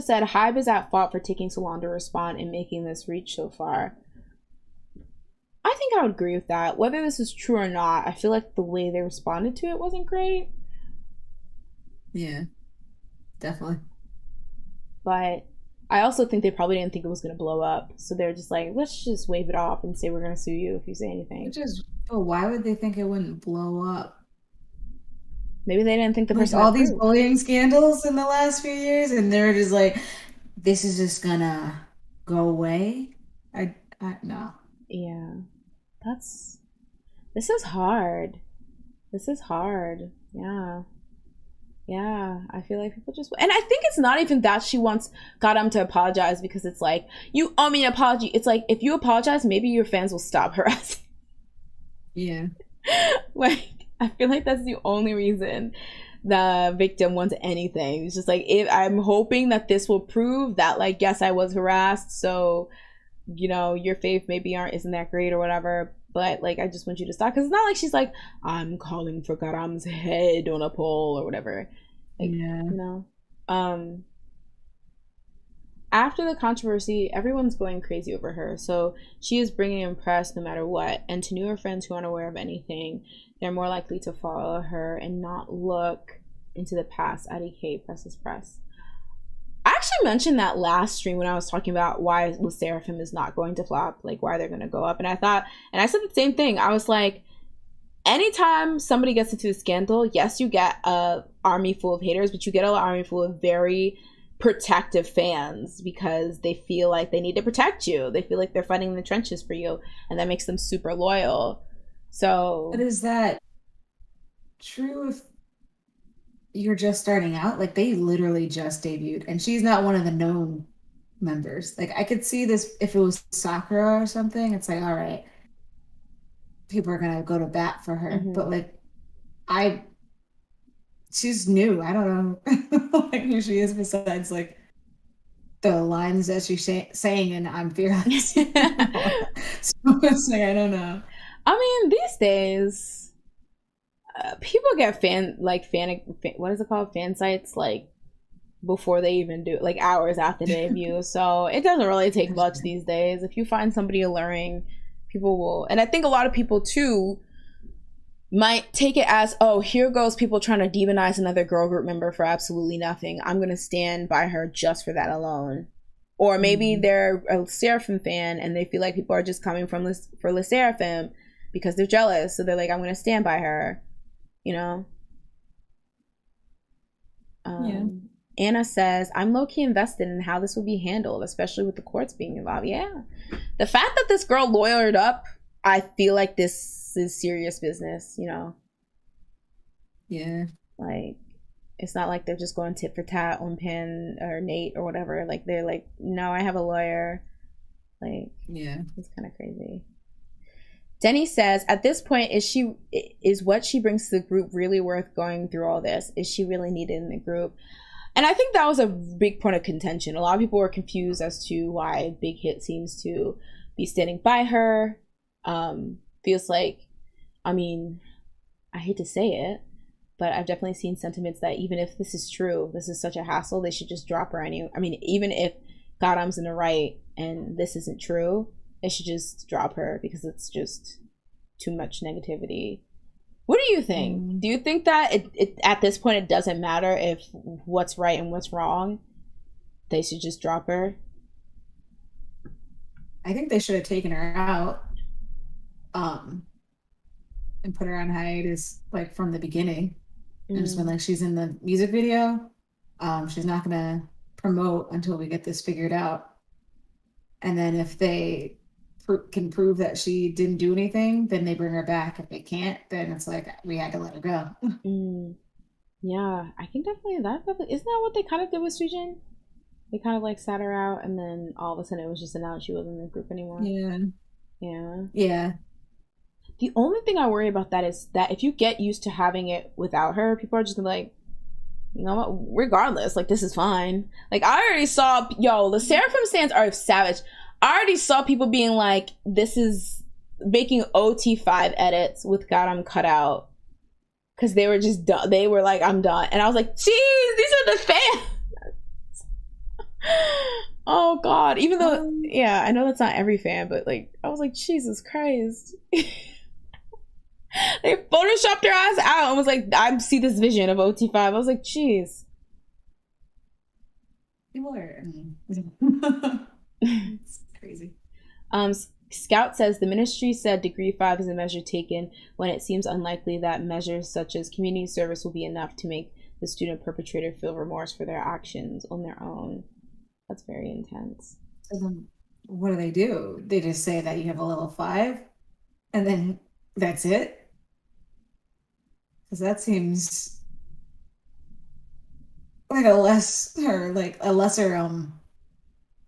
said HYBE is at fault for taking so long to respond and making this reach so far. I think I would agree with that. Whether this is true or not, I feel like the way they responded to it wasn't great. Yeah, definitely. But I also think they probably didn't think it was going to blow up. So they're just like, let's just wave it off and say we're going to sue you if you say anything. But why would they think it wouldn't blow up? Maybe they didn't think the person all these bullying scandals in the last few years, and they're just like, this is just gonna go away. I no. Yeah, this is hard. This is hard. Yeah, I feel like people just, and I think it's not even that she wants Garam to apologize, because it's like, you owe me an apology. It's like, if you apologize, maybe your fans will stop harassing. Yeah. Like, I feel like that's the only reason the victim wants anything. It's just like, if I'm hoping that this will prove that, like, yes, I was harassed, so, your faith maybe isn't that great or whatever, but, like, I just want you to stop. Because it's not like she's like, I'm calling for Garam's head on a pole or whatever. Like, after the controversy, everyone's going crazy over her, so she is bringing in press no matter what. And to newer friends who aren't aware of anything, they're more likely to follow her and not look into the past. IDK presses press. I actually mentioned that last stream when I was talking about why Sserafim is not going to flop, like why they're going to go up. And I said the same thing. I was like, anytime somebody gets into a scandal, yes, you get a army full of haters, but you get an army full of very protective fans, because they feel like they need to protect you. They feel like they're fighting in the trenches for you, and that makes them super loyal. So, but is that true if you're just starting out? Like, they literally just debuted, and she's not one of the known members. Like, I could see this if it was Sakura or something. It's like, all right, people are gonna go to bat for her. But like, she's new. I don't know like who she is besides like the lines that she's saying and I'm fearless. So it's like, I don't know. I mean, these days, people get what is it called? Fan sites, like, before they even do, like, hours after debut. So it doesn't really take much these days. If you find somebody alluring, people will. And I think a lot of people, too, might take it as, oh, here goes people trying to demonize another girl group member for absolutely nothing. I'm going to stand by her just for that alone. Or maybe they're a Sserafim fan and they feel like people are just coming for Sserafim because they're jealous. So they're like, I'm going to stand by her, Anna says, I'm low-key invested in how this will be handled, especially with the courts being involved. Yeah. The fact that this girl lawyered up, I feel like this is serious business, Yeah. Like, it's not like they're just going tit for tat on Pan or Nate or whatever. Like, they're like, no, I have a lawyer. Like, yeah, it's kind of crazy. Denny says, at this point, is what she brings to the group really worth going through all this? Is she really needed in the group? And I think that was a big point of contention. A lot of people were confused as to why Big Hit seems to be standing by her. Feels like, I mean, I hate to say it, but I've definitely seen sentiments that even if this is true, this is such a hassle, they should just drop her anyway. I mean, even if Garam's in the right and this isn't true, they should just drop her because it's just too much negativity. What do you think? Do you think that it at this point it doesn't matter if what's right and what's wrong? They should just drop her? I think they should have taken her out and put her on hiatus like from the beginning. And just when like she's in the music video, she's not gonna promote until we get this figured out. And then if they can prove that she didn't do anything, then they bring her back. If they can't, then it's like we had to let her go. Yeah, I think definitely that isn't that what they kind of did with Sujin? They kind of like sat her out, and then all of a sudden it was just announced she wasn't in the group anymore. Yeah. The only thing I worry about that is that if you get used to having it without her, people are just gonna be like, you know what, regardless, like this is fine. Like I already saw, the Sserafim stands are savage. I already saw people being like, this is making OT5 edits with Garam cut out because they were just done. They were like, I'm done. And I was like, geez, these are the fans. Oh God. Even though, yeah, I know that's not every fan, but like, I was like, Jesus Christ. They photoshopped their ass out and was like, I see this vision of OT5. I was like, geez. People are, it's crazy. Scout says the ministry said degree 5 is a measure taken when it seems unlikely that measures such as community service will be enough to make the student perpetrator feel remorse for their actions on their own. That's very intense. So then what do? They just say that you have a level 5 and then that's it? Because that seems like a lesser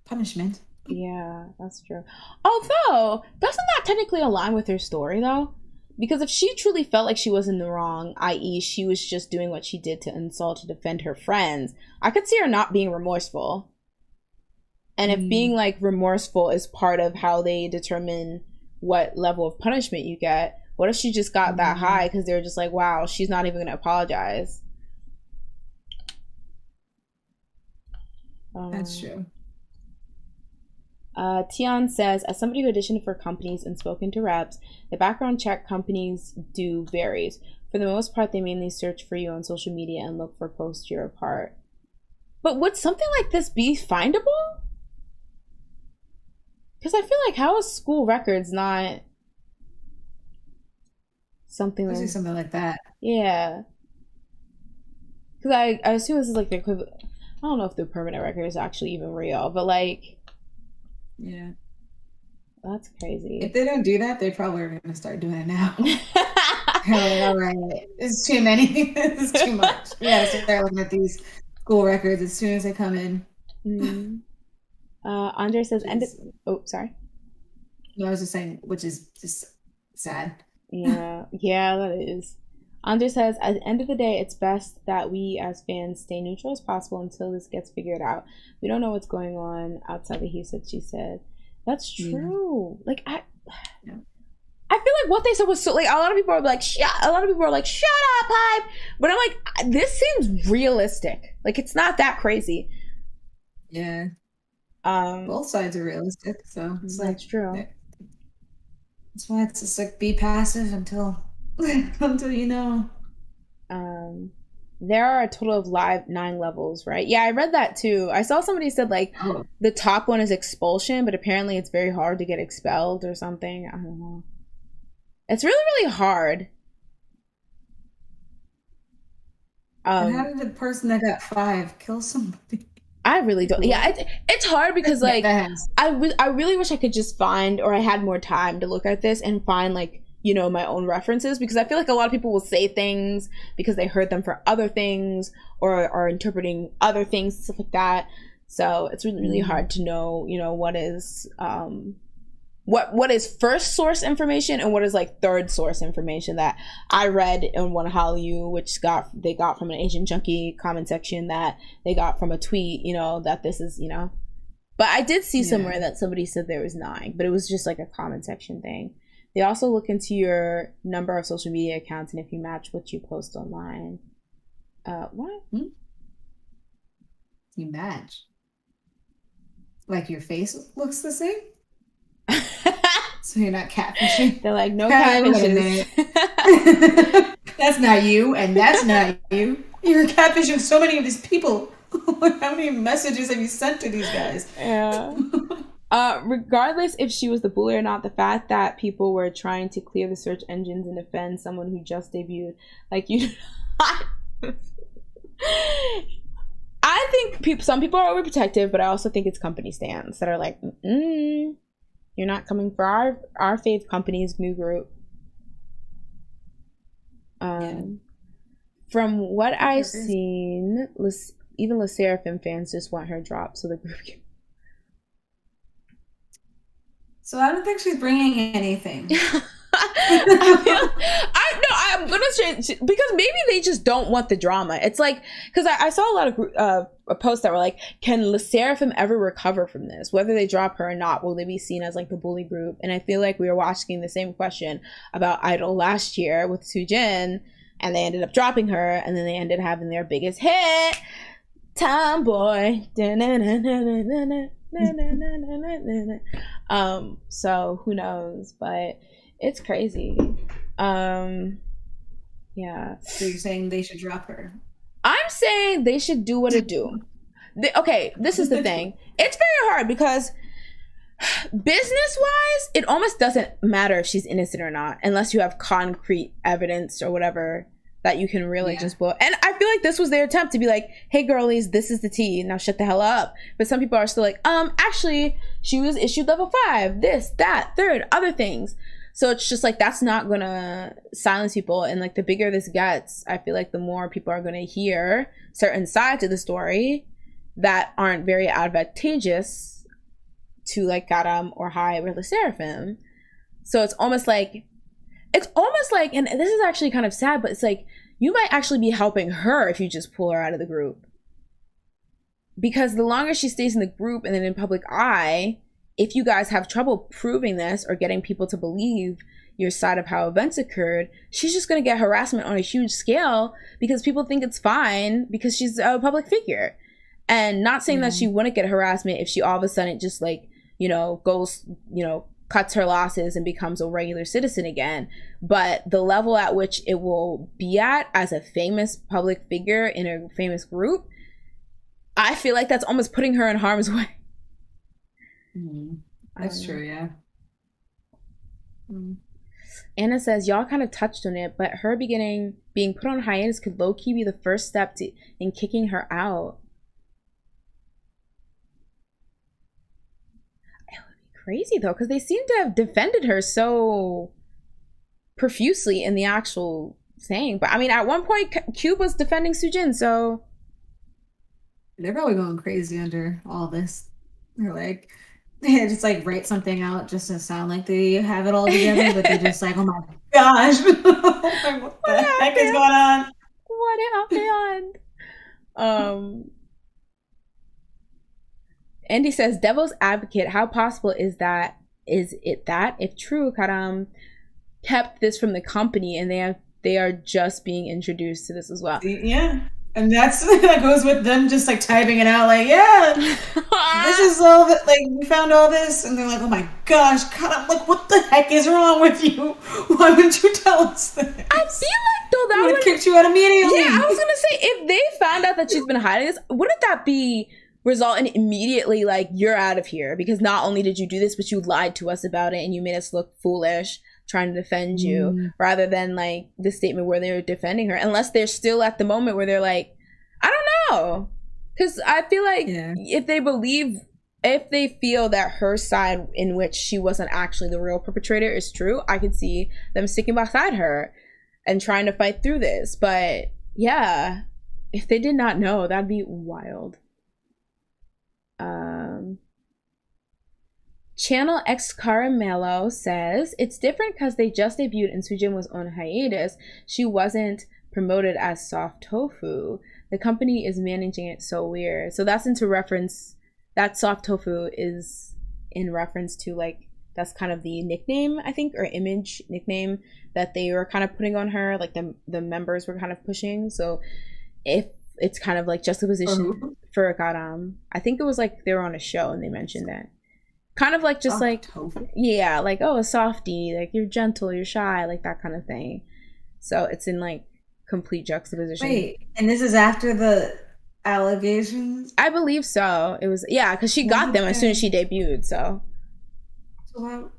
punishment. Yeah, that's true. Although, doesn't that technically align with her story, though? Because if she truly felt like she was in the wrong, i.e. she was just doing what she did to insult, to defend her friends, I could see her not being remorseful. And if being, like, remorseful is part of how they determine what level of punishment you get, what if she just got that high because they were just like, wow, she's not even going to apologize? That's true. Tian says, as somebody who auditioned for companies and spoken to reps, the background check companies do varies. For the most part, they mainly search for you on social media and look for posts you're a part. But would something like this be findable? Because I feel like how is school records not something like something like that? Yeah. Because I assume this is like the equivalent. I don't know if the permanent record is actually even real, but like, yeah, that's crazy. If they don't do that, they probably are going to start doing it now. Like, all right, it's too many. It's too much. Yeah, so they're looking at these school records as soon as they come in. Andre says, oh, sorry. No, I was just saying, which is just sad. Yeah, that is. Andre says, at the end of the day, it's best that we as fans stay neutral as possible until this gets figured out. We don't know what's going on outside the he said, she said. That's true. Yeah. Like, I feel like what they said was so, like, a lot of people are like, shut up, HYBE. But I'm like, this seems realistic. Like, it's not that crazy. Yeah. Both sides are realistic, so it's that's true. That's why it's just like be passive until you know. There are a total of 9 levels, right? Yeah, I read that too. I saw somebody said like the top one is expulsion, but apparently it's very hard to get expelled or something. I don't know. It's really, really hard. And how did the person that got 5 kill somebody? I really don't. Yeah, it's hard because like I really wish I could just find, or I had more time to look at this and find like, you know, my own references, because I feel like a lot of people will say things because they heard them for other things or are interpreting other things, stuff like that. So it's really, really hard to know, you know, what is what is first source information and what is like third source information that I read in one Hallyu, which they got from an Asian Junkie comment section, that they got from a tweet, you know, that this is, you know. But I did see somewhere that somebody said there was 9, but it was just like a comment section thing. They also look into your number of social media accounts and if you match what you post online. What? You match? Like your face looks the same? So you're not catfishing? They're like, no catfishes. That's not you, and that's not you. You're catfishing so many of these people. How many messages have you sent to these guys? Yeah. Regardless if she was the bully or not, the fact that people were trying to clear the search engines and defend someone who just debuted, like you. I think some people are overprotective, but I also think it's company stands that are like, you're not coming for our fave company's new group. From what I've seen, even the Sserafim fans just want her dropped so the group can. So I don't think she's bringing anything. I'm gonna say, because maybe they just don't want the drama. It's like, because I saw a lot of posts that were like, can Sserafim ever recover from this? Whether they drop her or not, will they be seen as like the bully group? And I feel like we were asking the same question about Idol last year with Soojin, and they ended up dropping her, and then they ended having their biggest hit, Tomboy. So who knows, but it's crazy. Yeah. So you're saying they should drop her? I'm saying they should do what it do. Okay, this is the thing. It's very hard because business-wise, it almost doesn't matter if she's innocent or not, unless you have concrete evidence or whatever that you can really just blow. And I feel like this was their attempt to be like, hey girlies, this is the tea, now shut the hell up. But some people are still like, actually, she was issued level 5, this, that, third, other things. So it's just like, that's not gonna silence people. And like, the bigger this gets, I feel like the more people are gonna hear certain sides of the story that aren't very advantageous to like Garam or HYBE or the Sserafim. So it's almost like, and this is actually kind of sad, but it's like, you might actually be helping her if you just pull her out of the group. Because the longer she stays in the group and then in public eye, if you guys have trouble proving this or getting people to believe your side of how events occurred, she's just going to get harassment on a huge scale because people think it's fine because she's a public figure. And not saying that she wouldn't get harassment if she all of a sudden just like, you know, goes, you know, cuts her losses and becomes a regular citizen again. But the level at which it will be at as a famous public figure in a famous group, I feel like that's almost putting her in harm's way. That's true, yeah. Anna says, y'all kind of touched on it, but her being put on hiatus could low-key be the first step in kicking her out. It would be crazy though, because they seem to have defended her so profusely in the actual thing. But I mean, at one point, Cube was defending Soojin, so they're probably going crazy under all this. They're like, they just like write something out just to sound like they have it all together, but they're just like, oh my gosh, what the heck is going on? What happened? Andy says, devil's advocate, how possible is it that if true, Garam kept this from the company and they are just being introduced to this as well? Yeah. And that goes with them just like typing it out like, yeah, this is all that, like, we found all this, and they're like, oh my gosh, God, I'm like, what the heck is wrong with you? Why wouldn't you tell us this? I feel like though that would kicked you out immediately. Yeah, I was gonna say, if they found out that she's been hiding this, wouldn't that be result in immediately like, you're out of here because not only did you do this, but you lied to us about it and you made us look foolish trying to defend you, rather than like the statement where they're defending her, unless they're still at the moment where they're like, I don't know, because I feel like if they feel that her side in which she wasn't actually the real perpetrator is true, I could see them sticking beside her and trying to fight through this. But yeah, if they did not know, that'd be wild. Channel X Caramelo says it's different because they just debuted and Sujin was on hiatus. She wasn't promoted as soft tofu. The company is managing it so weird. So that's into reference. That soft tofu is in reference to like, that's kind of the nickname, I think, or image nickname that they were kind of putting on her, like the members were kind of pushing. So if it's kind of like juxtaposition for Garam, I think it was like they were on a show and they mentioned that. Kind of like just soft like tofu. Yeah, like, oh, a softie, like you're gentle, you're shy, like that kind of thing. So it's in like complete juxtaposition. Wait, and this is after the allegations? I believe so. It was, yeah, because she got them as soon as she debuted, so. So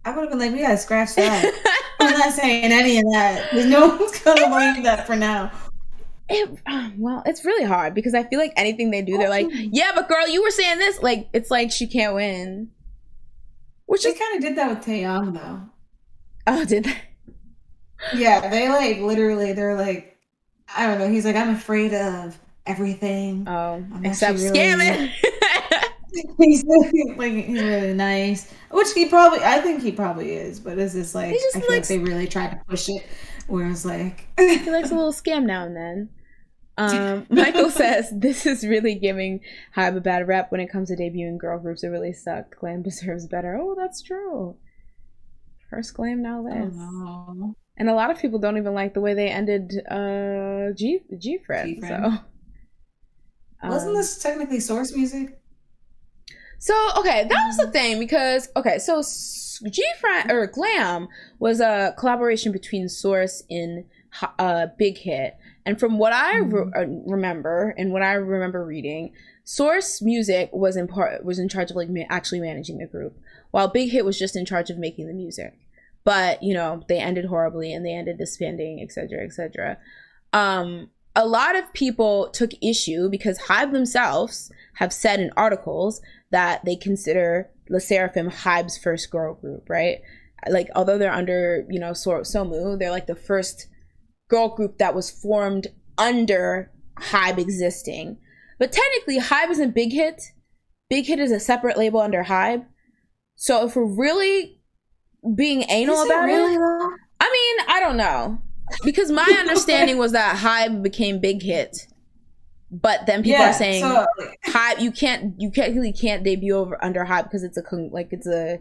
I would have been like, we gotta scratch that. I'm not saying any of that. No one's gonna believe that for now. Well, it's really hard because I feel like anything they do, they're like, yeah, but girl, you were saying this. Like, it's like she can't win. Which they kind of did that with Taeyong, though. Oh, did they? Yeah, they like literally, they're like, I don't know. He's like, I'm afraid of everything. Oh, except scamming. He's really nice, which I think he probably is, but it's just like, I feel like they really tried to push it, where it's like, he likes a little scam now and then. Michael says, this is really giving HYBE a bad rep when it comes to debuting girl groups. It really sucked. Glam deserves better. Oh, that's true. First Glam, now this. Oh. And a lot of people don't even like the way they ended G-Friend. So. Wasn't this technically Source music? So, okay, that was the thing because, okay, so G-Friend, or Glam, was a collaboration between Source and Big Hit. And from what I remember, and what I remember reading, Source Music was in charge of like actually managing the group, while Big Hit was just in charge of making the music. But, you know, they ended horribly and they ended disbanding, etc., etc. A lot of people took issue because HYBE themselves have said in articles that they consider Sserafim HYBE's first girl group, right? Like, although they're under, you know, Somu, they're like the first girl group that was formed under HYBE existing. But technically, HYBE isn't Big Hit. Big Hit is a separate label under HYBE. So if we're really being anal about it, I mean, I don't know. Because my understanding was that HYBE became Big Hit. But then people are saying HYBE, you really can't debut under HYBE because it's a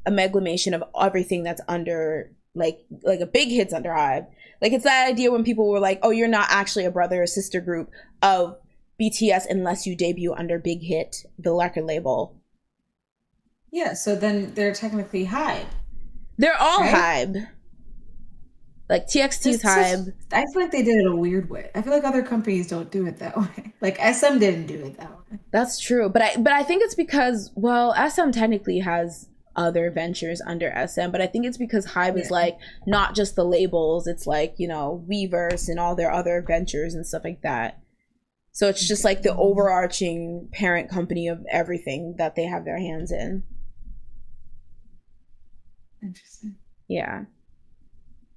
amalgamation of everything that's under like a Big Hit's under HYBE. Like, it's that idea when people were like, oh, you're not actually a brother or sister group of BTS unless you debut under Big Hit, the record label. Yeah, so then they're technically HYBE. They're all HYBE. Like, TXT's HYBE. I feel like they did it a weird way. I feel like other companies don't do it that way. Like, SM didn't do it that way. That's true. But I think it's because, well, SM technically has other ventures under SM, but I think it's because HYBE is like not just the labels, it's like, you know, Weverse and all their other ventures and stuff like that. So it's just like the overarching parent company of everything that they have their hands in. Interesting. Yeah.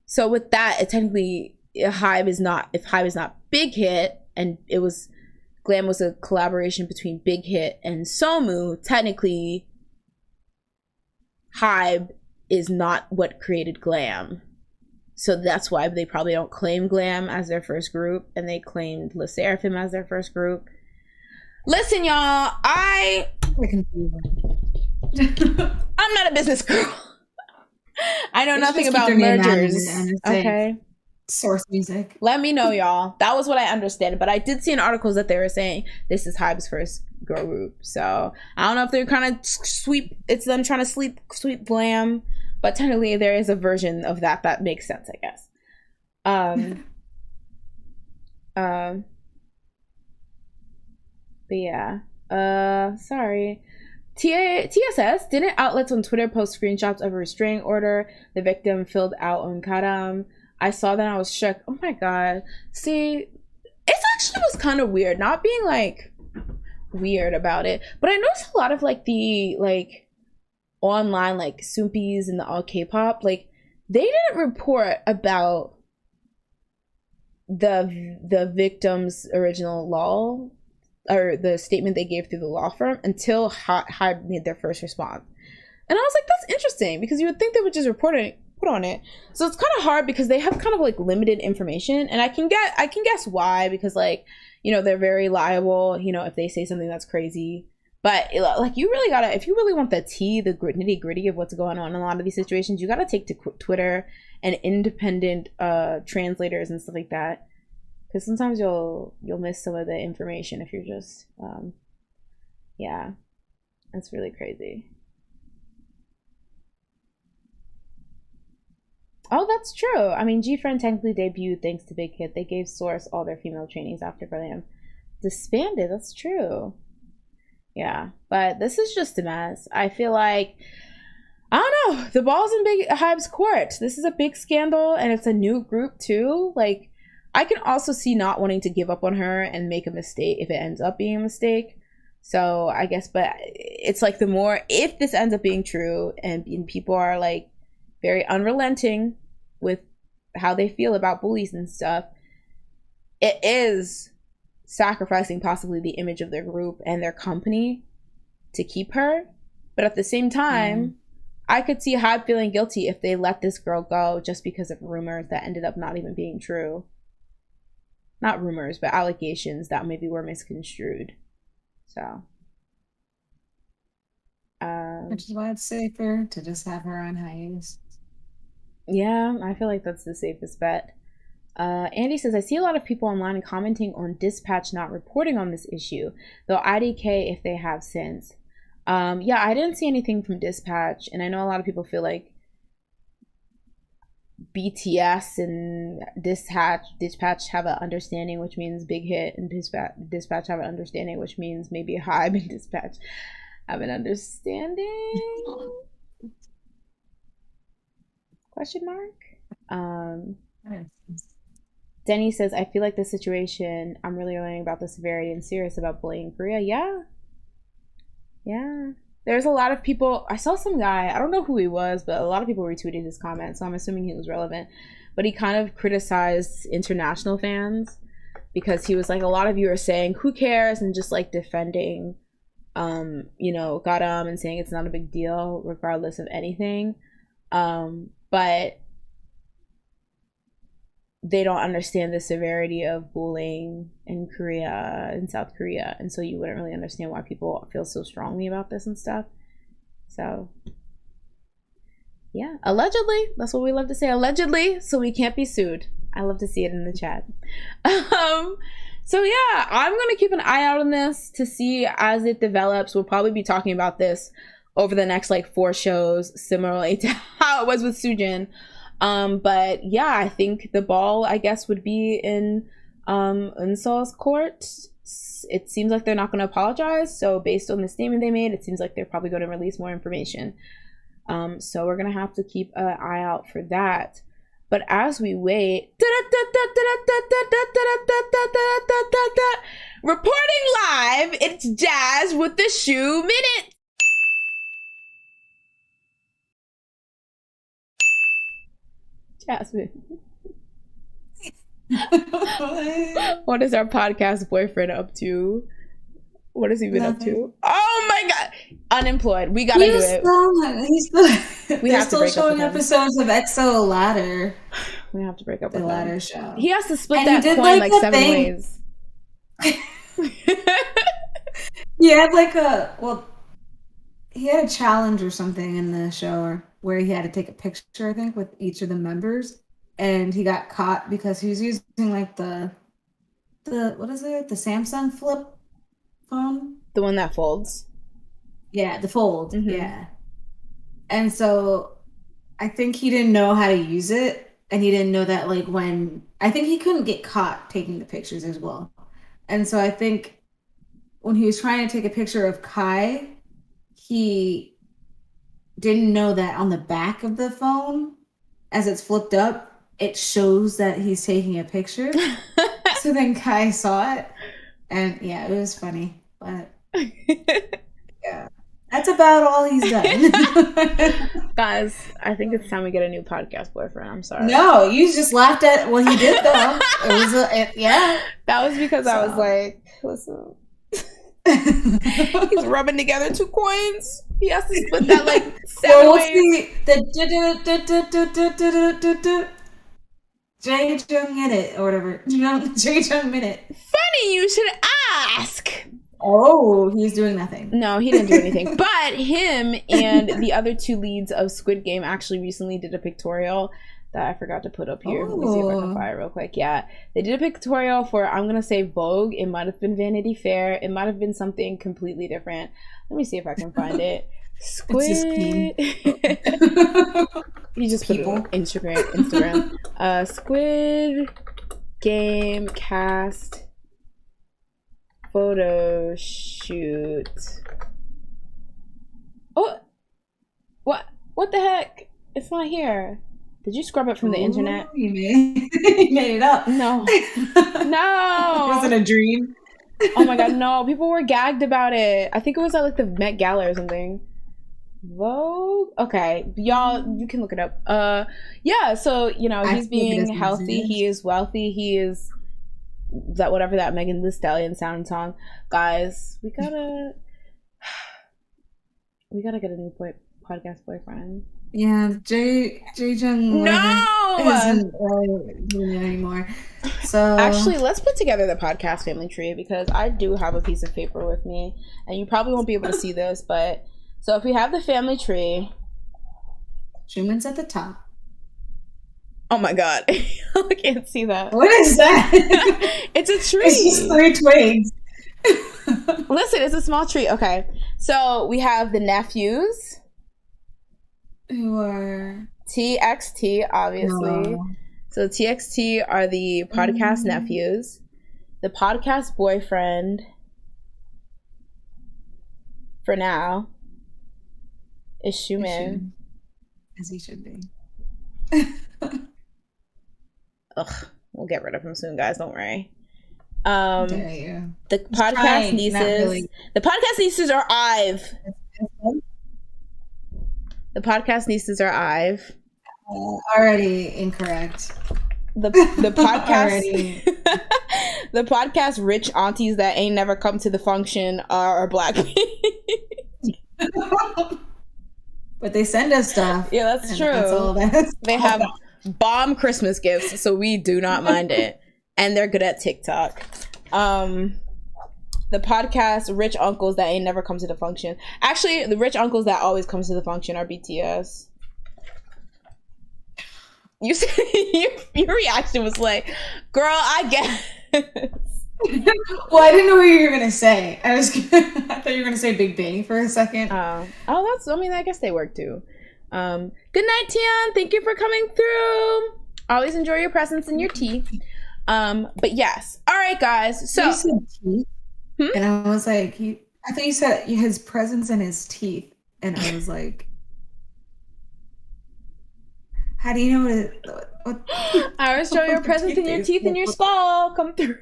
So with that, it technically, if HYBE is not Big Hit, and Glam was a collaboration between Big Hit and Somu, technically HYBE is not what created Glam. So that's why they probably don't claim Glam as their first group, and they claimed Sserafim as their first group. Listen, y'all, I'm not a business girl. I know nothing about mergers. Okay. Source music. Let me know, y'all. That was what I understood. But I did see in articles that they were saying this is HYBE's first girl group. So I don't know if they're kind of it's them trying to sweep Glam. But technically there is a version of that makes sense, I guess. But yeah. Sorry. TSS, didn't outlets on Twitter post screenshots of a restraining order the victim filled out on Garam? I saw that and I was shook. Oh my god. See, it actually was kind of weird, not being like weird about it, but I noticed a lot of like the like online like Soompies and the all K-pop, like they didn't report about the victim's original law or the statement they gave through the law firm until HYBE made their first response. And I was like, that's interesting, because you would think they would just put on it. So it's kind of hard because they have kind of like limited information, and I can guess why, because like, you know, they're very liable, you know, if they say something that's crazy. But like, you really gotta, if you really want the tea, the nitty gritty of what's going on in a lot of these situations, you gotta take to Twitter and independent translators and stuff like that, because sometimes you'll miss some of the information if you're just yeah, that's really crazy. Oh, that's true. I mean, G-Friend technically debuted thanks to Big Hit. They gave Source all their female trainees after Graham disbanded. That's true. Yeah, but this is just a mess. I feel like, I don't know, the ball's in Big HYBE's court. This is a big scandal, and it's a new group too. Like, I can also see not wanting to give up on her and make a mistake if it ends up being a mistake. So I guess, but it's like, the more, if this ends up being true and people are like very unrelenting with how they feel about bullies and stuff, it is sacrificing possibly the image of their group and their company to keep her. But at the same time, I could see HYBE feeling guilty if they let this girl go just because of rumors that ended up not even being true. Not rumors, but allegations that maybe were misconstrued. So which is why it's safer to just have her on hiatus. Yeah, I feel like that's the safest bet. Andy says, I see a lot of people online commenting on Dispatch not reporting on this issue, though IDK if they have since. Yeah, I didn't see anything from Dispatch, and I know a lot of people feel like BTS and Dispatch have an understanding, which means Big Hit, and Dispatch have an understanding, which means maybe HYBE and Dispatch have an understanding? Question mark? Denny says, I feel like this situation, I'm really learning about the severity and serious about bullying in Korea. Yeah. There's a lot of people. I saw some guy, I don't know who he was, but a lot of people retweeted his comment, so I'm assuming he was relevant. But he kind of criticized international fans because he was like, a lot of you are saying, who cares? And just like defending, you know, Garam and saying it's not a big deal regardless of anything. But they don't understand the severity of bullying in Korea, in South Korea, and so you wouldn't really understand why people feel so strongly about this and stuff. So yeah, allegedly, that's what we love to say, allegedly, so we can't be sued. I love to see it in the chat. So yeah, I'm gonna keep an eye out on this to see as it develops. We'll probably be talking about this over the next like 4 shows, similarly to how it was with Soojin. But yeah, I think the ball, I guess, would be in Unsol's court. It seems like they're not going to apologize. So based on the statement they made, it seems like they're probably going to release more information. So we're going to have to keep an eye out for that. But as we wait, reporting live, it's Jazz with the Shoe Minute. Jasmine. What is our podcast boyfriend up to? What has he been up to? Oh my god! Unemployed. We gotta do it. We have to break showing up episodes of EXO Ladder. We have to break up the with Ladder him. show. He has to split that coin like 7 ways. He had like he had a challenge or something in the show where he had to take a picture, I think, with each of the members, and he got caught because he was using like the what is it? The Samsung flip phone, the one that folds. Yeah, the fold. Mm-hmm. Yeah, and so I think he didn't know how to use it, and he didn't know that like when I think he couldn't get caught taking the pictures as well, and so I think when he was trying to take a picture of Kai, he didn't know that on the back of the phone, as it's flipped up, it shows that he's taking a picture. So then Kai saw it, and yeah, it was funny. But yeah, that's about all he's done. Guys, I think it's time we get a new podcast boyfriend. I'm sorry. No, you just laughed at what he did, though. It was yeah. That was because I was like, listen. He's rubbing together 2 coins. He has to split that like 7 ways. J-Jung Minute or whatever. J-Jung Minute. Funny you should ask. Oh, he's doing nothing. No, he didn't do anything. But him and the other 2 leads of Squid Game actually recently did a pictorial that I forgot to put up here. Let me see if I can find it real quick. Yeah, they did a pictorial for, I'm gonna say Vogue. It might have been Vanity Fair. It might have been something completely different. Let me see if I can find it. Squid. You just put it on Instagram. Squid Game cast photo shoot. Oh, what the heck? It's not here. Did you scrub it from the internet? You made it up. No. No. Was it a dream? Oh my god, no. People were gagged about it. I think it was at like the Met Gala or something. Vogue? Okay. Y'all, you can look it up. Yeah, so, you know, he's being healthy. He is wealthy. He is that whatever that Megan Thee Stallion sound song. Guys, we gotta get a new podcast boyfriend. Yeah, J-Jung isn't doing it anymore. So actually, let's put together the podcast family tree, because I do have a piece of paper with me, and you probably won't be able to see this, but so if we have the family tree, Shuman's at the top. Oh my god, I can't see that. What is that? It's a tree. It's just 3 twigs. Listen, it's a small tree. Okay, so we have the nephews. Who are TXT, obviously. No. So TXT are the podcast nephews. The podcast boyfriend, for now, is Shuman. As he should be. Ugh, we'll get rid of him soon, guys. Don't worry. Dare you. The podcast nieces. Really. The podcast nieces are Ive. The podcast nieces are Ive. Already incorrect. The podcast the podcast rich aunties that ain't never come to the function are black people. But they send us stuff. Yeah, that's true. That's all that they have bomb Christmas gifts, so we do not mind it. And they're good at TikTok. The podcast rich uncles that ain't never come to the function. Actually, the rich uncles that always comes to the function are BTS. You said your reaction was like, "Girl, I guess." Well, I didn't know what you were gonna say. I thought you were gonna say Big Bang for a second. Oh, that's. I mean, I guess they work too. Good night, Tian. Thank you for coming through. Always enjoy your presence and your tea. But yes. All right, guys. So. You said teeth? And I was like, I thought you said his presence and his teeth, and I was like, how do you know what I was showing your presence in your teeth and your skull come through.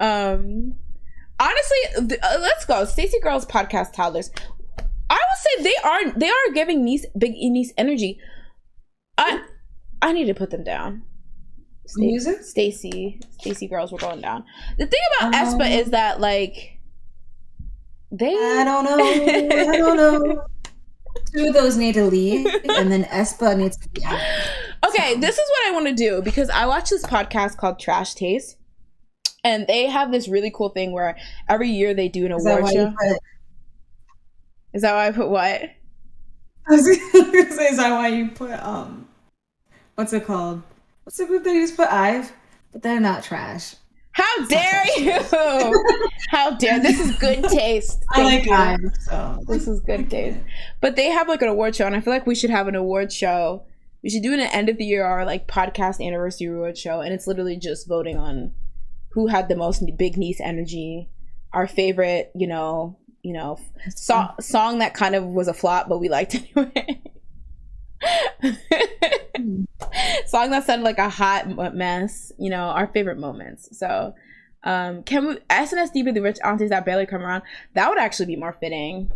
Honestly, let's go. Stacey Girls podcast toddlers. I would say they are giving big niece energy. I need to put them down. Stacey Girls were going down. The thing about aespa is that like I don't know. 2 of those need to leave, and then aespa needs to be out. Okay, this is what I want to do, because I watch this podcast called Trash Taste, and they have this really cool thing where every year they do an award show. Is that why I put what? I was gonna say, is that why you put what's it called? What's the group that you just put Ive? But they're not trash. How dare you? How dare, this is good taste. I like Ive, so this is good taste. But they have like an award show, and I feel like we should have an award show. We should do an end of the year or like podcast anniversary award show, and it's literally just voting on who had the most big niece energy, our favorite, song that kind of was a flop, but we liked anyway. Song that sounded like a hot mess, our favorite moments. So can we SNSD be the rich aunties that barely come around? That would actually be more fitting.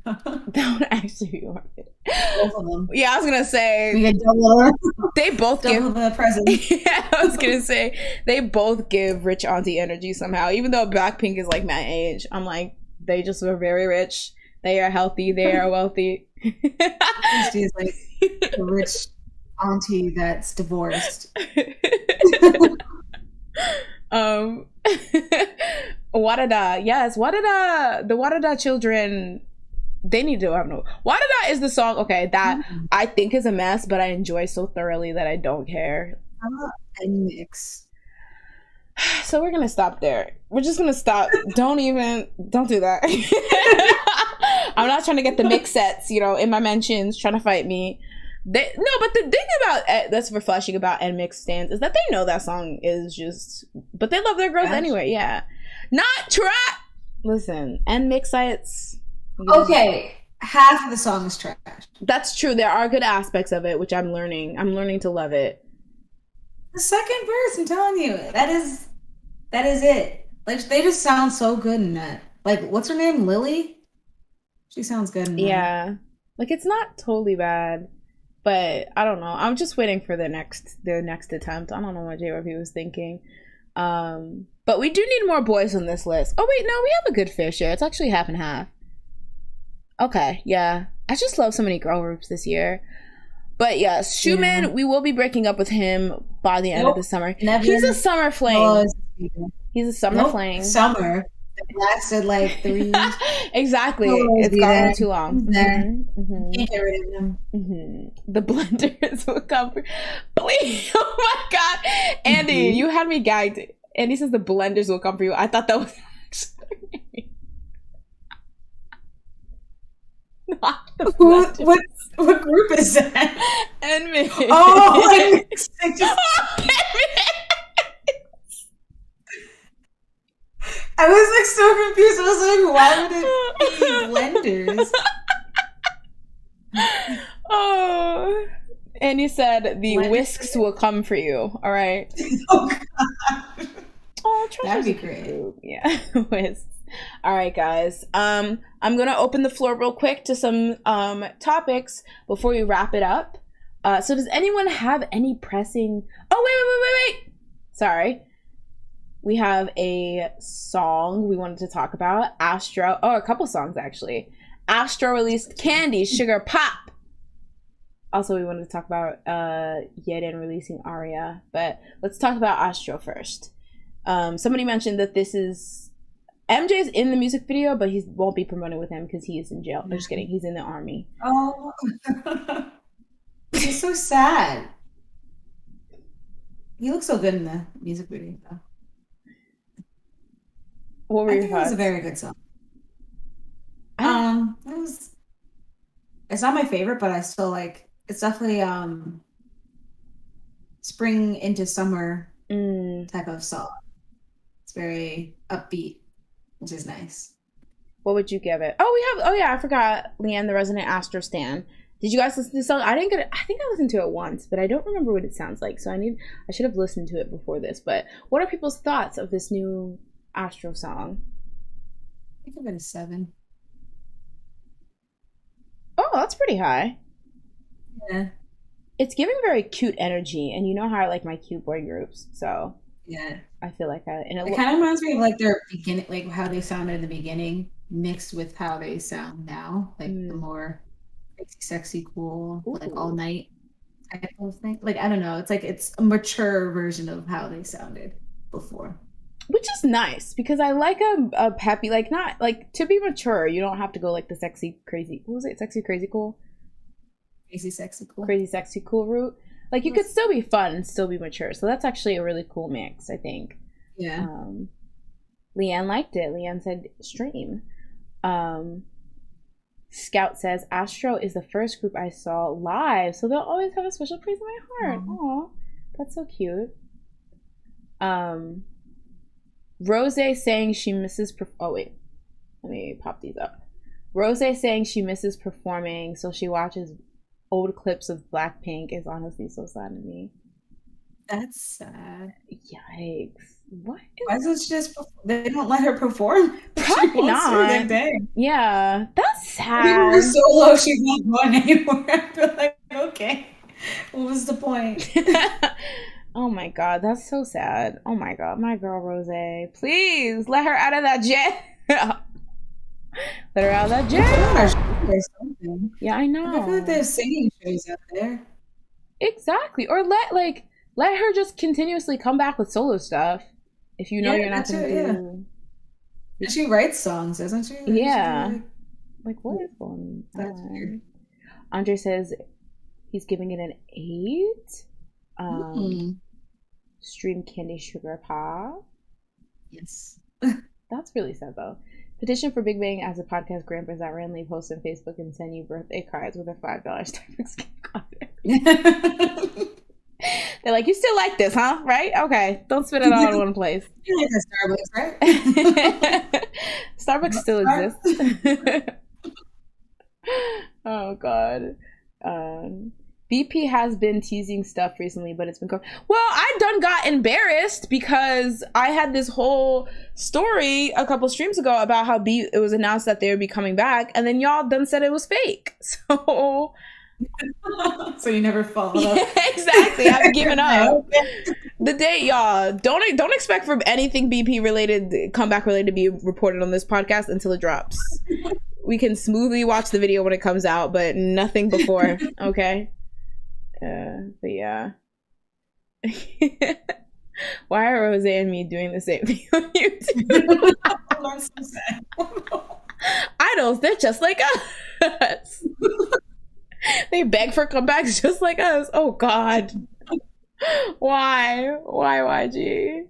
That would actually be worth it. Both of them. Yeah, I was gonna say We get double. they both double give the presents. Yeah, I was gonna say they both give rich auntie energy somehow. Even though Blackpink is like my age, I'm like they just were very rich. They are healthy. They are wealthy. She's like a rich auntie that's divorced. Warada, yes, Warada, the Warada children, they need to have no. Warada is the song, okay, that I think is a mess, but I enjoy so thoroughly that I don't care. And mix. So we're gonna stop there. We're just gonna stop. Don't do that. I'm not trying to get the mix sets, in my mentions, trying to fight me. But the thing about that's refreshing about NMIX stands is that they know that song is just, but they love their girls anyway. Yeah, not try. Listen, NMIX sites. Okay, half of the song is trash. That's true. There are good aspects of it, which I'm learning. I'm learning to love it. The second verse, I'm telling you, that is it. Like they just sound so good in that. Like, what's her name? Lily. She sounds good in that. Yeah, like it's not totally bad. But I don't know. I'm just waiting for the next attempt. I don't know what JYP was thinking. But we do need more boys on this list. Oh wait, no, we have a good fair share. It's actually half and half. Okay, yeah. I just love so many girl groups this year. But yes, Schumann, we will be breaking up with him by the end of the summer. He's a summer fling. He's a summer fling. Summer. It lasted like 3 years. Exactly. It's gone too long. Can't get rid of him. The blenders will come. Please. Oh my God. Andy, you had me gagged. Andy says the blenders will come for you. I thought that was actually not the blenders. What group is that? NMIX. Oh, I was like so confused. I was like, why would it be blenders? Oh, and you said the whisks will come for you. All right. Oh God. Oh, that'd be great. Yeah, whisks. All right, guys. I'm gonna open the floor real quick to some topics before we wrap it up. So does anyone have any pressing? Oh, wait. Sorry. We have a song we wanted to talk about. Astro. Oh, a couple songs, actually. Astro released Candy, Sugar Pop. Also, we wanted to talk about Yeden releasing Aria. But let's talk about Astro first. Somebody mentioned that this is... MJ's in the music video, but he won't be promoted with him because he is in jail. I'm just kidding. He's in the army. Oh. He's so sad. He looks so good in the music video, though. What were your thoughts? It was a very good song. It's not my favorite, but I still like. It's definitely spring into summer type of song. It's very upbeat, which is nice. What would you give it? I forgot. Leanne, the resident Astro stan. Did you guys listen to the song? I didn't get it. I think I listened to it once, but I don't remember what it sounds like. So I should have listened to it before this. But what are people's thoughts of this new Astro song? I think I've been a 7. Oh, that's pretty high. Yeah. It's giving very cute energy, and you know how I like my cute boy groups, so yeah, I feel like it kind of reminds me of like their beginning, like how they sounded in the beginning, mixed with how they sound now, like the more sexy, cool, like all night type of thing. Like I don't know, it's like it's a mature version of how they sounded before. Which is nice because I like a peppy, like not like to be mature. You don't have to go like the sexy, crazy. What was it? Sexy, crazy, cool. Crazy, sexy, cool. Crazy, sexy, cool route. Like you could still be fun and still be mature. So that's actually a really cool mix, I think. Yeah. Leanne liked it. Leanne said stream. Scout says Astro is the first group I saw live, so they'll always have a special place in my heart. Aw, that's so cute. Rose saying she misses. Oh wait, let me pop these up. Rose saying she misses performing, so she watches old clips of Blackpink is honestly so sad to me. That's sad. Yikes. What? Why is it just they don't let her perform? She Probably wants to their not. day. Yeah, that's Even her sad. solo, she's not going anywhere. I feel like, okay, what was the point? Oh my god, that's so sad. Oh my god, my girl Rose. Please let her out of that jail. Let her out of that jail. Yeah, I know. I feel like there's singing shows out there. Exactly. Or let her just continuously come back with solo stuff. If you know you're not gonna do. And she writes songs, doesn't she? Yeah. Like what is going on? That's weird. Andre says he's giving it an 8. Stream Candy Sugar Pop. Yes. That's really sad though. Petition for Big Bang as a podcast grandpas that randomly post on Facebook and send you birthday cards with a $5 Starbucks gift card. They're like, you still like this, huh? Right? Okay. Don't spend it all in one place. You like that Starbucks, right? Starbucks still exists. Oh God. BP has been teasing stuff recently, but it's been well, I done got embarrassed because I had this whole story a couple streams ago about how it was announced that they would be coming back, and then y'all done said it was fake. So so you never followed up. Exactly. I've given up. The date, y'all. Don't expect for anything BP related, comeback related to be reported on this podcast until it drops. We can smoothly watch the video when it comes out, but nothing before. Okay. But yeah. Why are Rose and me doing the same thing on YouTube? I'm so sad. Idols, they're just like us. They beg for comebacks just like us. Oh God. Why YG?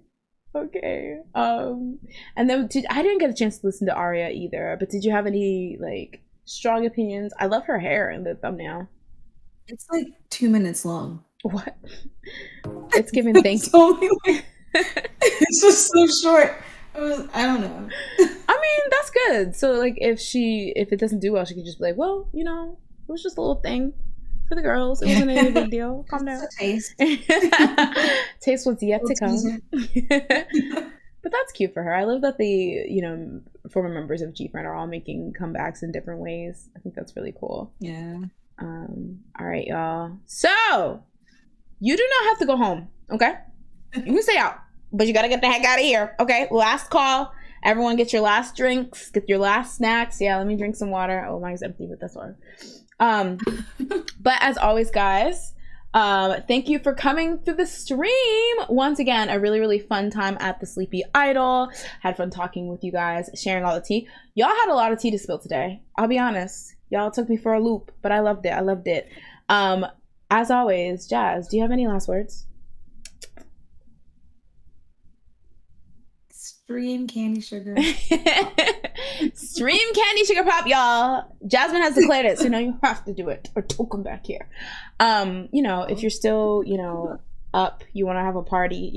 Okay. And then I didn't get a chance to listen to Aria either, but did you have any like strong opinions? I love her hair in the thumbnail. It's like 2 minutes long. What? It's giving thank you. It's just so short. I don't know. I mean, that's good. So like if it doesn't do well, she can just be like, well, you know, it was just a little thing for the girls. It wasn't any big deal. Calm down. Taste. Taste was yet to come. But that's cute for her. I love that the, former members of G-Friend are all making comebacks in different ways. I think that's really cool. Yeah. All right, y'all. So you do not have to go home, okay? You can stay out, but you gotta get the heck out of here, okay? Last call. Everyone get your last drinks, get your last snacks. Yeah, let me drink some water. Oh, mine's empty, but that's fine. But as always, guys, thank you for coming through the stream. Once again, a really, really fun time at the Sleepy Idol. Had fun talking with you guys, sharing all the tea. Y'all had a lot of tea to spill today. I'll be honest. Y'all took me for a loop, but I loved it. As always, Jazz, do you have any last words? Stream Candy Sugar. Stream Candy Sugar Pop, y'all. Jasmine has declared it, so now you have to do it or don't come back here. If you're still, up, you want to have a party,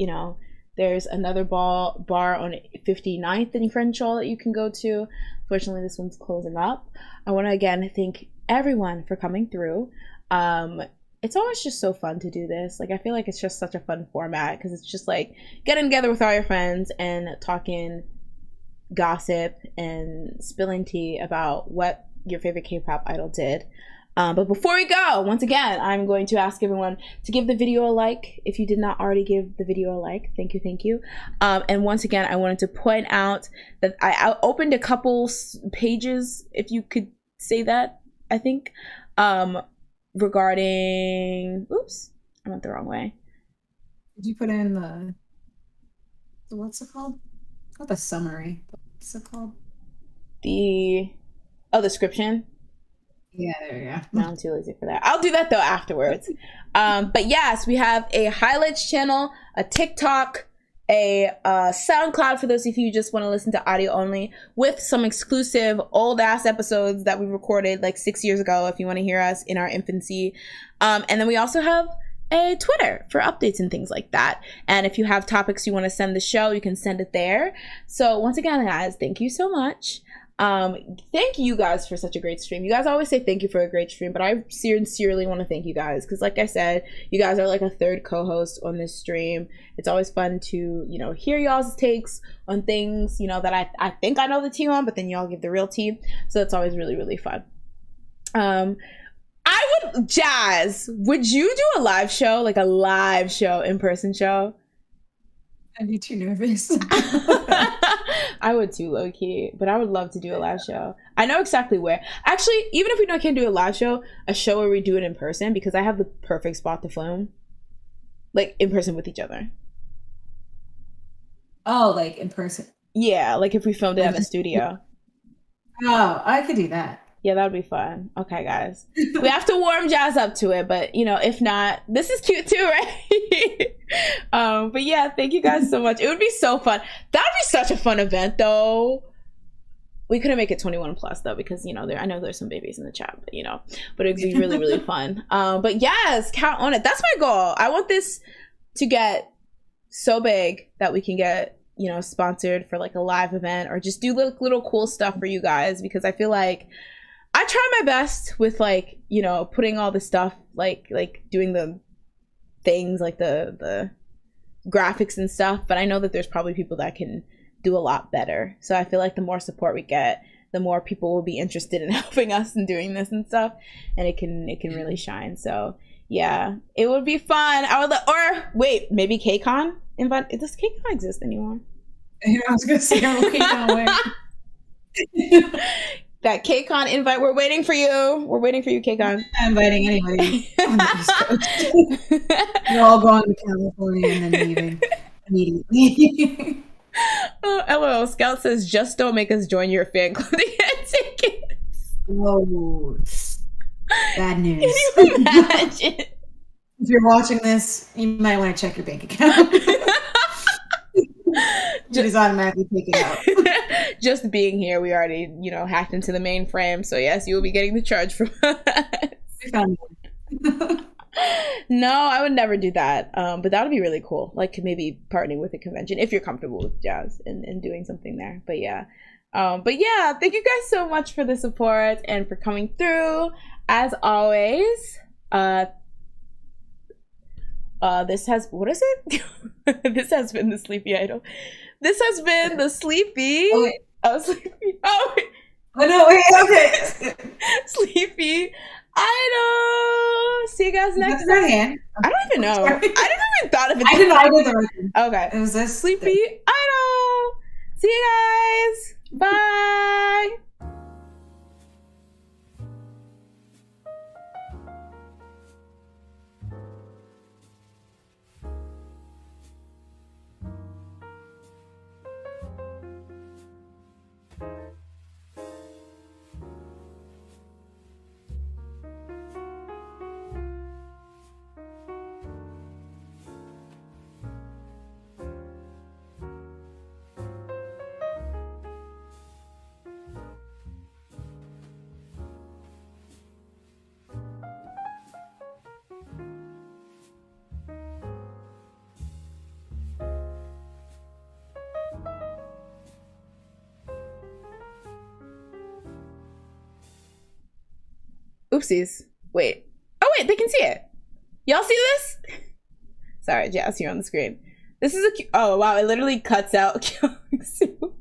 there's another bar on 59th in Crenshaw that you can go to. Fortunately, this one's closing up. I want to again thank everyone for coming through. It's always just so fun to do this. Like, I feel like it's just such a fun format because it's just like getting together with all your friends and talking gossip and spilling tea about what your favorite K-pop idol did. But before we go, once again, I'm going to ask everyone to give the video a like. If you did not already give the video a like, thank you. And once again, I wanted to point out that I opened a couple pages, if you could say that, I think, regarding, oops, I went the wrong way. Did you put in the what's it called? Not the summary. What's it called? The description. Yeah, there you go. No, I'm too lazy for that. I'll do that though afterwards. But yes, we have a highlights channel, a TikTok, a SoundCloud for those of you who just want to listen to audio only, with some exclusive old ass episodes that we recorded like 6 years ago if you want to hear us in our infancy. And then we also have a Twitter for updates and things like that. And if you have topics you want to send the show, you can send it there. So once again, guys, thank you so much. Thank you guys for such a great stream. You guys always say thank you for a great stream, but I sincerely want to thank you guys because, like I said, you guys are like a third co-host on this stream. It's always fun to, you know, hear y'all's takes on things, you know, that I think I know the tea on, but then y'all give the real tea. So it's always really, really fun. Jazz, would you do a live show, like a live show, in-person show? I'd be too nervous. I would too, low-key, but I would love to do a live show. I know exactly where. Actually, even if we can't do a live show, a show where we do it in person, because I have the perfect spot to film. Like, in person with each other. Oh, like in person? Yeah, like if we filmed it at a studio. Oh, I could do that. Yeah, that would be fun. Okay, guys. We have to warm Jazz up to it, but, you know, if not, this is cute too, right? But yeah, thank you guys so much. It would be so fun. That would be such a fun event, though. We couldn't make it 21 plus, though, because, you know, I know there's some babies in the chat, but, you know, but it'd be really, really fun. But yes, count on it. That's my goal. I want this to get so big that we can get, you know, sponsored for like a live event or just do little cool stuff for you guys, because I feel like I try my best with, like, you know, putting all the stuff, like doing the things, like the graphics and stuff, but I know that there's probably people that can do a lot better. So I feel like the more support we get, the more people will be interested in helping us and doing this and stuff, and it can really shine. So yeah, it would be fun. I would or wait, maybe KCON invite. Does KCON exist anymore? I was gonna say, KCON where? That KCON invite, we're waiting for you. We're waiting for you, KCON. I'm inviting anybody on the East Coast. We're all going to California and then leaving immediately. Oh, LOL. Scout says, just don't make us join your fan club to get tickets. Whoa. Bad news. Can you imagine? If you're watching this, you might want to check your bank account. Just automatically taken out. Just being here, we already, you know, hacked into the mainframe. So yes, you will be getting the charge from us. No, I would never do that. But that would be really cool. Like maybe partnering with a convention if you're comfortable with Jazz and doing something there. But yeah. Thank you guys so much for the support and for coming through. As always, this has, what is it? This has been the Sleepy Idol. This has been the Sleepy. Oh, wait. Oh, Sleepy. Oh, wait. Oh, no, wait, okay. Sleepy Idol. See you guys next time. I don't even know. I didn't even thought of it. I did the right thing. Okay. It was a Sleepy Idol. See you guys. Bye. Oopsies. Wait. Oh, wait, they can see it. Y'all see this? Sorry, Jazz, here on the screen. This is a oh, wow, it literally cuts out Kyungsu.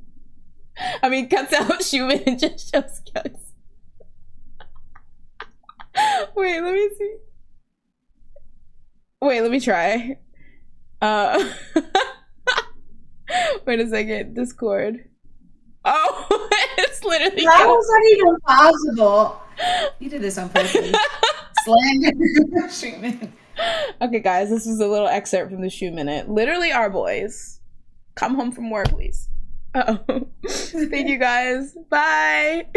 I mean, cuts out Schumann and just shows Kyungsu. Wait, let me see. Wait, let me try. Wait a second. Discord. Oh, it's literally that wasn't even possible. You did this on purpose. Slander Schumann. Okay, guys, this is a little excerpt from the Shoe Minute. Literally, our boys. Come home from work, please. Uh-oh. Thank you, guys. Bye.